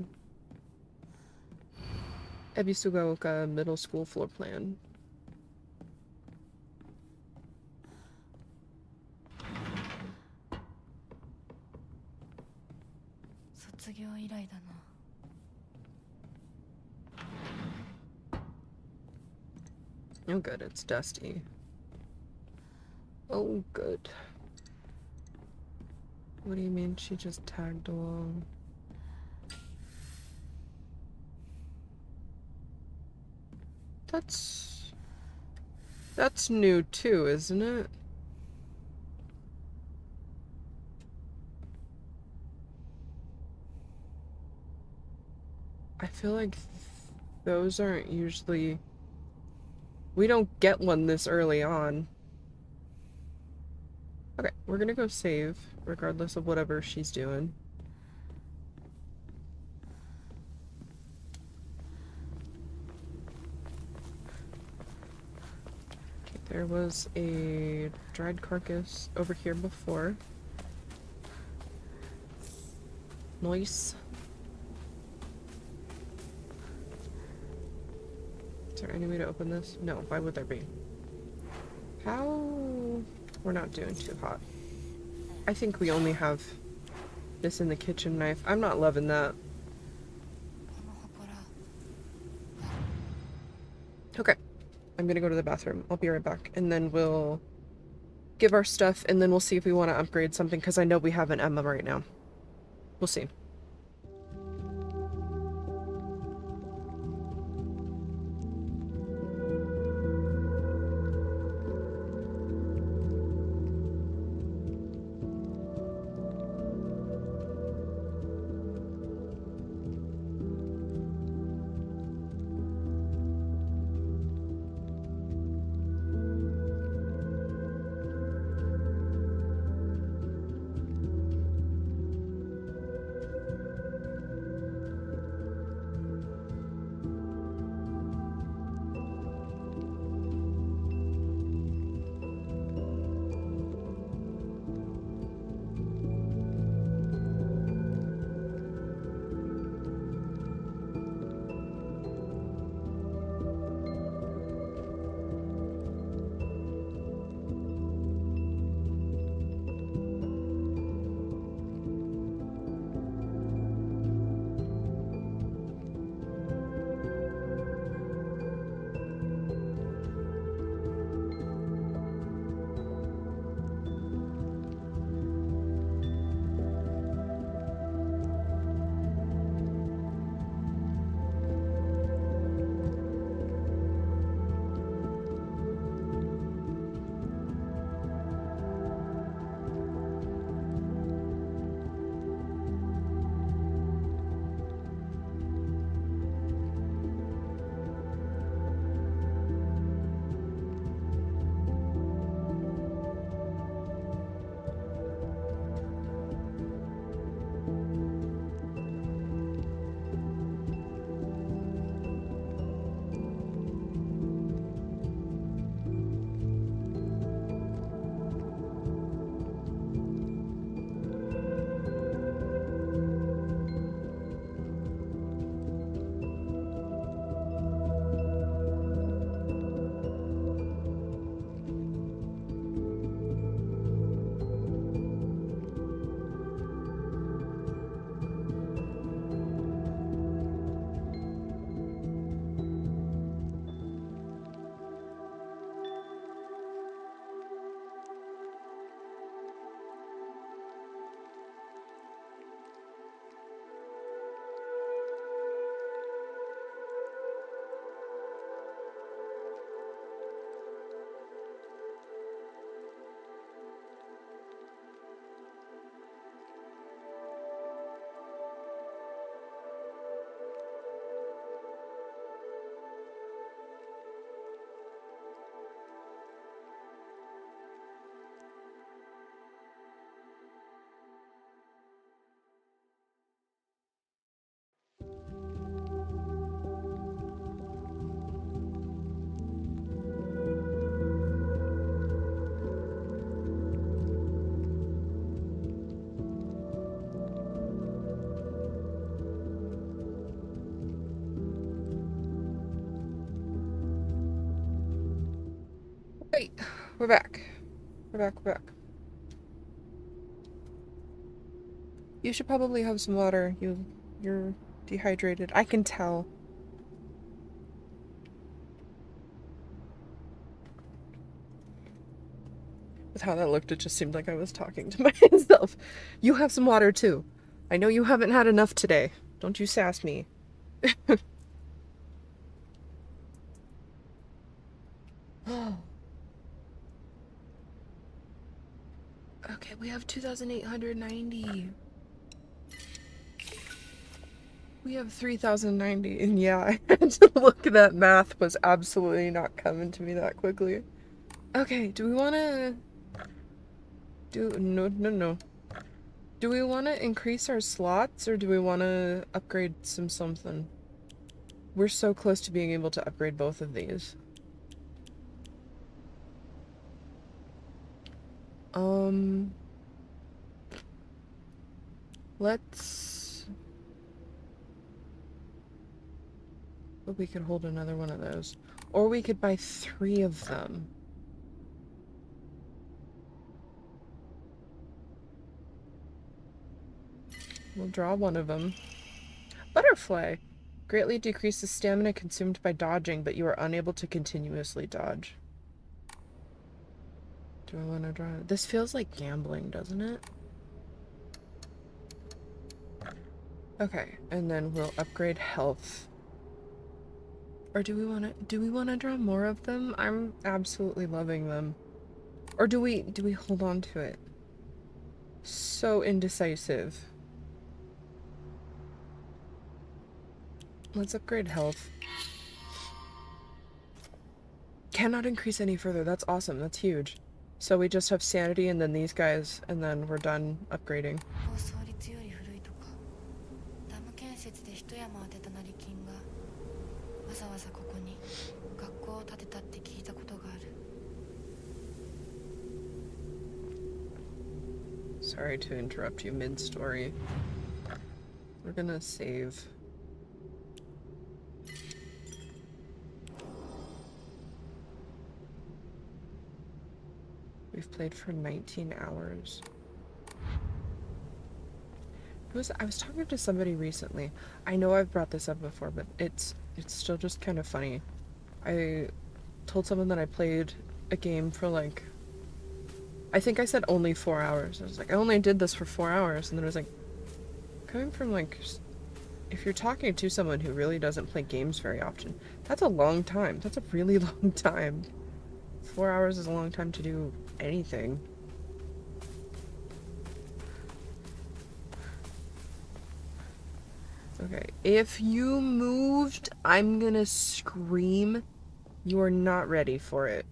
Ebisugaoka Middle School floor plan. Oh good, it's dusty. Oh good. What do you mean she just tagged along? That's new too, isn't it? I feel like those aren't usually... We don't get one this early on. Okay, we're gonna go save, regardless of whatever she's doing. Okay, there was a dried carcass over here before. Nice. Is there any way to open this? No, why would there be? How... We're not doing too hot. I think we only have this in the kitchen knife. I'm not loving that. Okay. I'm gonna go to the bathroom. I'll be right back. And then we'll give our stuff, and then we'll see if we want to upgrade something, because I know we have an Emma right now. We'll see. We're back. We're back, we're back. You should probably have some water. You're dehydrated. I can tell. With how that looked, it just seemed like I was talking to myself. You have some water too. I know you haven't had enough today. Don't you sass me. Okay, we have 2,890. We have 3,090. And yeah, I had to look. That math was absolutely not coming to me that quickly. Okay, do we want to... No. Do we want to increase our slots, or do we want to upgrade something? We're so close to being able to upgrade both of these. Let's... But we could hold another one of those. Or we could buy 3 of them. We'll draw one of them. Butterfly! Greatly decreases stamina consumed by dodging, but you are unable to continuously dodge. Do I want to draw? This feels like gambling, doesn't it? Okay, and then we'll upgrade health. Or do we want to draw more of them? I'm absolutely loving them. Or do we hold on to it? So indecisive. Let's upgrade health. Cannot increase any further. That's awesome. That's huge. So we just have sanity and then these guys, and then we're done upgrading. 法律より古いとかダム建設で一山当てた成金がわざわざここに学校を建てたって聞いたことがある。 Sorry to interrupt you mid-story. We're gonna save. We've played for 19 hours. I was talking to somebody recently. I know I've brought this up before, but it's still just kind of funny. I told someone that I played a game for like, I think I said only 4 hours. I was like, I only did this for 4 hours, and then I was like, coming from like, if you're talking to someone who really doesn't play games very often, that's a long time. That's a really long time. 4 hours is a long time to do anything. Okay, if you moved, I'm gonna scream. You are not ready for it.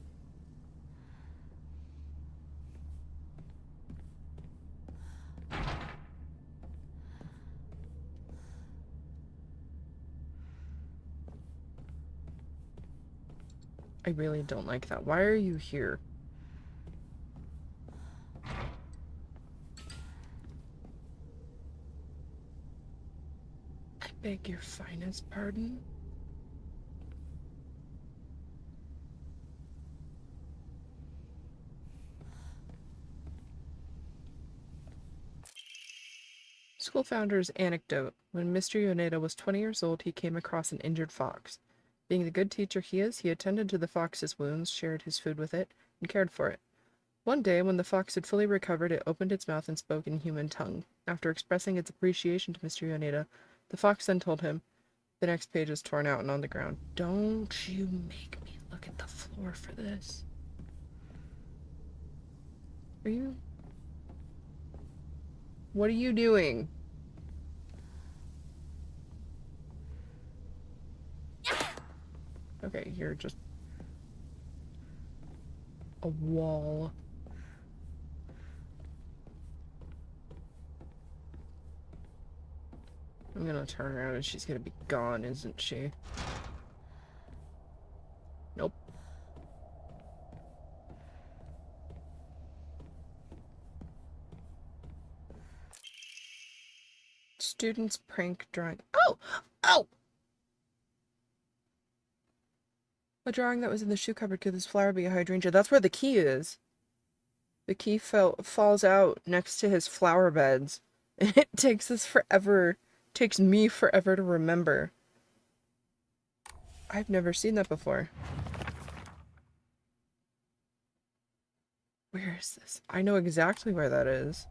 I really don't like that. Why are you here? I beg your finest pardon? School founder's anecdote. When Mr. Yoneda was 20 years old, he came across an injured fox. Being the good teacher he is, he attended to the fox's wounds, shared his food with it, and cared for it. One day, when the fox had fully recovered, it opened its mouth and spoke in human tongue. After expressing its appreciation to Mr. Yoneda, the fox then told him. The next page is torn out and on the ground. Don't you make me look at the floor for this. Are you... What are you doing? Okay, you're just... a wall. I'm gonna turn around and she's gonna be gone, isn't she? Nope. Students prank drawing. Oh! Oh! A drawing that was in the shoe cupboard. Could this flower be a hydrangea? That's where the key is. The key falls out next to his flower beds. And it takes me forever to remember. I've never seen that before. Where is this? I know exactly where that is.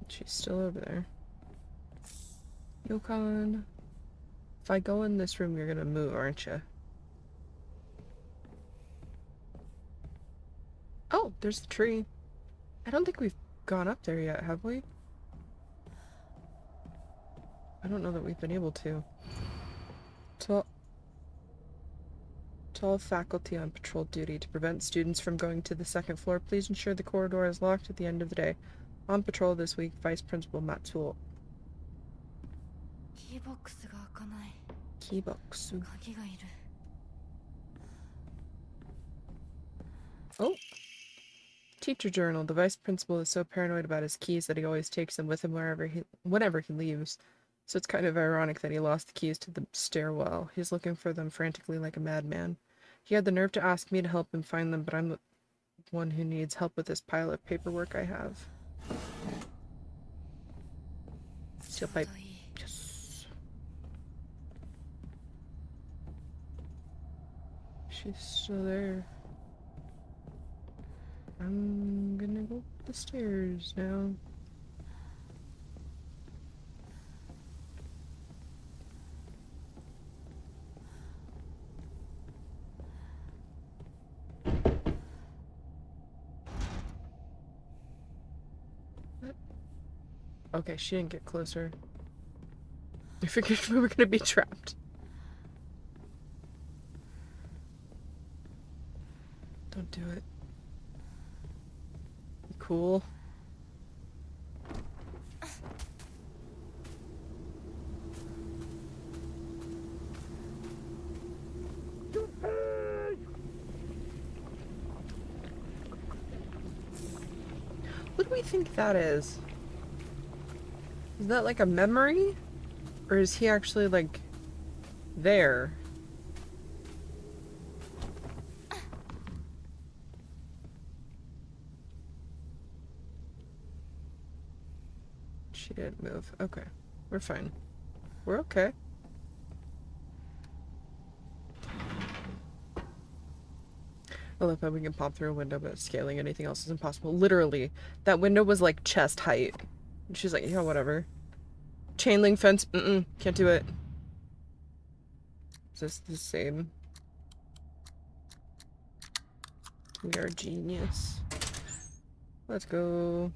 She's still over there. Yukon. If I go in this room, you're gonna move, aren't you? Oh, there's the tree. I don't think we've gone up there yet, have we? I don't know that we've been able to. To all faculty on patrol duty to prevent students from going to the second floor, please ensure the corridor is locked at the end of the day. On patrol this week, Vice Principal Matsuo. キーボックスが開かない。 Keybox. 鍵がいる。 Oh! Teacher journal. The vice principal is so paranoid about his keys that he always takes them with him whenever he leaves. So it's kind of ironic that he lost the keys to the stairwell. He's looking for them frantically like a madman. He had the nerve to ask me to help him find them, but I'm the one who needs help with this pile of paperwork I have. Steel pipe. Yes. She's still there. I'm gonna go up the stairs now. What? Okay, she didn't get closer. I figured we were gonna be trapped. Don't do it. Cool. What do we think that is? Is that like a memory? Or is he actually like there? She didn't move. Okay. We're fine. We're okay. I love how we can pop through a window, but scaling anything else is impossible. Literally, that window was like chest height. And she's like, yeah, whatever. Chain link fence, can't do it. Is this the same? We are genius. Let's go.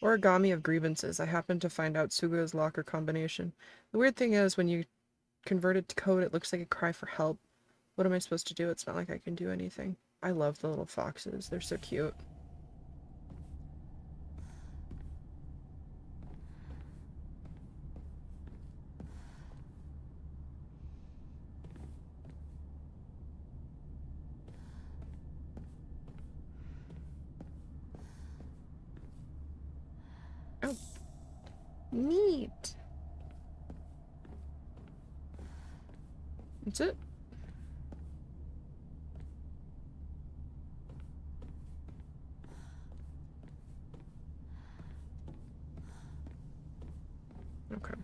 Origami of grievances. I happened to find out Sugo's locker combination. The weird thing is, when you convert it to code, it looks like a cry for help. What am I supposed to do? It's not like I can do anything. I love the little foxes. They're so cute. Oh. Neat. That's it. Okay.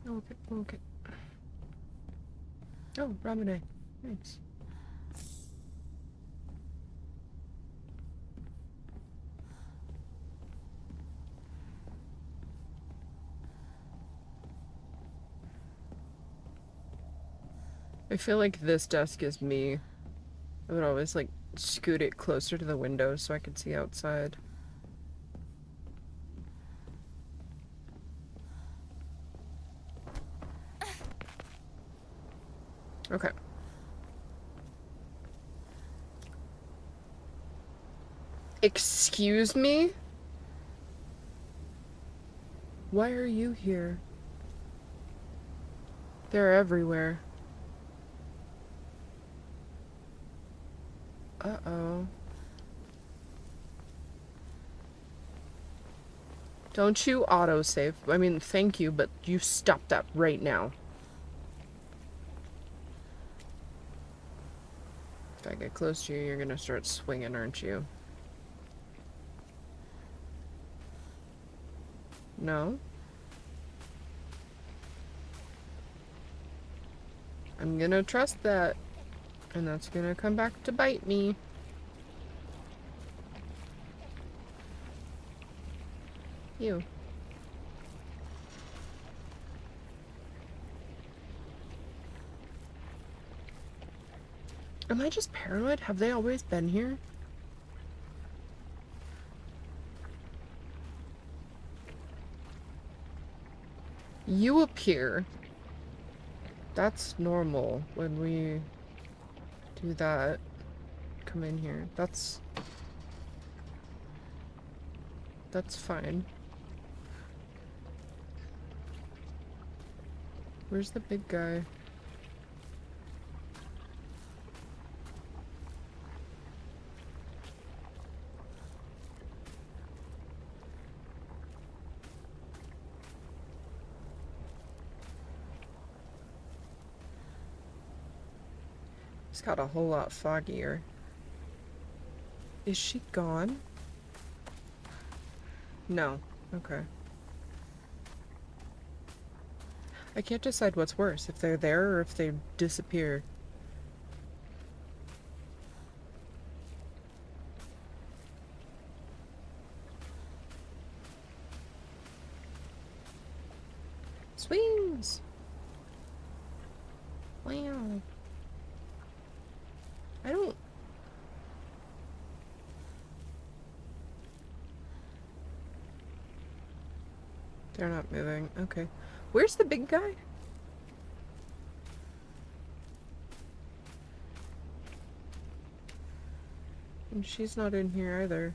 Okay, okay. Oh, ramen. Thanks. I feel like this desk is me. I would always like scoot it closer to the window so I could see outside. Okay. Excuse me? Why are you here? They're everywhere. Uh-oh. Don't you autosave. I mean, thank you, but you stop that right now. If I get close to you, you're gonna start swinging, aren't you? No? I'm gonna trust that. And that's gonna come back to bite me. You. Am I just paranoid? Have they always been here? You appear. That's normal when we do that. Come in here. That's fine. Where's the big guy? It's got a whole lot foggier. Is she gone? No. Okay. I can't decide what's worse, if they're there or if they disappear. Swings! Wow. I don't... They're not moving. Okay. Where's the big guy? And she's not in here either.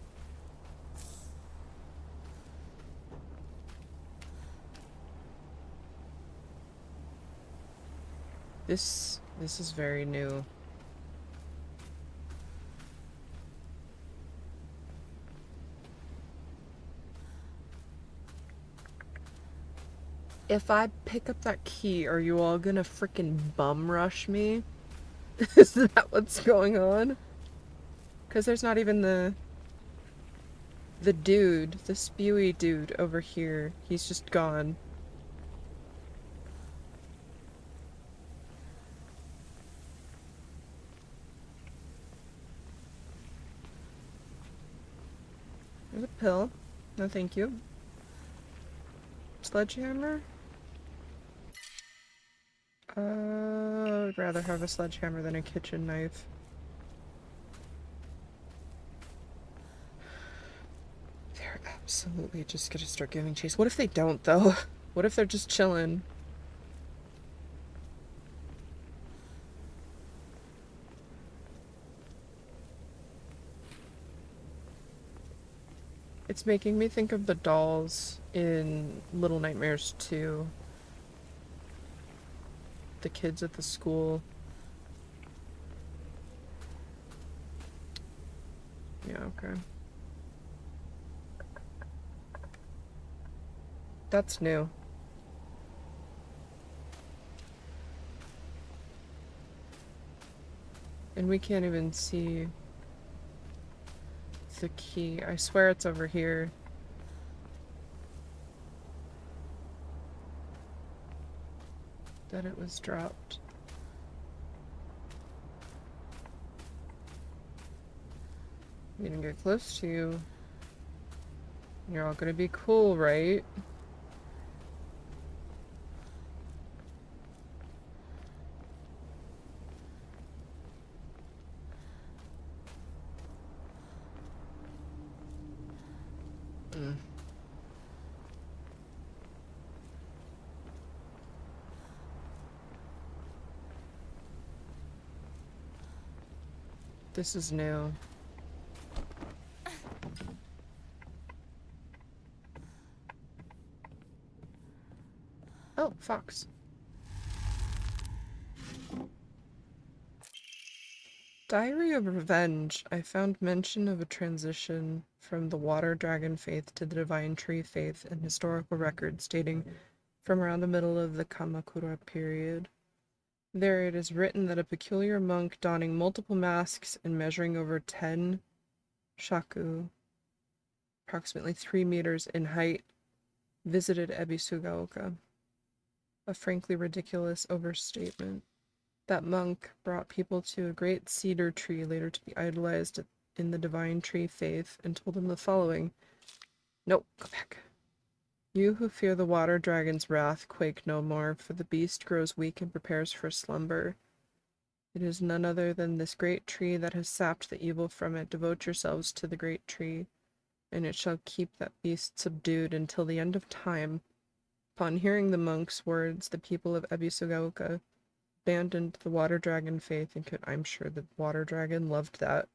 This is very new. If I pick up that key, are you all gonna frickin' bum rush me? Is that what's going on? Because there's not even the dude, the spewy dude over here. He's just gone. There's a pill. No, thank you. Sledgehammer? I'd rather have a sledgehammer than a kitchen knife. They're absolutely just gonna start giving chase. What if they don't, though? What if they're just chilling? It's making me think of the dolls in Little Nightmares 2. The kids at the school. Yeah, okay. That's new. And we can't even see the key. I swear it's over here. That it was dropped. I'm gonna get close to you. You're all gonna be cool, right? This is new. Oh, fox. Diary of Revenge. I found mention of a transition from the water dragon faith to the divine tree faith and historical records dating from around the middle of the Kamakura period. There it is written that a peculiar monk donning multiple masks and measuring over 10 shaku, approximately 3 meters in height, visited Ebisugaoka. A frankly ridiculous overstatement. That monk brought people to a great cedar tree later to be idolized in the divine tree faith and told them the following. Nope, go back. You who fear the water dragon's wrath quake no more, for the beast grows weak and prepares for slumber. It is none other than this great tree that has sapped the evil from it. Devote yourselves to the great tree, and it shall keep that beast subdued until the end of time. Upon hearing the monk's words, the people of Ebisugaoka abandoned the water dragon faith, and I'm sure the water dragon loved that,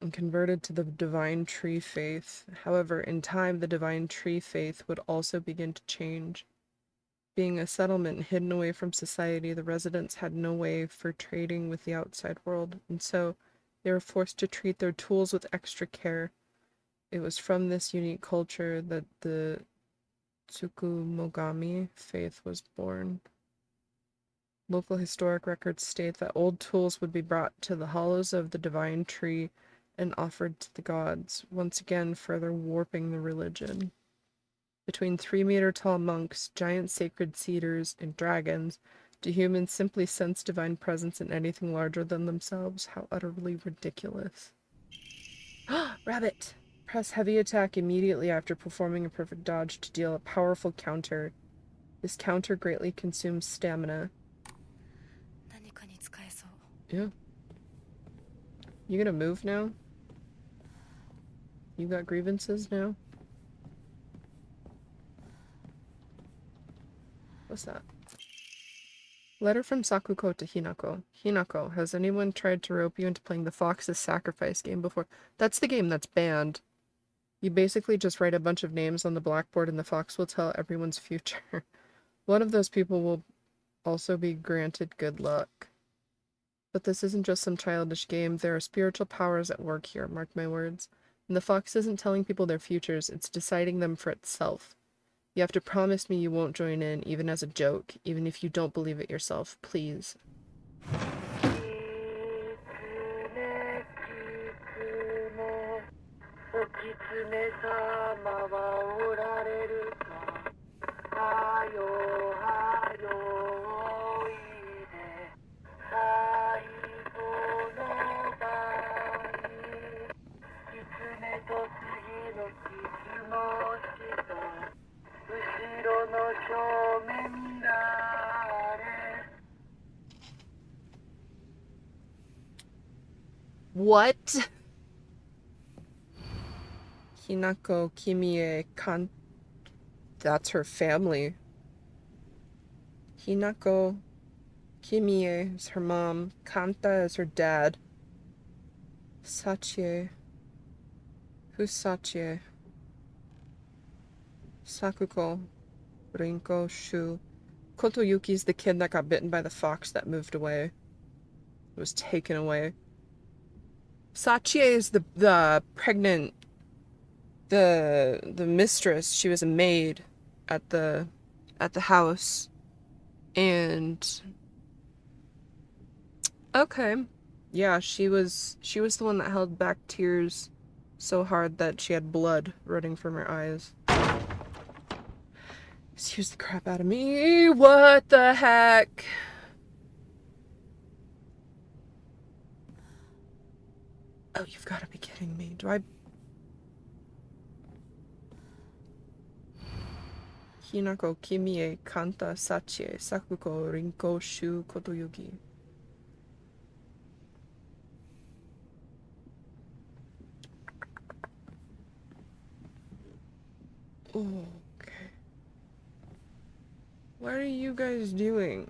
and converted to the divine tree faith. However, in time, the divine tree faith would also begin to change. Being a settlement hidden away from society, the residents had no way for trading with the outside world, and so they were forced to treat their tools with extra care. It was from this unique culture that the Tsukumogami faith was born. Local historic records state that old tools would be brought to the hollows of the divine tree and offered to the gods, once again further warping the religion. Between 3-meter-tall monks, giant sacred cedars, and dragons, do humans simply sense divine presence in anything larger than themselves? How utterly ridiculous. Rabbit! Press heavy attack immediately after performing a perfect dodge to deal a powerful counter. This counter greatly consumes stamina. 何かに使えそう。 Yeah. You gonna move now? You got grievances now? What's that? Letter from Sakuko to Hinako. Hinako, has anyone tried to rope you into playing the Fox's Sacrifice game before? That's the game that's banned. You basically just write a bunch of names on the blackboard and the fox will tell everyone's future. One of those people will also be granted good luck. But this isn't just some childish game. There are spiritual powers at work here, mark my words. And the fox isn't telling people their futures, it's deciding them for itself. You have to promise me you won't join in, even as a joke, even if you don't believe it yourself, please. What? Hinako Kimie Kan... That's her family. Hinako Kimie is her mom. Kanta is her dad. Sachie. Who's Sachie? Sakuko. Rinko Shu. Kotoyuki's the kid that got bitten by the fox that moved away. It was taken away. Sachie is the pregnant, the mistress. She was a maid at the house. And okay. Yeah, she was the one that held back tears so hard that she had blood running from her eyes. Excuse the crap out of me. What the heck? Oh, you've got to be kidding me. Do I... Hinako Kimie Kanta Sachie Sakuko Rinko Shu Kotoyuki. Okay. What are you guys doing?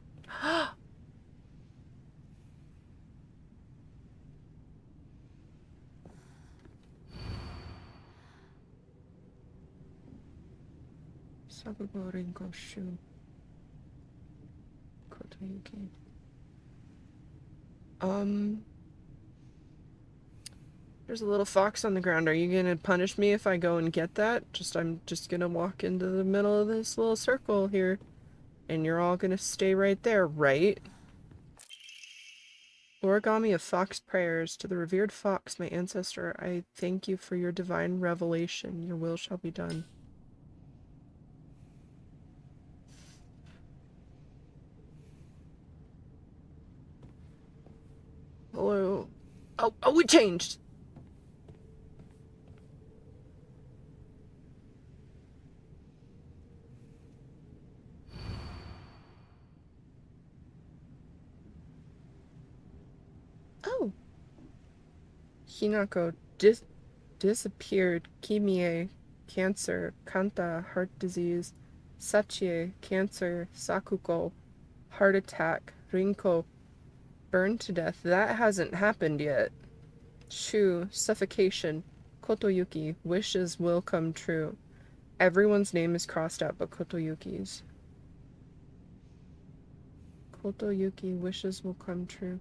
Sakugo Rinko Shu Kotoyuki. There's a little fox on the ground. Are you gonna punish me if I go and get that? I'm just gonna walk into the middle of this little circle here. And you're all gonna stay right there, right? Origami of fox prayers. To the revered fox, my ancestor, I thank you for your divine revelation. Your will shall be done. Hello. Oh, we changed! Oh! Hinako disappeared. Kimie, cancer. Kanta, heart disease. Sachie, cancer. Sakuko, heart attack. Rinko, burned to death. That hasn't happened yet. Shu, suffocation. Kotoyuki, wishes will come true. Everyone's name is crossed out but Kotoyuki's. Kotoyuki, wishes will come true.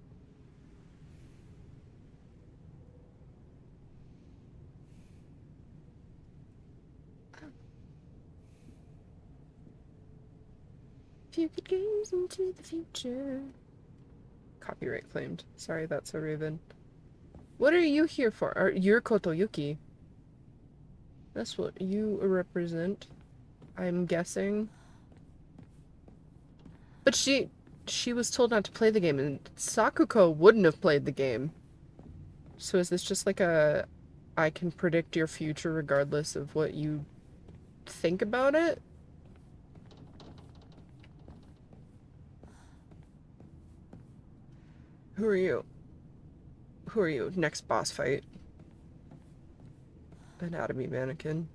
If you could gaze into the future. Copyright claimed. Sorry, that's a Raven. What are you here for? You're Kotoyuki. That's what you represent, I'm guessing. But she was told not to play the game, and Sakuko wouldn't have played the game. So is this just like a I can predict your future regardless of what you think about it? Who are you? Who are you? Next boss fight. Anatomy mannequin.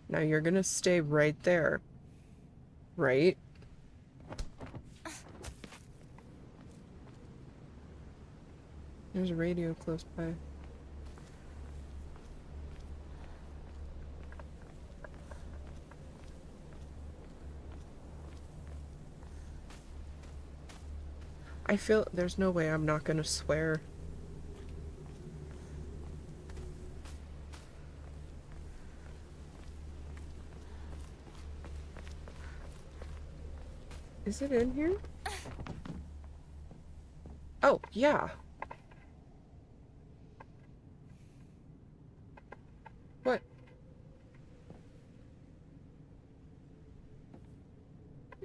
Now you're gonna stay right there. Right? There's a radio close by. I feel there's no way I'm not gonna swear. Is it in here? Oh, yeah. What?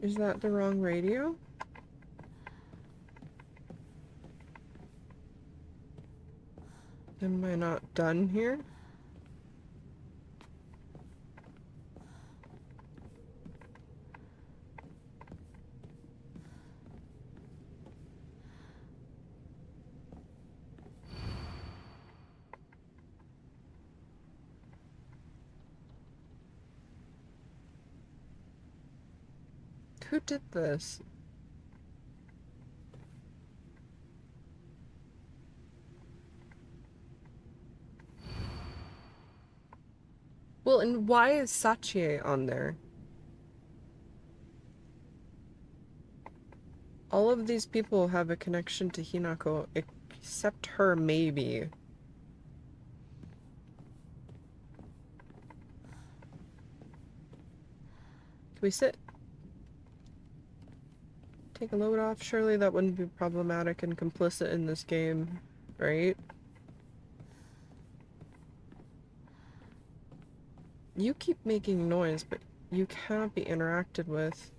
Is that the wrong radio? Am I not done here? Who did this? Well, and why is Sachie on there? All of these people have a connection to Hinako, except her, maybe. Can we sit? Take a load off? Surely that wouldn't be problematic and complicit in this game, right? You keep making noise, but you cannot be interacted with.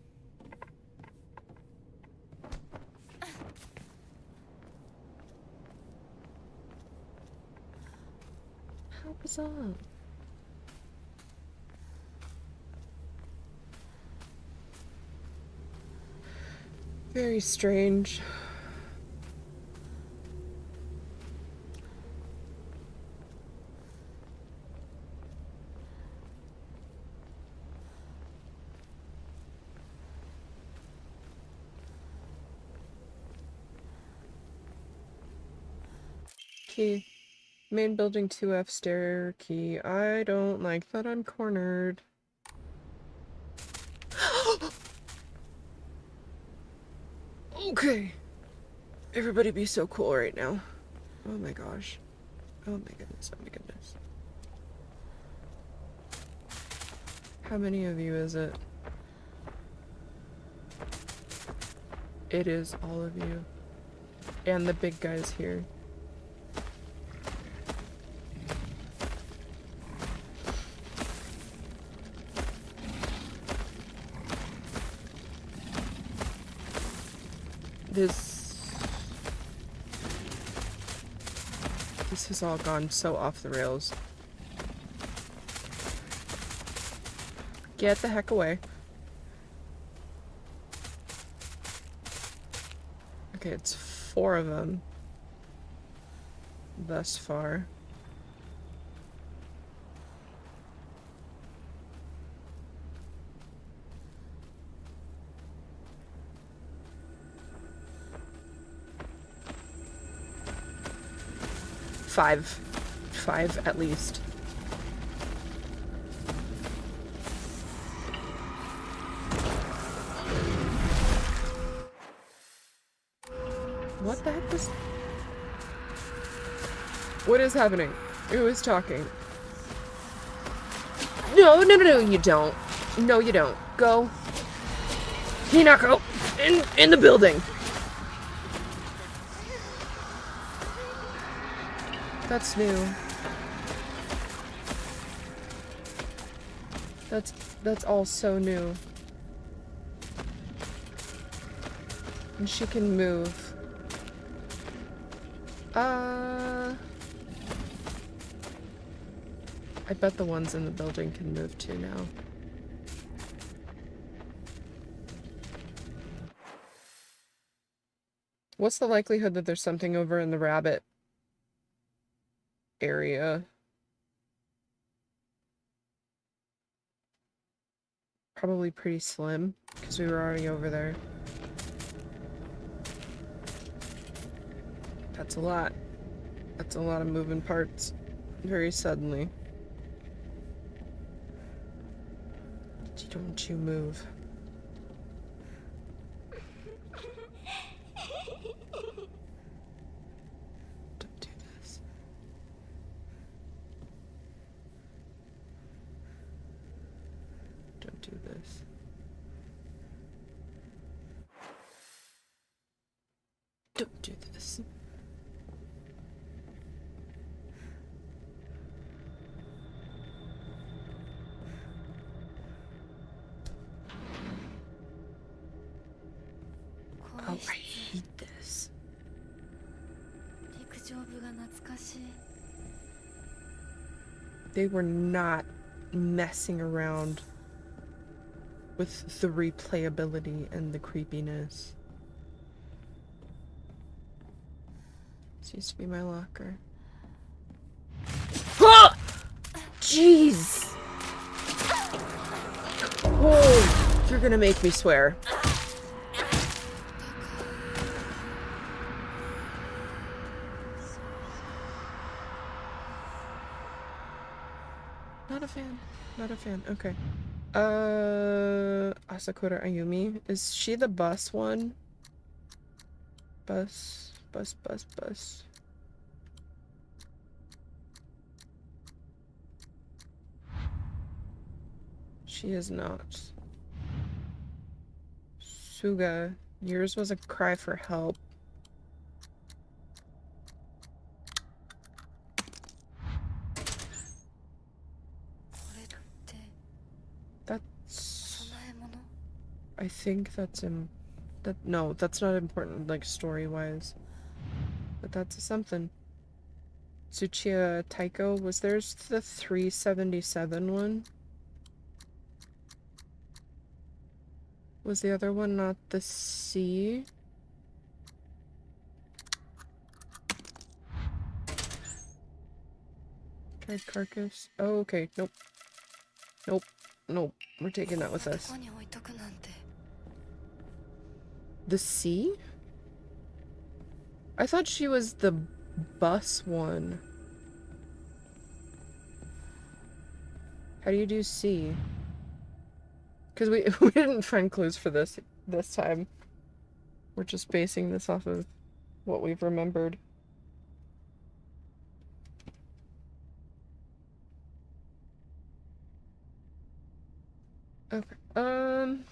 How bizarre. Very strange. Key. Main building 2F stair key. I don't like that I'm cornered. Okay. Everybody be so cool right now. Oh my gosh. Oh my goodness, oh my goodness. How many of you is it? It is all of you. And the big guys here. This has all gone so off the rails. Get the heck away. Okay, it's 4 of them thus far. Five at least. What the heck is... What is happening? Who is talking? No, you don't. No, you don't. Go. Hinako! In the building! That's new. That's all so new. And she can move. I bet the ones in the building can move too now. What's the likelihood that there's something over in the rabbit area? Probably pretty slim, because we were already over there. That's a lot. That's a lot of moving parts. Very suddenly. Don't you move. Don't do this. Don't do this. Don't do this. Oh, I hate this. They were not messing around with the replayability and the creepiness. This used to be my locker. Ah! Jeez! Oh, you're gonna make me swear. Not a fan. Not a fan. Okay. Asakura Ayumi. Is she the bus one? Bus. She is not. Suga. Yours was a cry for help. That's... I think that's no, that's not important, like, story-wise. But that's something. Tsuchiya Taiko, was there's the 377 one? Was the other one not the C? Tried carcass. Oh, okay. Nope. Nope. Nope. We're taking that with us. The C? I thought she was the bus one. How do you do C? Because we didn't find clues for this time. We're just basing this off of what we've remembered. Okay. I'm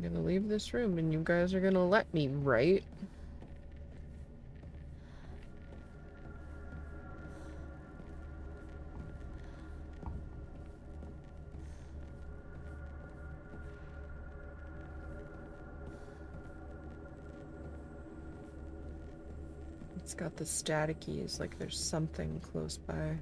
gonna leave this room and you guys are gonna let me, right? It's got the staticies, like there's something close by.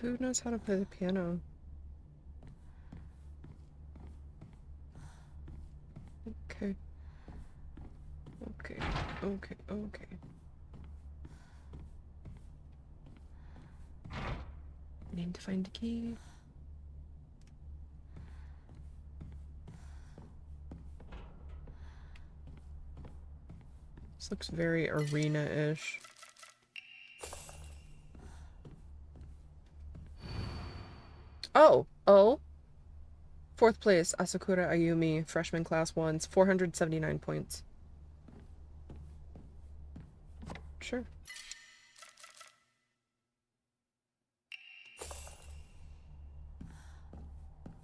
Who knows how to play the piano? Okay. Okay. Okay. Okay. Need to find a key. This looks very arena-ish. Oh! Oh! Fourth place, Asakura Ayumi, freshman class 1's, 479 points. Sure.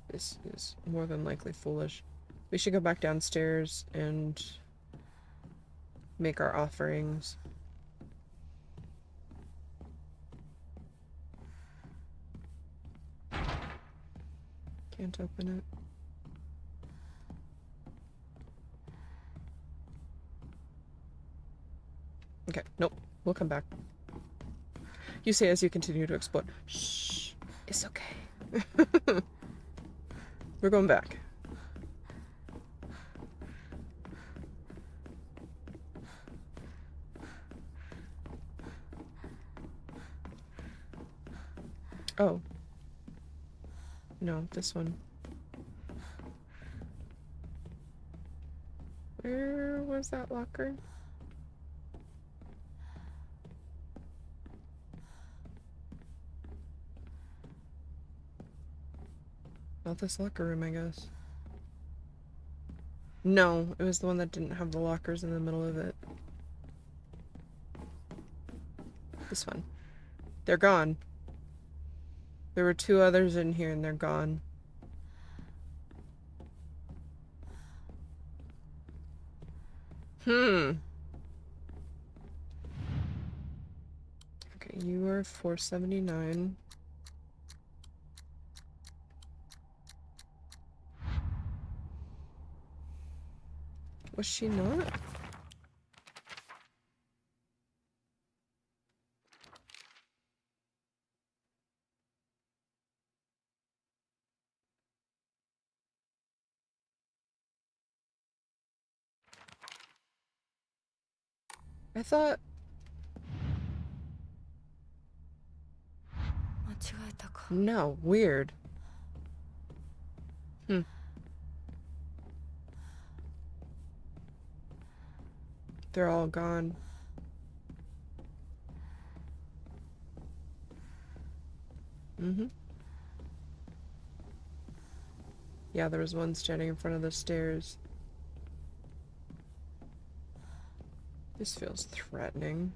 This is more than likely foolish. We should go back downstairs and make our offerings. Can't open it. Okay, nope. We'll come back. You say as you continue to explore. Shh. It's okay. We're going back. Oh. No, this one. Where was that locker? Not this locker room, I guess. No, it was the one that didn't have the lockers in the middle of it. This one. They're gone. There were 2 others in here and they're gone. Okay, you are 479. Was she not? I thought... 間違えたか No, weird. They're all gone. Yeah, there was one standing in front of the stairs. This feels threatening.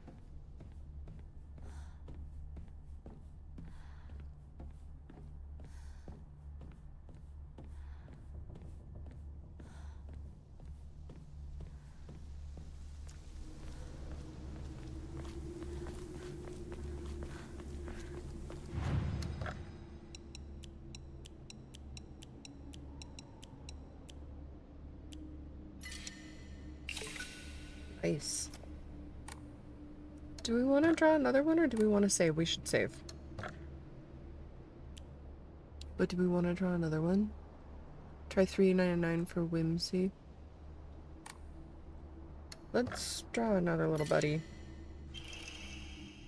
Nice. Do we want to draw another one or do we want to save? We should save. But do we want to draw another one? Try 399 for whimsy. Let's draw another little buddy.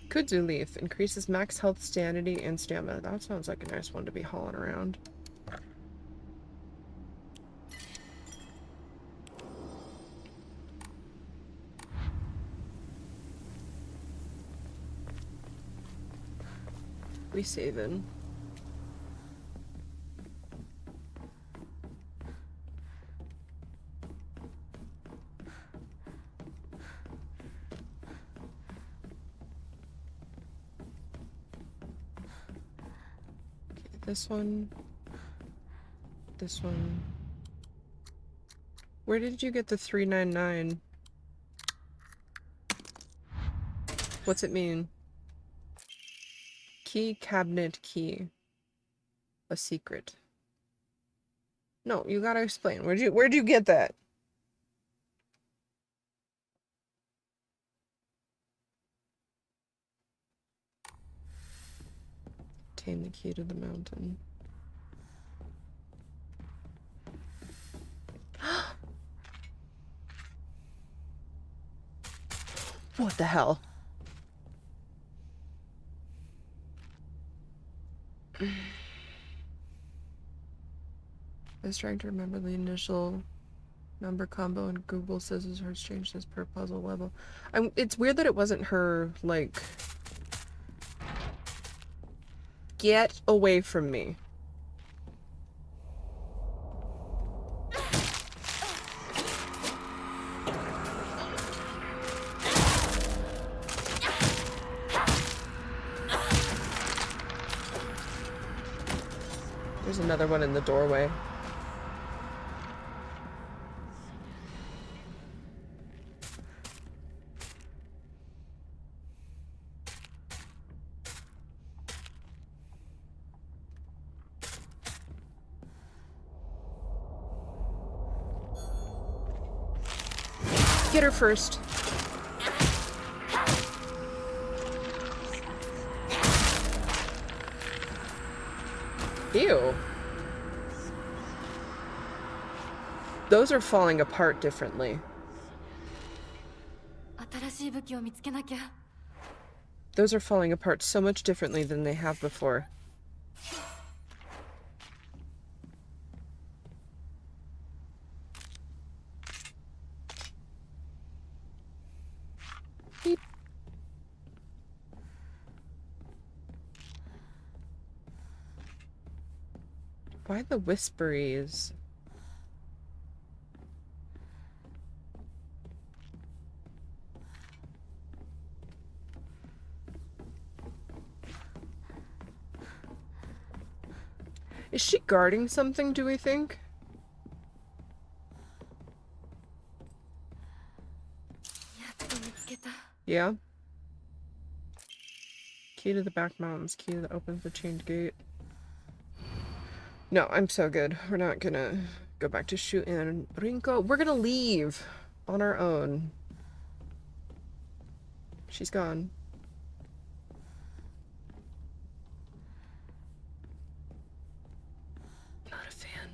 Kudzu leaf increases max health, sanity, and stamina. That sounds like a nice one to be hauling around. We saving. This one. This one. Where did you get the 399? What's it mean? Key, cabinet, key. A secret. No, you gotta explain. Where'd you get that? Obtain the key to the mountain. What the hell? I was trying to remember the initial number combo and Google says his heart's changed this per puzzle level. It's weird that it wasn't her, like... Get away from me. There's another one in the doorway. Get her first. Ew. Those are falling apart differently. 新しい武器を見つけなきゃ。 Those are falling apart so much differently than they have before. Beep. Why the whisperies? Is she guarding something, do we think? Yeah. Key to the back mountains. Key that opens the chained gate. No, I'm so good. We're not gonna go back to shooting Rinko. We're gonna leave on our own. She's gone. Not a fan.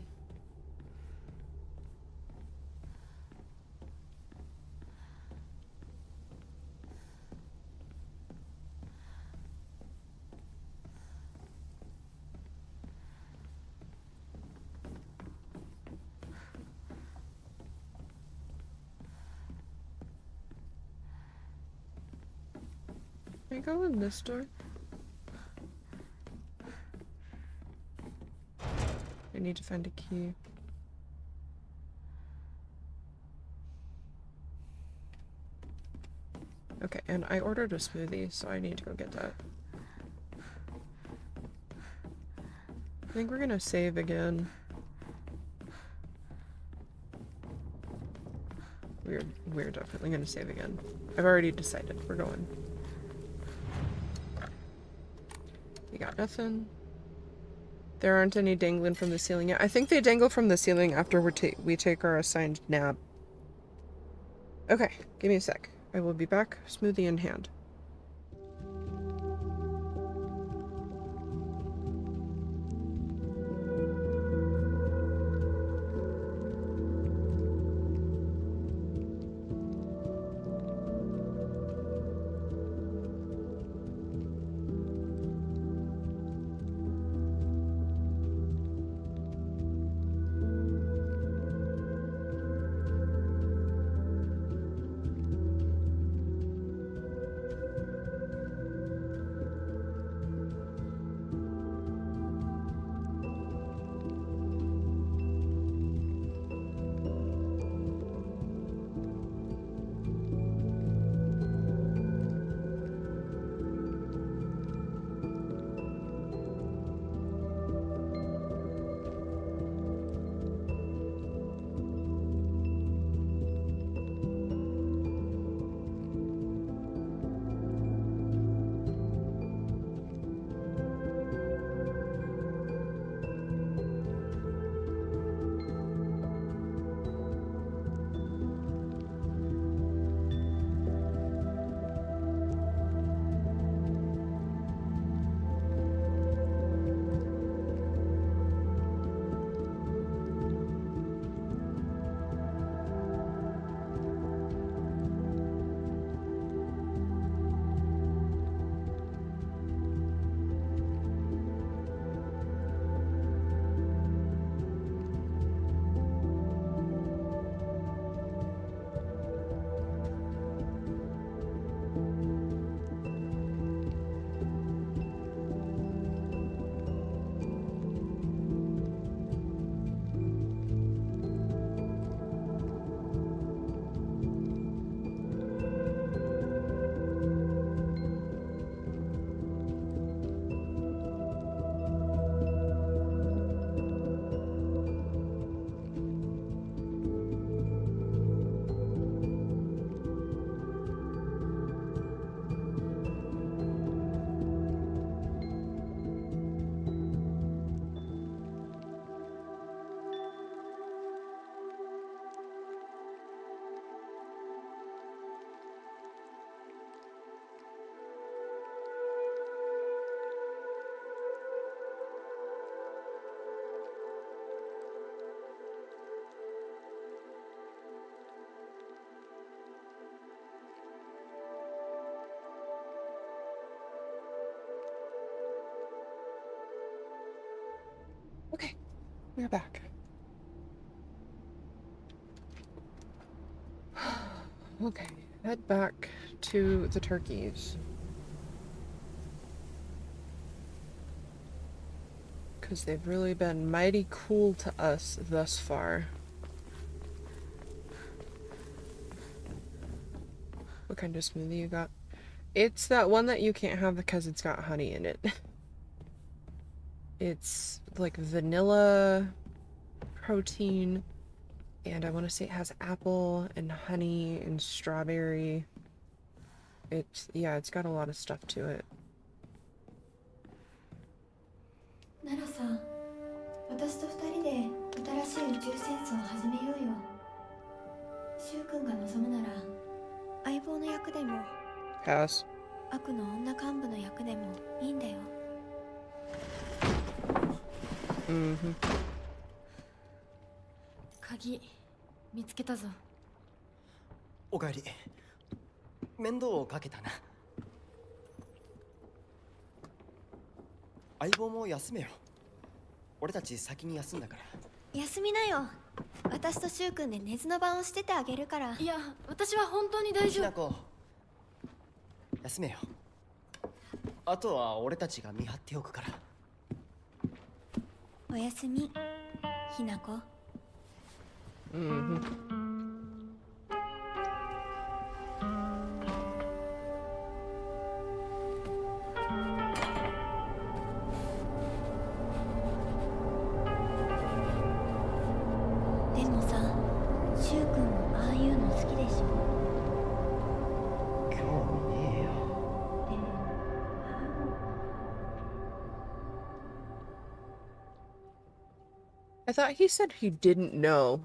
Can I go in this door? I need to find a key. Okay, and I ordered a smoothie, so I need to go get that. I think we're gonna save again. We're definitely gonna save again. I've already decided. We're going. We got nothing. There aren't any dangling from the ceiling yet. I think they dangle from the ceiling after we take our assigned nap. Okay, give me a sec. I will be back, smoothie in hand. We're back. Okay, head back to the turkeys. Because they've really been mighty cool to us thus far. What kind of smoothie you got? It's that one that you can't have because it's got honey in it. It's like vanilla protein, and I want to say it has apple and honey and strawberry. It's got a lot of stuff to it. ならさ、私と二人で新しい宇宙戦争を始めようよ。柊君が望むなら相棒の役でも Pass. 悪の女幹部の役でもいいんだよ。Mm-hmm. 鍵見つけたぞ。おかえり。面倒をかけたな。相棒も休めよ。俺たち先に休んだから。休みなよ。私と柊君で寝ずの番をしててあげるから。いや、私は本当に大丈夫。ひなこ、休めよ。あとは俺たちが見張っておくから。おやすみ、ひなこ。Mm-hmm. I thought he said he didn't know.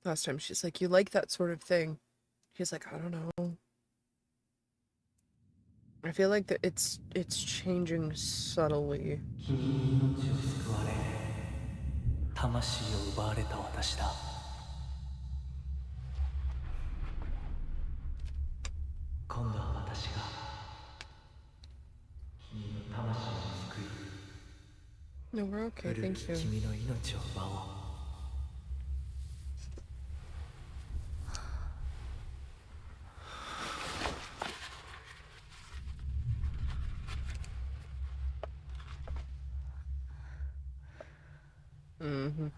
Last time she's like, you like that sort of thing. He's like, I don't know. I feel like that it's changing subtly. 君に命を救われ、魂を奪われた私だ。今度は私が君の魂を救い、 No, we're okay, thank you. 君の命を奪おう。Mm-hmm.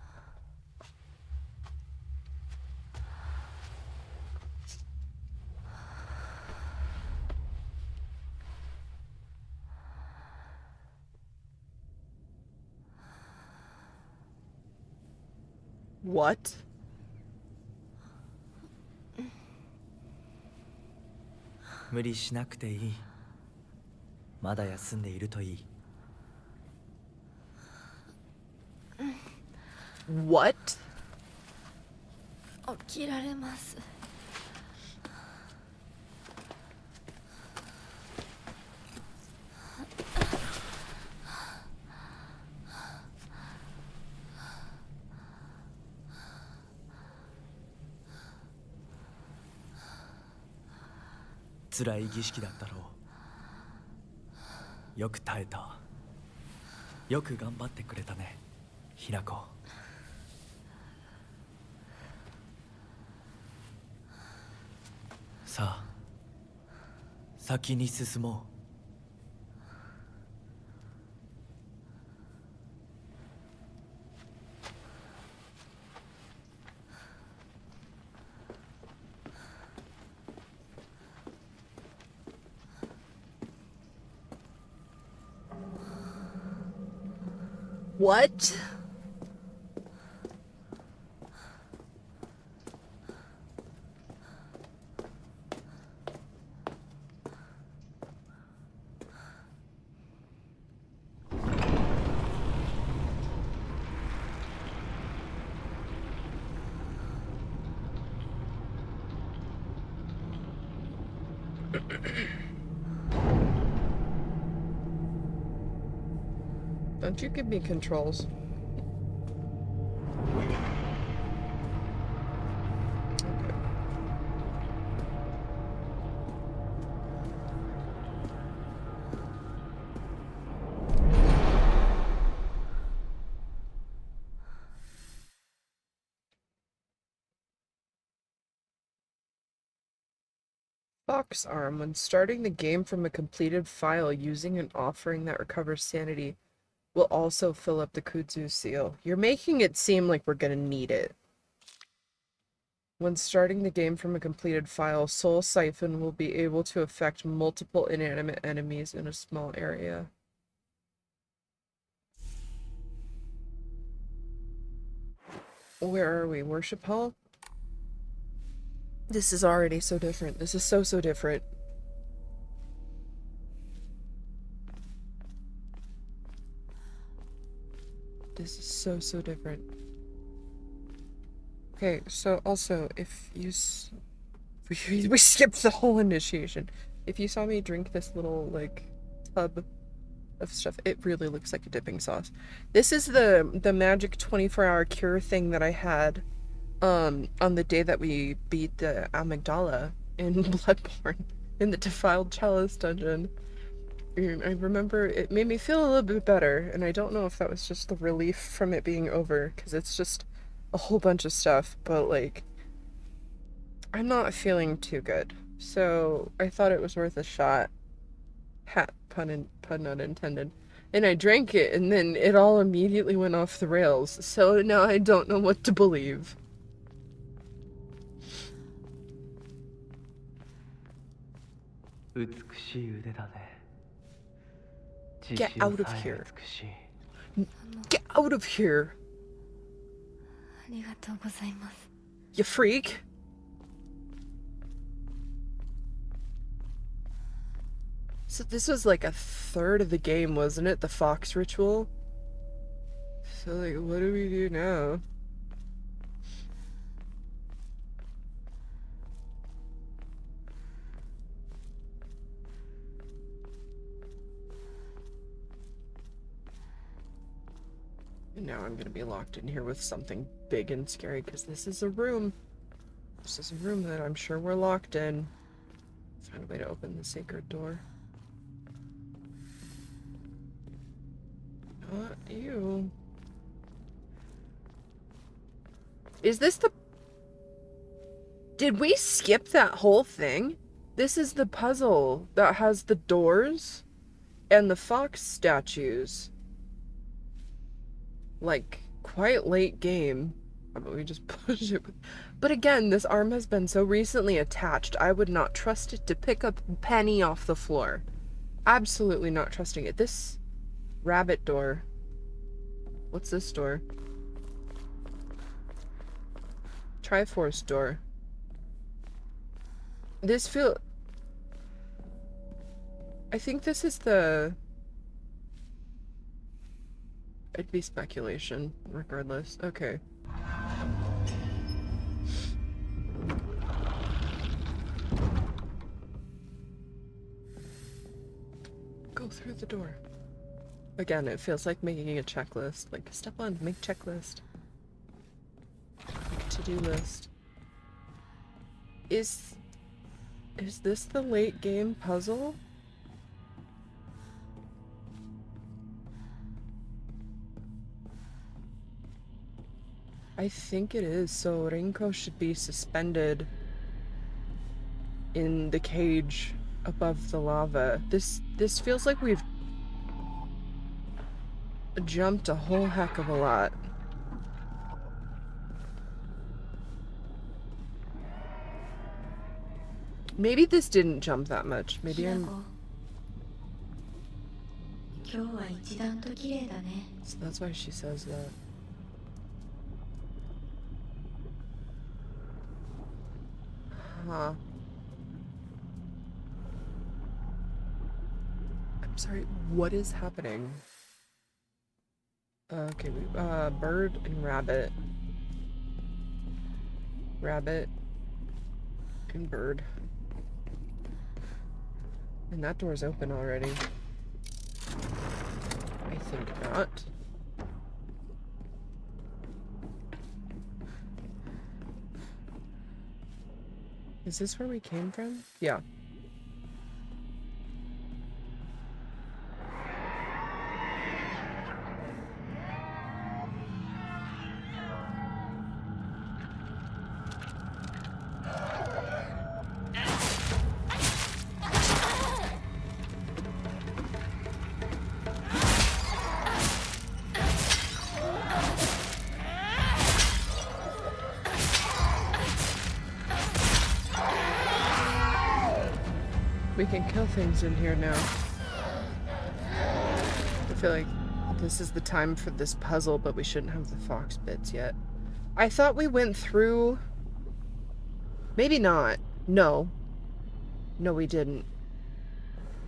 What? 無理しなくていい。まだ休んでいるといい。What? 起きられます。辛い儀式だったろう。よく耐えた。よく頑張ってくれたね、ひなこ。さあ、先に進もう。What? Don't you give me controls. Fox arm. When starting the game from a completed file using an offering that recovers sanity will also fill up the kudzu seal. You're making it seem like we're gonna need it. When starting the game from a completed file, Soul Siphon will be able to affect multiple inanimate enemies in a small area. Where are we? Worship Hall? This is already so different. This is so different. This is so different. Okay, so also, if you we skipped the whole initiation. If you saw me drink this little, like, tub of stuff, it really looks like a dipping sauce. This is the magic 24-hour cure thing that I had on the day that we beat the amygdala in Bloodborne in the Defiled Chalice dungeon. And I remember it made me feel a little bit better, and I don't know if that was just the relief from it being over, because it's just a whole bunch of stuff, but, like, I'm not feeling too good. So I thought it was worth a shot. Pun not intended. And I drank it, and then it all immediately went off the rails. So now I don't know what to believe. Get out of here. Get out of here. ありがとうございます。 You freak. So this was like a third of the game, wasn't it? The fox ritual? So, like, what do we do now? And now I'm gonna be locked in here with something big and scary, because this is a room. This is a room that I'm sure we're locked in. Find a way to open the sacred door. Not you. Is this the... Did we skip that whole thing? This is the puzzle that has the doors and the fox statues. Like, quite late game. How about we just push it? But again, this arm has been so recently attached, I would not trust it to pick up a penny off the floor. Absolutely not trusting it. This rabbit door. What's this door? Triforce door. This feel... I think this is the... It'd be speculation, regardless. Okay. Go through the door. Again, it feels like making a checklist. Like, step 1, make checklist. Make to-do list. Is this the late game puzzle? I think it is, so Rinko should be suspended in the cage above the lava. This feels like we've jumped a whole heck of a lot. Maybe this didn't jump that much. Maybe I'm... 今日は一段と綺麗だね。 So that's why she says that. Huh. I'm sorry, what is happening? Okay, bird and rabbit. Rabbit and bird. And that door's open already. I think not. Is this where we came from? Yeah. We can kill things in here now. I feel like this is the time for this puzzle, but we shouldn't have the fox bits yet. I thought we went through... Maybe not. No. No, we didn't.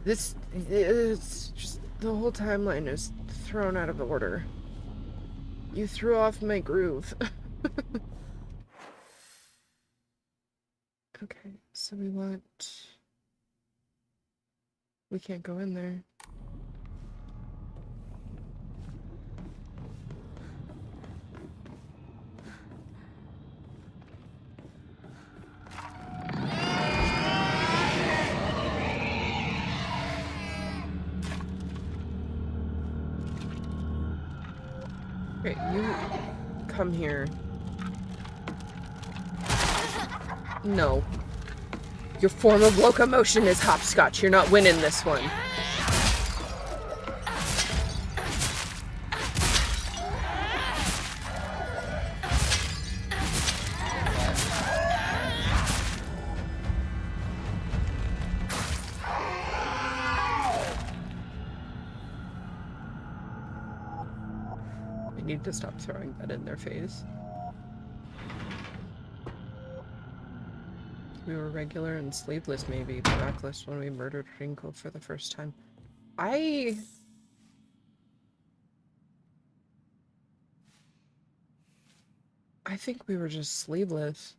This... It's just... The whole timeline is thrown out of order. You threw off my groove. Okay, so we want... We can't go in there. Okay, you come here. No. Your form of locomotion is hopscotch. You're not winning this one. I need to stop throwing that in their face. We were regular and sleeveless, maybe, but backless when we murdered Rinko for the first time. I think we were just sleeveless.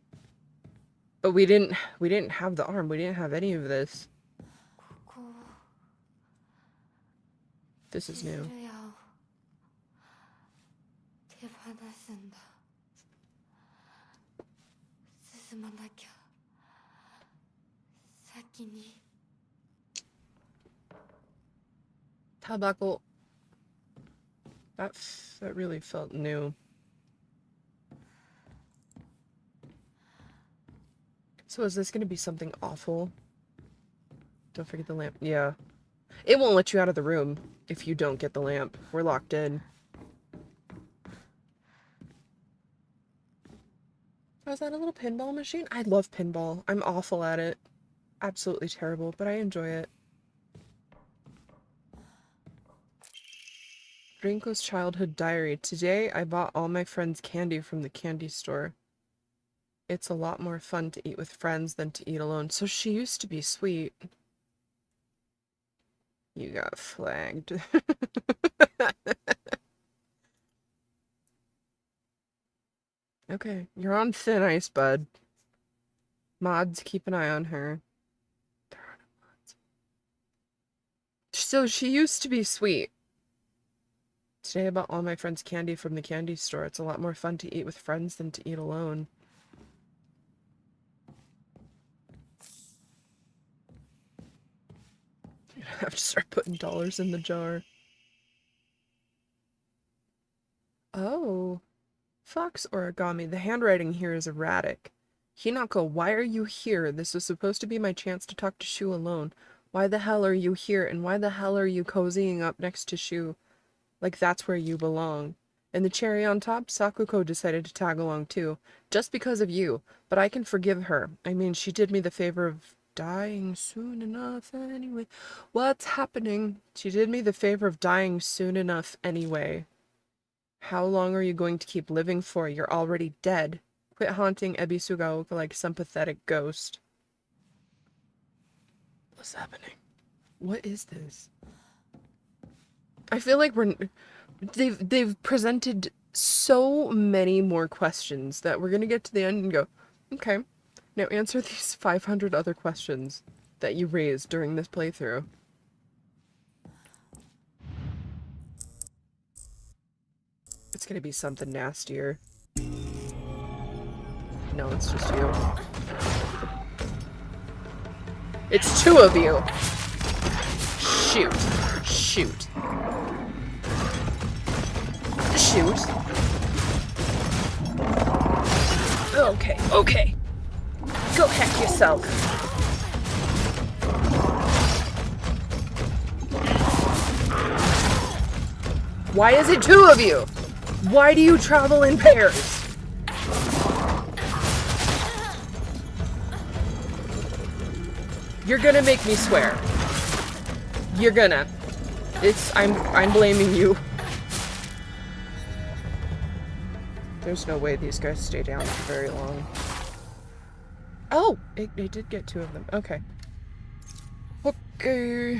But we didn't have the arm. We didn't have any of this. This is new. Tabaco. That really felt new. So is this going to be something awful? Don't forget the lamp. Yeah. It won't let you out of the room if you don't get the lamp. We're locked in. Oh, is that a little pinball machine? I love pinball. I'm awful at it. Absolutely terrible, but I enjoy it. Rinko's childhood diary. Today, I bought all my friends candy from the candy store. It's a lot more fun to eat with friends than to eat alone. So she used to be sweet. You got flagged. Okay, you're on thin ice, bud. Mods, keep an eye on her. So she used to be sweet. Today I bought all my friends candy from the candy store. It's a lot more fun to eat with friends than to eat alone. I have to start putting dollars in the jar. Oh. Fox origami. The handwriting here is erratic. Hinako, why are you here? This was supposed to be my chance to talk to Shu alone. Why the hell are you here? And why the hell are you cozying up next to Shu? Like that's where you belong. And the cherry on top, Sakuko decided to tag along too. Just because of you. But I can forgive her. I mean, she did me the favor of dying soon enough anyway. What's happening? She did me the favor of dying soon enough anyway. How long are you going to keep living for? You're already dead. Quit haunting Ebisugaoka like some pathetic ghost. What's happening? What is this? I feel like they've presented so many more questions that we're gonna get to the end and go, okay, now answer these 500 other questions that you raised during this playthrough. It's gonna be something nastier. No, it's just you. It's two of you! Shoot. Shoot. Shoot. Okay, okay. Go heck yourself. Why is it two of you? Why do you travel in pairs? You're gonna make me swear. You're gonna. I'm blaming you. There's no way these guys stay down for very long. Oh! It did get 2 of them. Okay. Okay.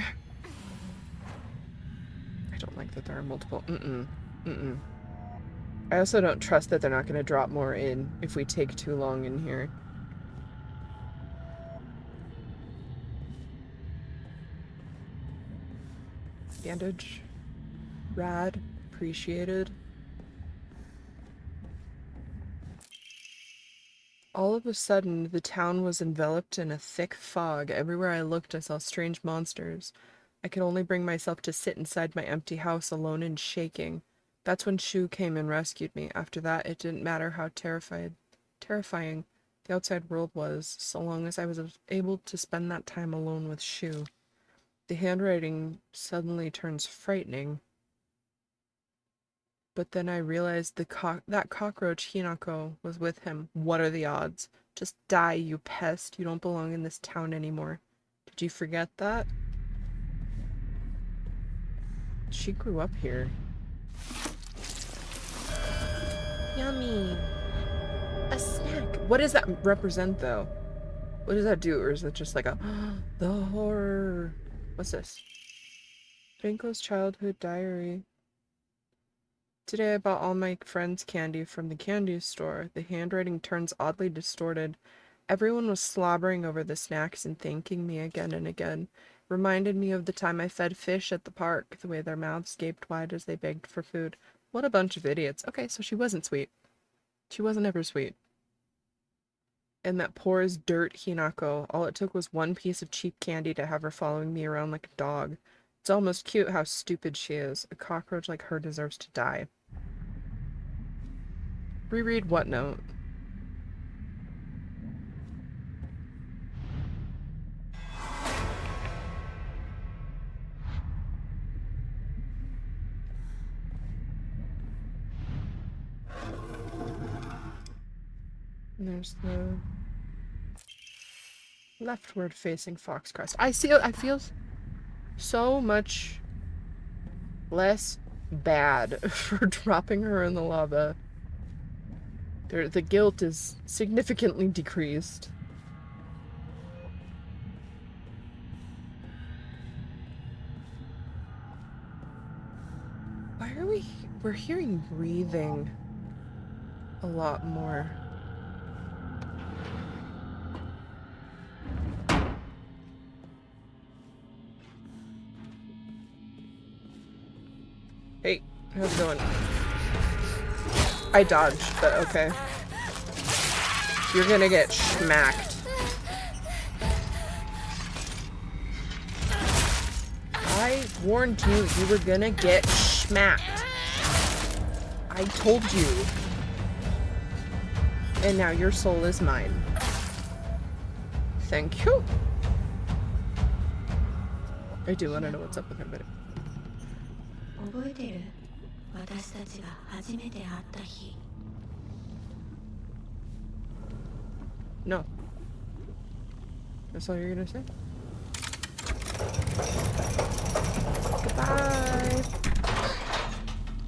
I don't like that there are multiple. I also don't trust that they're not gonna drop more in if we take too long in here. Bandage. Rad. Appreciated. All of a sudden, the town was enveloped in a thick fog. Everywhere I looked, I saw strange monsters. I could only bring myself to sit inside my empty house alone and shaking. That's when Shu came and rescued me. After that, it didn't matter how terrifying the outside world was, so long as I was able to spend that time alone with Shu. The handwriting suddenly turns frightening. But then I realized that cockroach Hinako was with him. What are the odds? Just die, you pest. You don't belong in this town anymore. Did you forget that? She grew up here. Yummy. A snack. What does that represent, though? What does that do? Or is it just like a... the horror. What's this? Rinko's childhood diary. Today I bought all my friends' candy from the candy store. The handwriting turns oddly distorted. Everyone was slobbering over the snacks and thanking me again and again. Reminded me of the time I fed fish at the park, the way their mouths gaped wide as they begged for food. What a bunch of idiots. Okay, so she wasn't sweet. She wasn't ever sweet. And that poor as dirt Hinako. All it took was one piece of cheap candy to have her following me around like a dog. It's almost cute how stupid she is. A cockroach like her deserves to die. Reread what note? And there's the leftward facing fox crest. I feel so much less bad for dropping her in the lava. The guilt is significantly decreased. Why are we're hearing breathing a lot more. Hey, how's it going? I dodged, but okay. You're gonna get smacked. I warned you, you were gonna get smacked. I told you. And now your soul is mine. Thank you. I do want to know what's up with him, but... 覚えてる？私たちが初めて会った日。 No. That's all you're gonna say? Goodbye.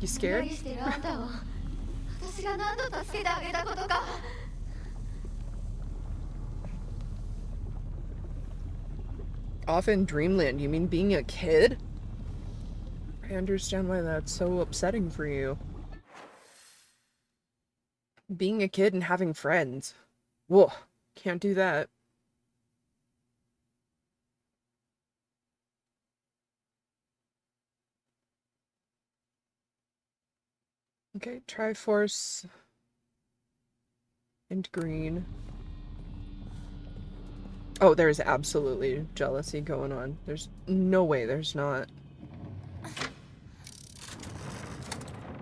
You scared? してるあんたを私が何度助けてあげたことか。 Off in dreamland, you mean being a kid? I understand why that's so upsetting for you. Being a kid and having friends. Whoa, can't do that. Okay, Triforce and green. Oh, there's absolutely jealousy going on. There's no way there's not.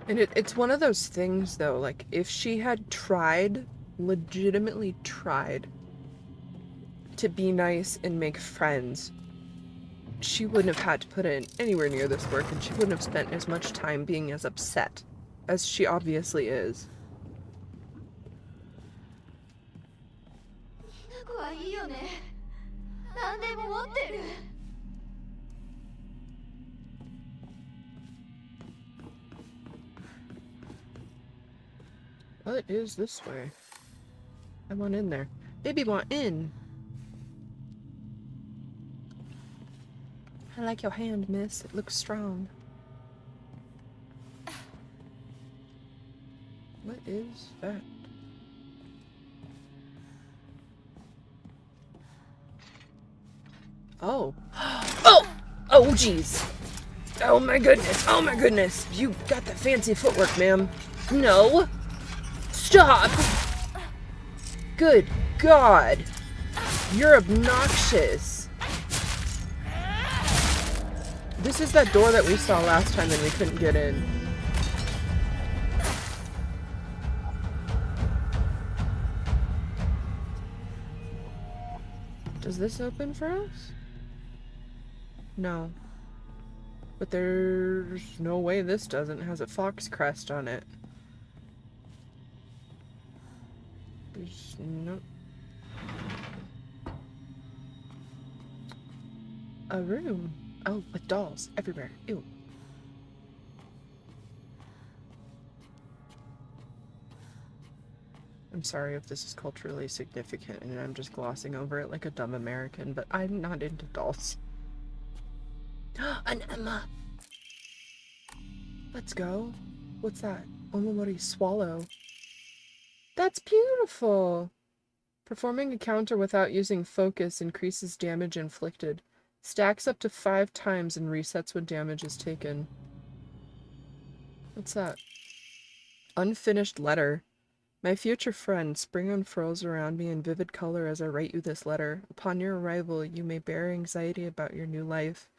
And it's one of those things, though, like, if she had tried, legitimately tried, to be nice and make friends, she wouldn't have had to put in anywhere near this work, and she wouldn't have spent as much time being as upset as she obviously is. ひな子はいいよね。なん何でも持ってる。 What is this way? I want in there. Baby want in. I like your hand, miss. It looks strong. What is that? Oh. Oh! Oh, jeez. Oh my goodness. Oh my goodness. You got the fancy footwork, ma'am. No. Stop! Good God. You're obnoxious. This is that door that we saw last time and we couldn't get in. Does this open for us? No. But there's no way this doesn't. It has a fox crest on it. There's no... A room. Oh, with dolls everywhere. Ew. I'm sorry if this is culturally significant and I'm just glossing over it like a dumb American, but I'm not into dolls. An Emma! Let's go. What's that? Omamori swallow. That's beautiful! Performing a counter without using focus increases damage inflicted. Stacks up to 5 times and resets when damage is taken. What's that? Unfinished letter. My future friend, spring unfurls around me in vivid color as I write you this letter. Upon your arrival, you may bear anxiety about your new life.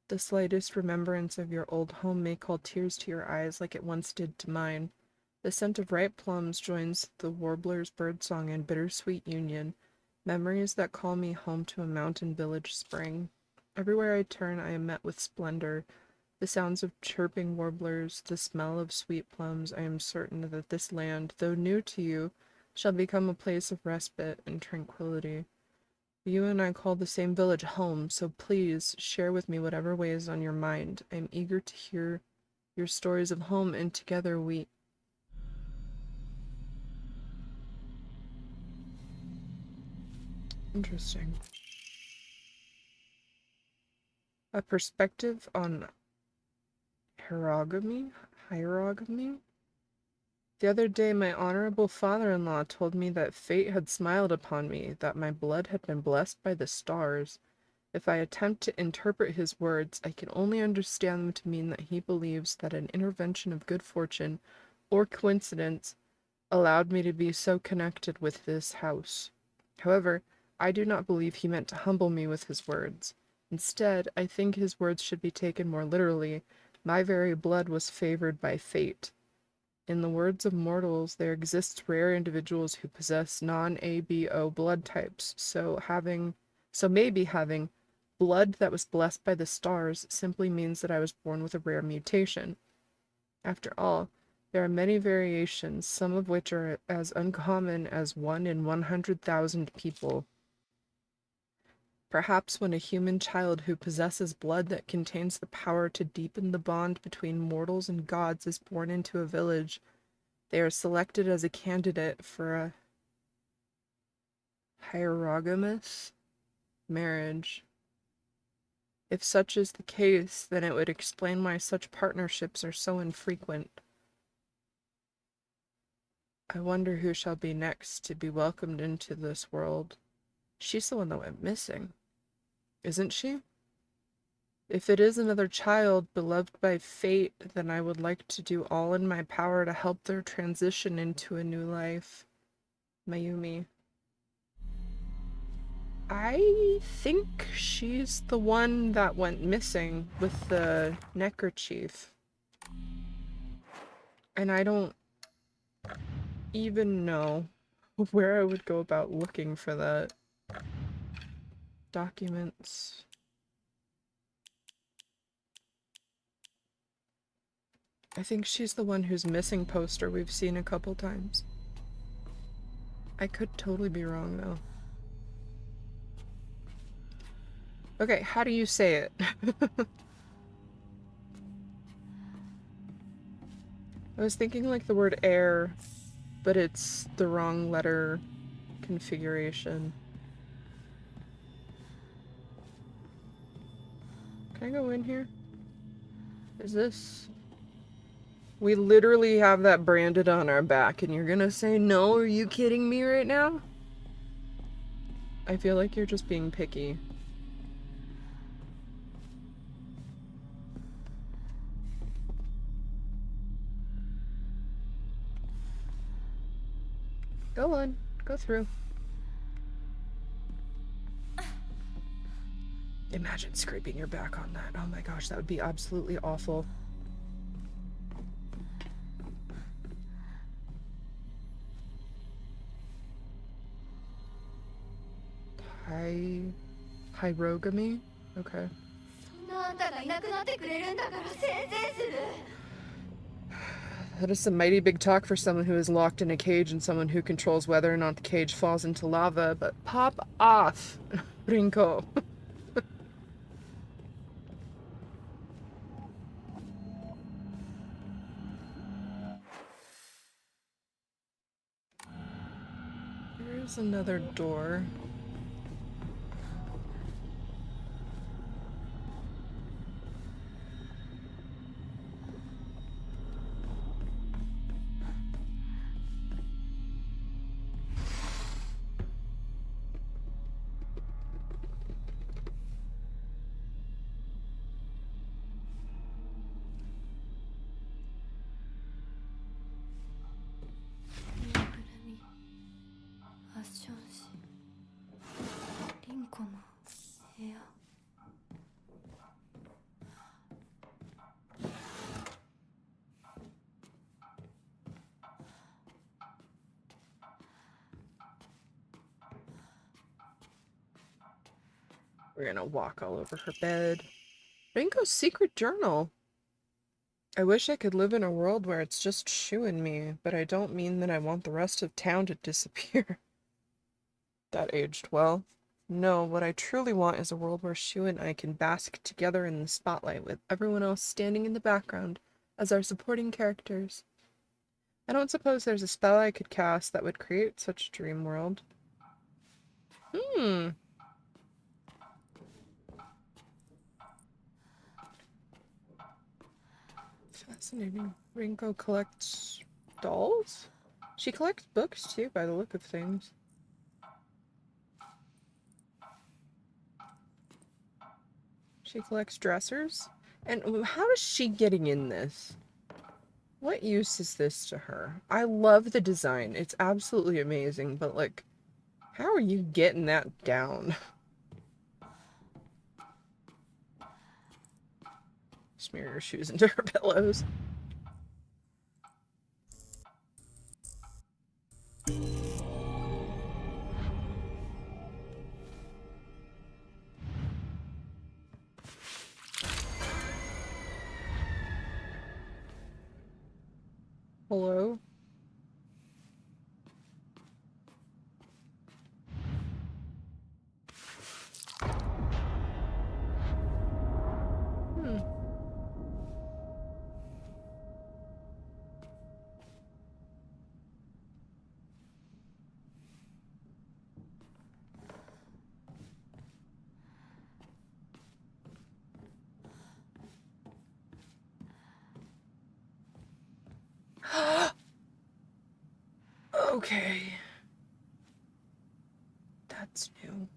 The slightest remembrance of your old home may call tears to your eyes like it once did to mine. The scent of ripe plums joins the warbler's birdsong and bittersweet union, memories that call me home to a mountain village spring. Everywhere I turn, I am met with splendor. The sounds of chirping warblers, the smell of sweet plums. I am certain that this land, though new to you, shall become a place of respite and tranquility. You and I call the same village home, so please share with me whatever weighs on your mind. I am eager to hear your stories of home, and together we... Interesting. A perspective on hierogamy? Hierogamy? The other day my honorable father-in-law told me that fate had smiled upon me, that my blood had been blessed by the stars. If I attempt to interpret his words, I can only understand them to mean that he believes that an intervention of good fortune, or coincidence, allowed me to be so connected with this house. However, I do not believe he meant to humble me with his words. Instead, I think his words should be taken more literally. My very blood was favored by fate. In the words of mortals, there exists rare individuals who possess non-ABO blood types, so maybe having blood that was blessed by the stars simply means that I was born with a rare mutation. After all, there are many variations, some of which are as uncommon as 1 in 100,000 people. Perhaps when a human child who possesses blood that contains the power to deepen the bond between mortals and gods is born into a village, they are selected as a candidate for a hierogamous marriage. If such is the case, then it would explain why such partnerships are so infrequent. I wonder who shall be next to be welcomed into this world. She's the one that went missing, isn't she? If it is another child beloved by fate, then I would like to do all in my power to help their transition into a new life. Mayumi. I think she's the one that went missing with the neckerchief. And I don't even know where I would go about looking for that. Documents. I think she's the one whose missing poster we've seen a couple times. I could totally be wrong, though. Okay, how do you say it? I was thinking like the word air, but it's the wrong letter configuration. Can I go in here? Is this... We literally have that branded on our back, and you're gonna say no? Are you kidding me right now? I feel like you're just being picky. Go on, go through. Imagine scraping your back on that. Oh my gosh, that would be absolutely awful. Hierogamy? Okay. そんなあんたがいなくなってくれるんだからせいぜいする That is some mighty big talk for someone who is locked in a cage and someone who controls whether or not the cage falls into lava, but pop off, Rinko. Here's another door. We're gonna walk all over her bed. Rinko's secret journal. I wish I could live in a world where it's just Shu and me, but I don't mean that I want the rest of town to disappear. That aged well. No, what I truly want is a world where Shu and I can bask together in the spotlight with everyone else standing in the background as our supporting characters. I don't suppose there's a spell I could cast that would create such a dream world. Fascinating. Rinko collects dolls? She collects books too, by the look of things. She collects dressers? And how is she getting in this? What use is this to her? I love the design. It's absolutely amazing, but like, how are you getting that down? Smear your shoes into her pillows. Hello? Okay. That's new.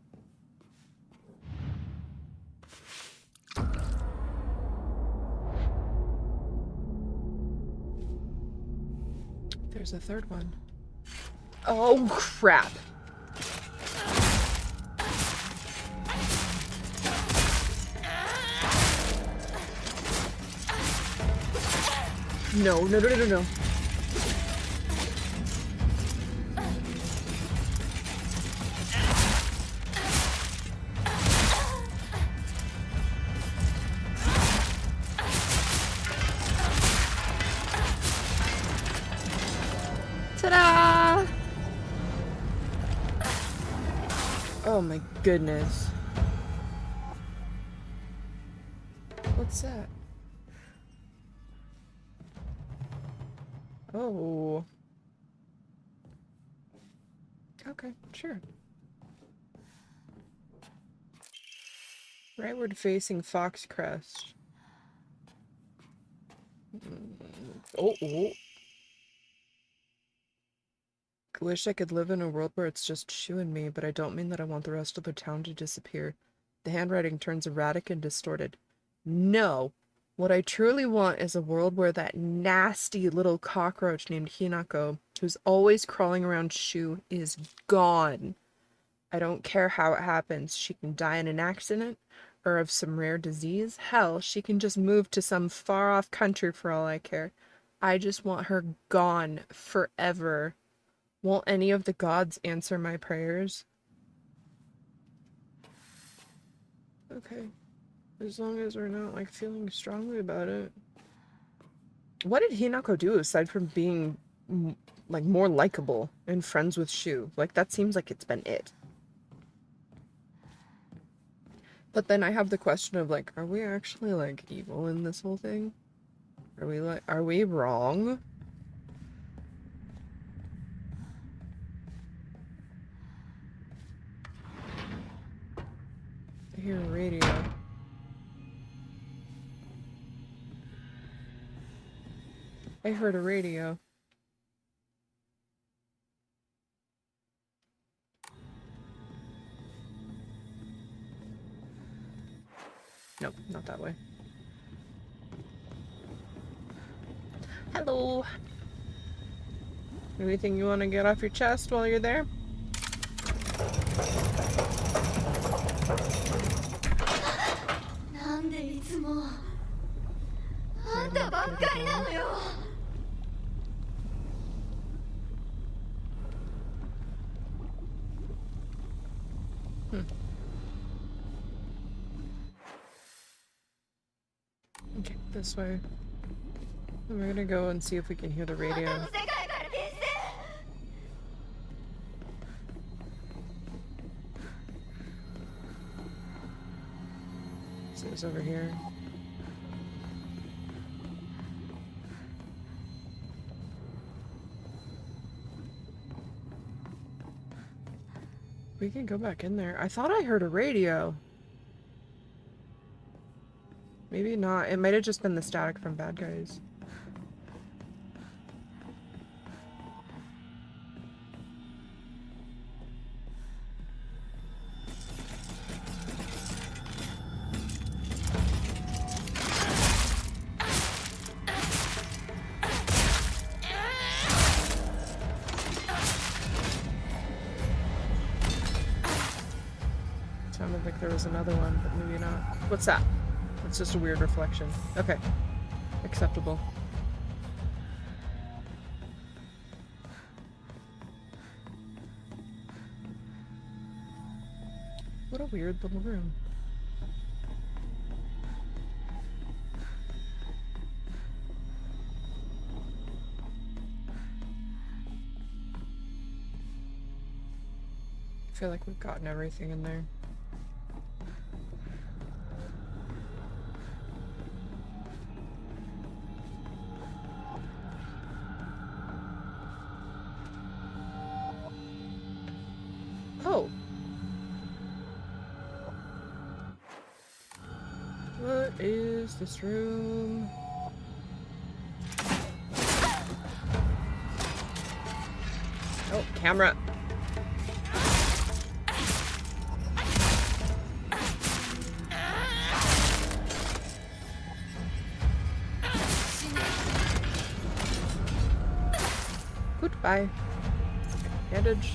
There's a third one. Oh, crap. No, no, no, no, no, no. Ta-da! Oh my goodness. What's that? Oh. Okay, sure. Rightward facing Foxcrest. Oh, oh. I wish I could live in a world where it's just Shu and me, but I don't mean that I want the rest of the town to disappear. The handwriting turns erratic and distorted. No. What I truly want is a world where that nasty little cockroach named Hinako, who's always crawling around Shu, is gone. I don't care how it happens. She can die in an accident or of some rare disease. Hell, she can just move to some far off country for all I care. I just want her gone forever. Won't any of the gods answer my prayers? Okay. As long as we're not, like, feeling strongly about it. What did Hinako do aside from being, like, more likable and friends with Shu? Like, that seems like it's been it. But then I have the question of, like, are we actually, like, evil in this whole thing? Are we wrong? I hear a radio. I heard a radio. Nope, not that way. Hello. Anything you want to get off your chest while you're there? Okay, this way. We're gonna go and see if we can hear the radio. So it's over here. We can go back in there. I thought I heard a radio. Maybe not. It might have just been the static from bad guys. Sounded like there was another one, but maybe not. What's that? It's just a weird reflection. Okay. Acceptable. What a weird little room. I feel like we've gotten everything in there. Oh. What is this room? Oh, camera. Goodbye. Bandage.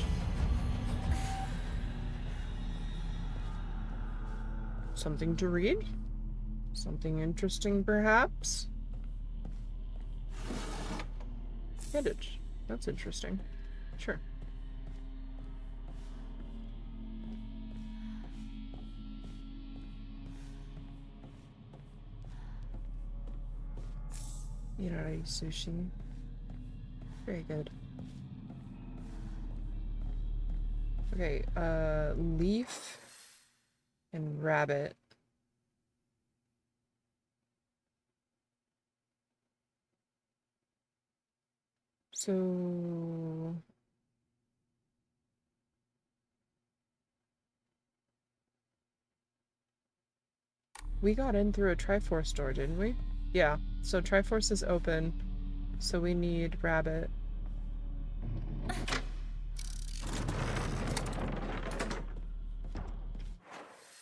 Something to read? Something interesting, perhaps? Bandage. That's interesting. Sure. You know, I eat sushi. Very good. Okay, leaf and rabbit. So we got in through a Triforce door, didn't we? Yeah. So Triforce is open. So we need Rabbit.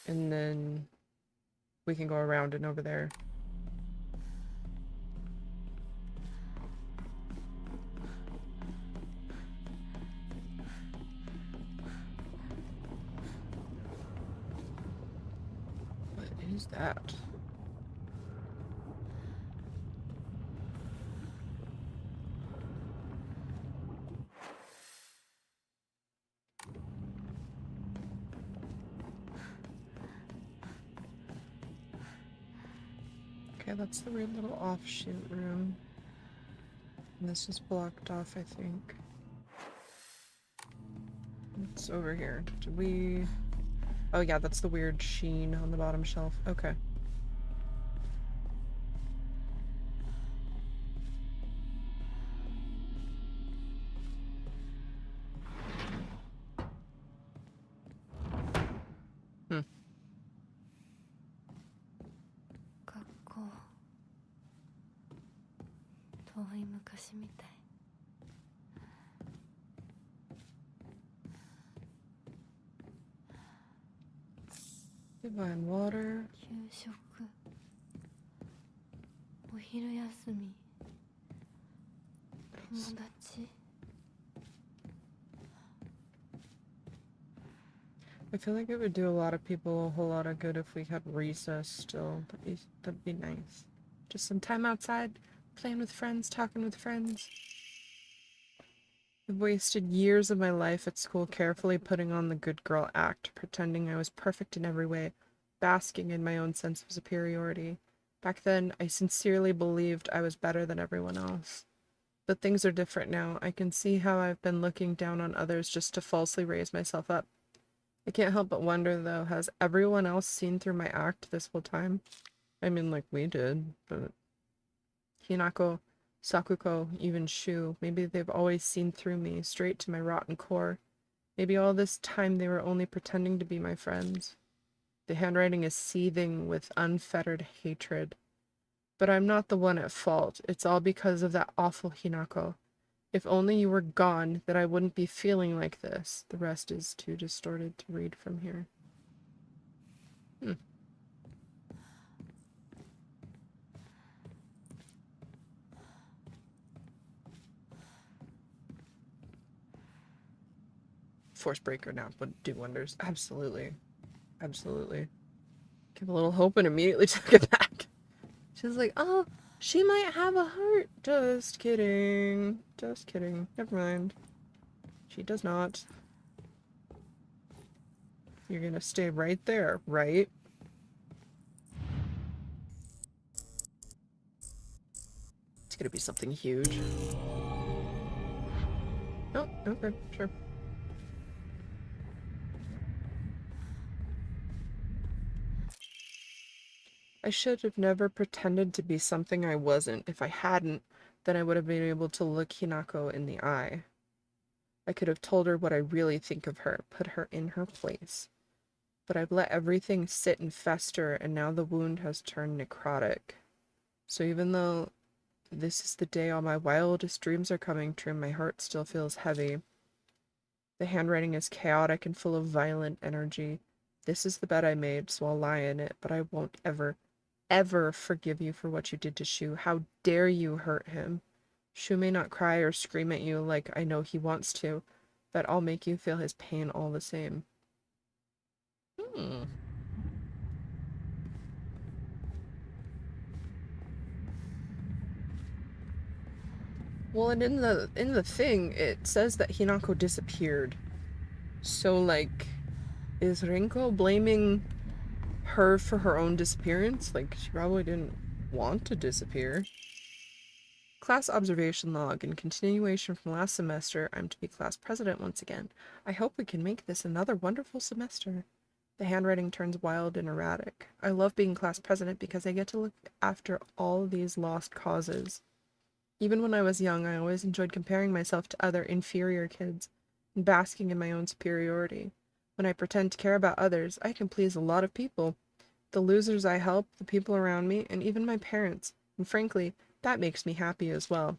And then we can go around and over there. What is that? Okay, that's the weird little offshoot room. And this is blocked off, I think. What's over here? Did we... Oh yeah, that's the weird sheen on the bottom shelf. Okay. Hmm. 学校遠い昔みたい Divine water. 給食お昼休み友達 I feel like it would do a lot of people a whole lot of good if we had recess still. That'd be nice. Just some time outside, playing with friends, talking with friends. I've wasted years of my life at school carefully putting on the good girl act, pretending I was perfect in every way, basking in my own sense of superiority. Back then, I sincerely believed I was better than everyone else. But things are different now. I can see how I've been looking down on others just to falsely raise myself up. I can't help but wonder, though, has everyone else seen through my act this whole time? I mean, like we did, but... Hinako, Sakuko, even Shu, maybe they've always seen through me, straight to my rotten core. Maybe all this time they were only pretending to be my friends. The handwriting is seething with unfettered hatred. But I'm not the one at fault. It's all because of that awful Hinako. If only you were gone, then I wouldn't be feeling like this. The rest is too distorted to read from here. Force breaker now would do wonders. Absolutely. Absolutely. Give a little hope and immediately took it back. She's like, oh, she might have a heart. Just kidding. Just kidding. Never mind. She does not. You're gonna stay right there, right? It's gonna be something huge. Oh, okay, sure. I should have never pretended to be something I wasn't. If I hadn't, then I would have been able to look Hinako in the eye. I could have told her what I really think of her, put her in her place. But I've let everything sit and fester, and now the wound has turned necrotic. So even though this is the day all my wildest dreams are coming true, my heart still feels heavy. The handwriting is chaotic and full of violent energy. This is the bed I made, so I'll lie in it, but I won't ever forgive you for what you did to Shu. How dare you hurt him? Shu may not cry or scream at you like I know he wants to, but I'll make you feel his pain all the same. Well, and in the thing, it says that Hinako disappeared. So, like, is Rinko blaming her for her own disappearance? Like, she probably didn't want to disappear. Class observation log. In continuation from last semester, I'm to be class president once again. I hope we can make this another wonderful semester. The handwriting turns wild and erratic. I love being class president because I get to look after all these lost causes. Even when I was young, I always enjoyed comparing myself to other inferior kids and basking in my own superiority. When I pretend to care about others, I can please a lot of people. The losers I help, the people around me, and even my parents. And frankly, that makes me happy as well.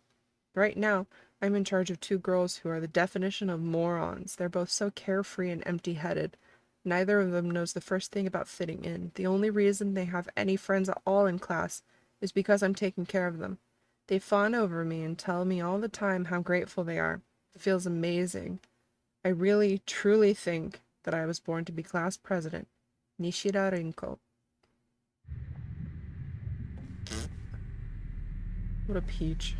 Right now, I'm in charge of two girls who are the definition of morons. They're both so carefree and empty-headed. Neither of them knows the first thing about fitting in. The only reason they have any friends at all in class is because I'm taking care of them. They fawn over me and tell me all the time how grateful they are. It feels amazing. I really, truly think that I was born to be class president. Nishida Rinko. What a peach.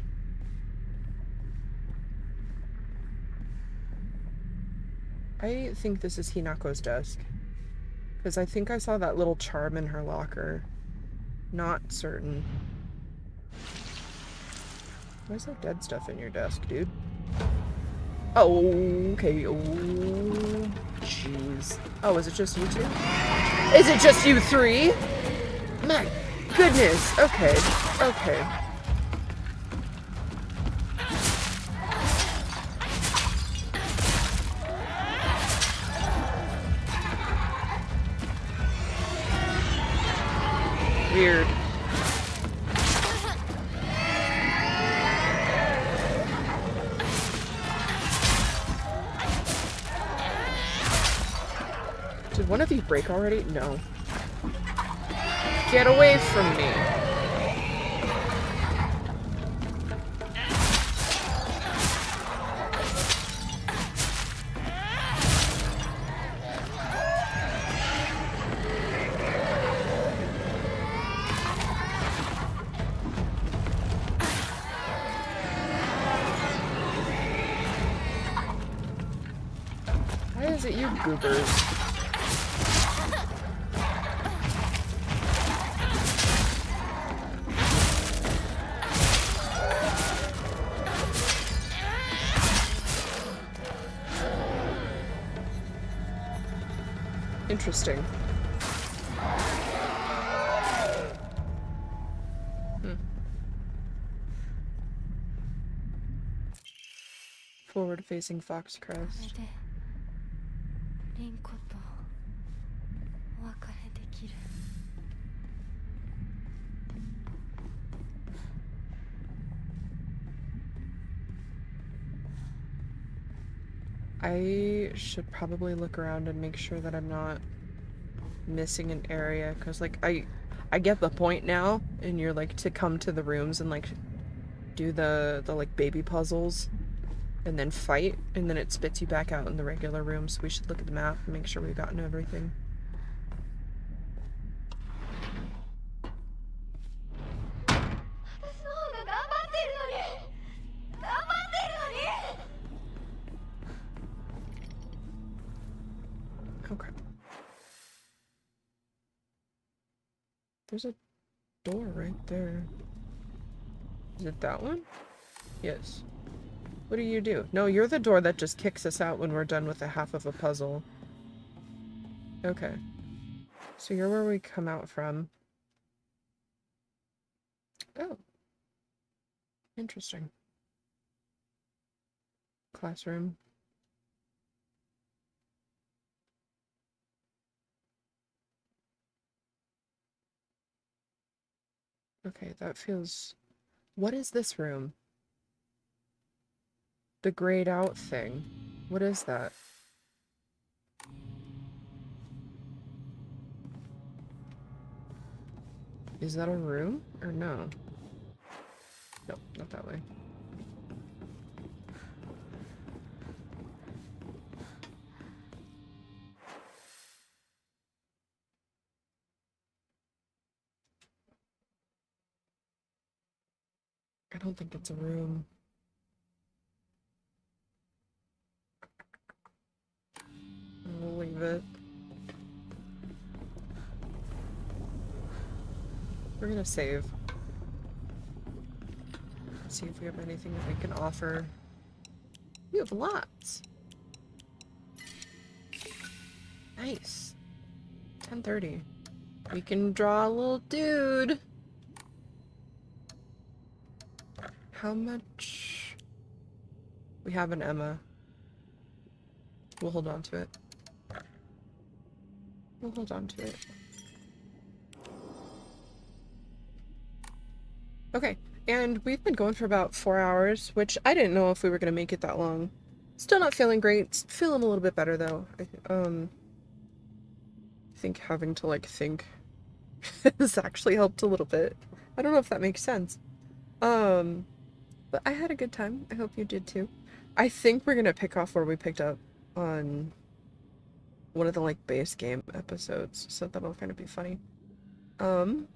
I think this is Hinako's desk. Because I think I saw that little charm in her locker. Not certain. Why's there dead stuff in your desk, dude? Oh, okay. Oh, jeez. Oh, is it just you two? Is it just you three? My goodness. Okay. Okay. Weird. Did one of you break already? No. Get away from me. Why is it you goobers? Interesting. Forward-facing Fox これ Crest. でリンコとお別れできる。 I should probably look around and make sure that I'm not missing an area, because like I get the point now, and you're like to come to the rooms and like do the like baby puzzles and then fight, and then it spits you back out in the regular room. So we should look at the map and make sure we've gotten everything. Okay. There's a door right there. Is it that one? Yes. What do you do? No, you're the door that just kicks us out when we're done with a half of a puzzle. Okay. So you're where we come out from. Oh. Interesting. Classroom. Okay, that feels... What is this room? The grayed out thing. What is that? Is that a room? Or no? Nope, not that way. I don't think it's a room. We'll leave it. We're gonna save. See if we have anything that we can offer. We have lots. Nice. 10:30. We can draw a little dude. How much? We have an Emma. We'll hold on to it. We'll hold on to it. Okay, and we've been going for about 4 hours, which I didn't know if we were gonna make it that long. Still not feeling great. Feeling a little bit better though. I think having to like think has actually helped a little bit. I don't know if that makes sense. But I had a good time. I hope you did too. I think we're gonna pick off where we picked up on one of the like base game episodes, so that'll kind of be funny. Um,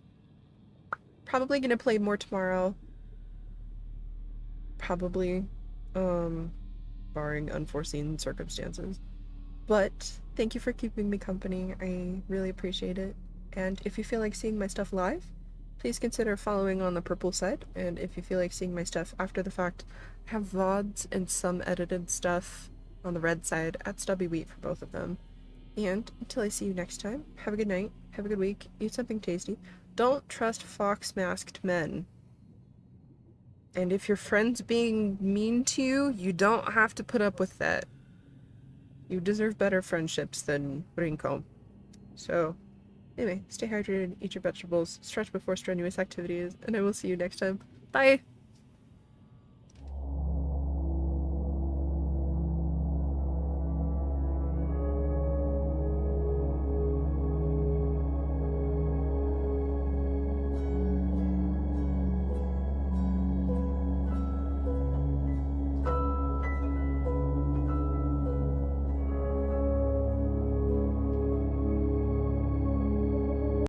Probably gonna play more tomorrow. Probably, barring unforeseen circumstances. But thank you for keeping me company. I really appreciate it. And if you feel like seeing my stuff live, please consider following on the purple side. And if you feel like seeing my stuff after the fact, I have VODs and some edited stuff on the red side at Stubby Wheat for both of them. And until I see you next time, have a good night, have a good week, eat something tasty. Don't trust fox-masked men. And if your friend's being mean to you, you don't have to put up with that. You deserve better friendships than Rinko. So, anyway, stay hydrated, eat your vegetables, stretch before strenuous activities, and I will see you next time. Bye!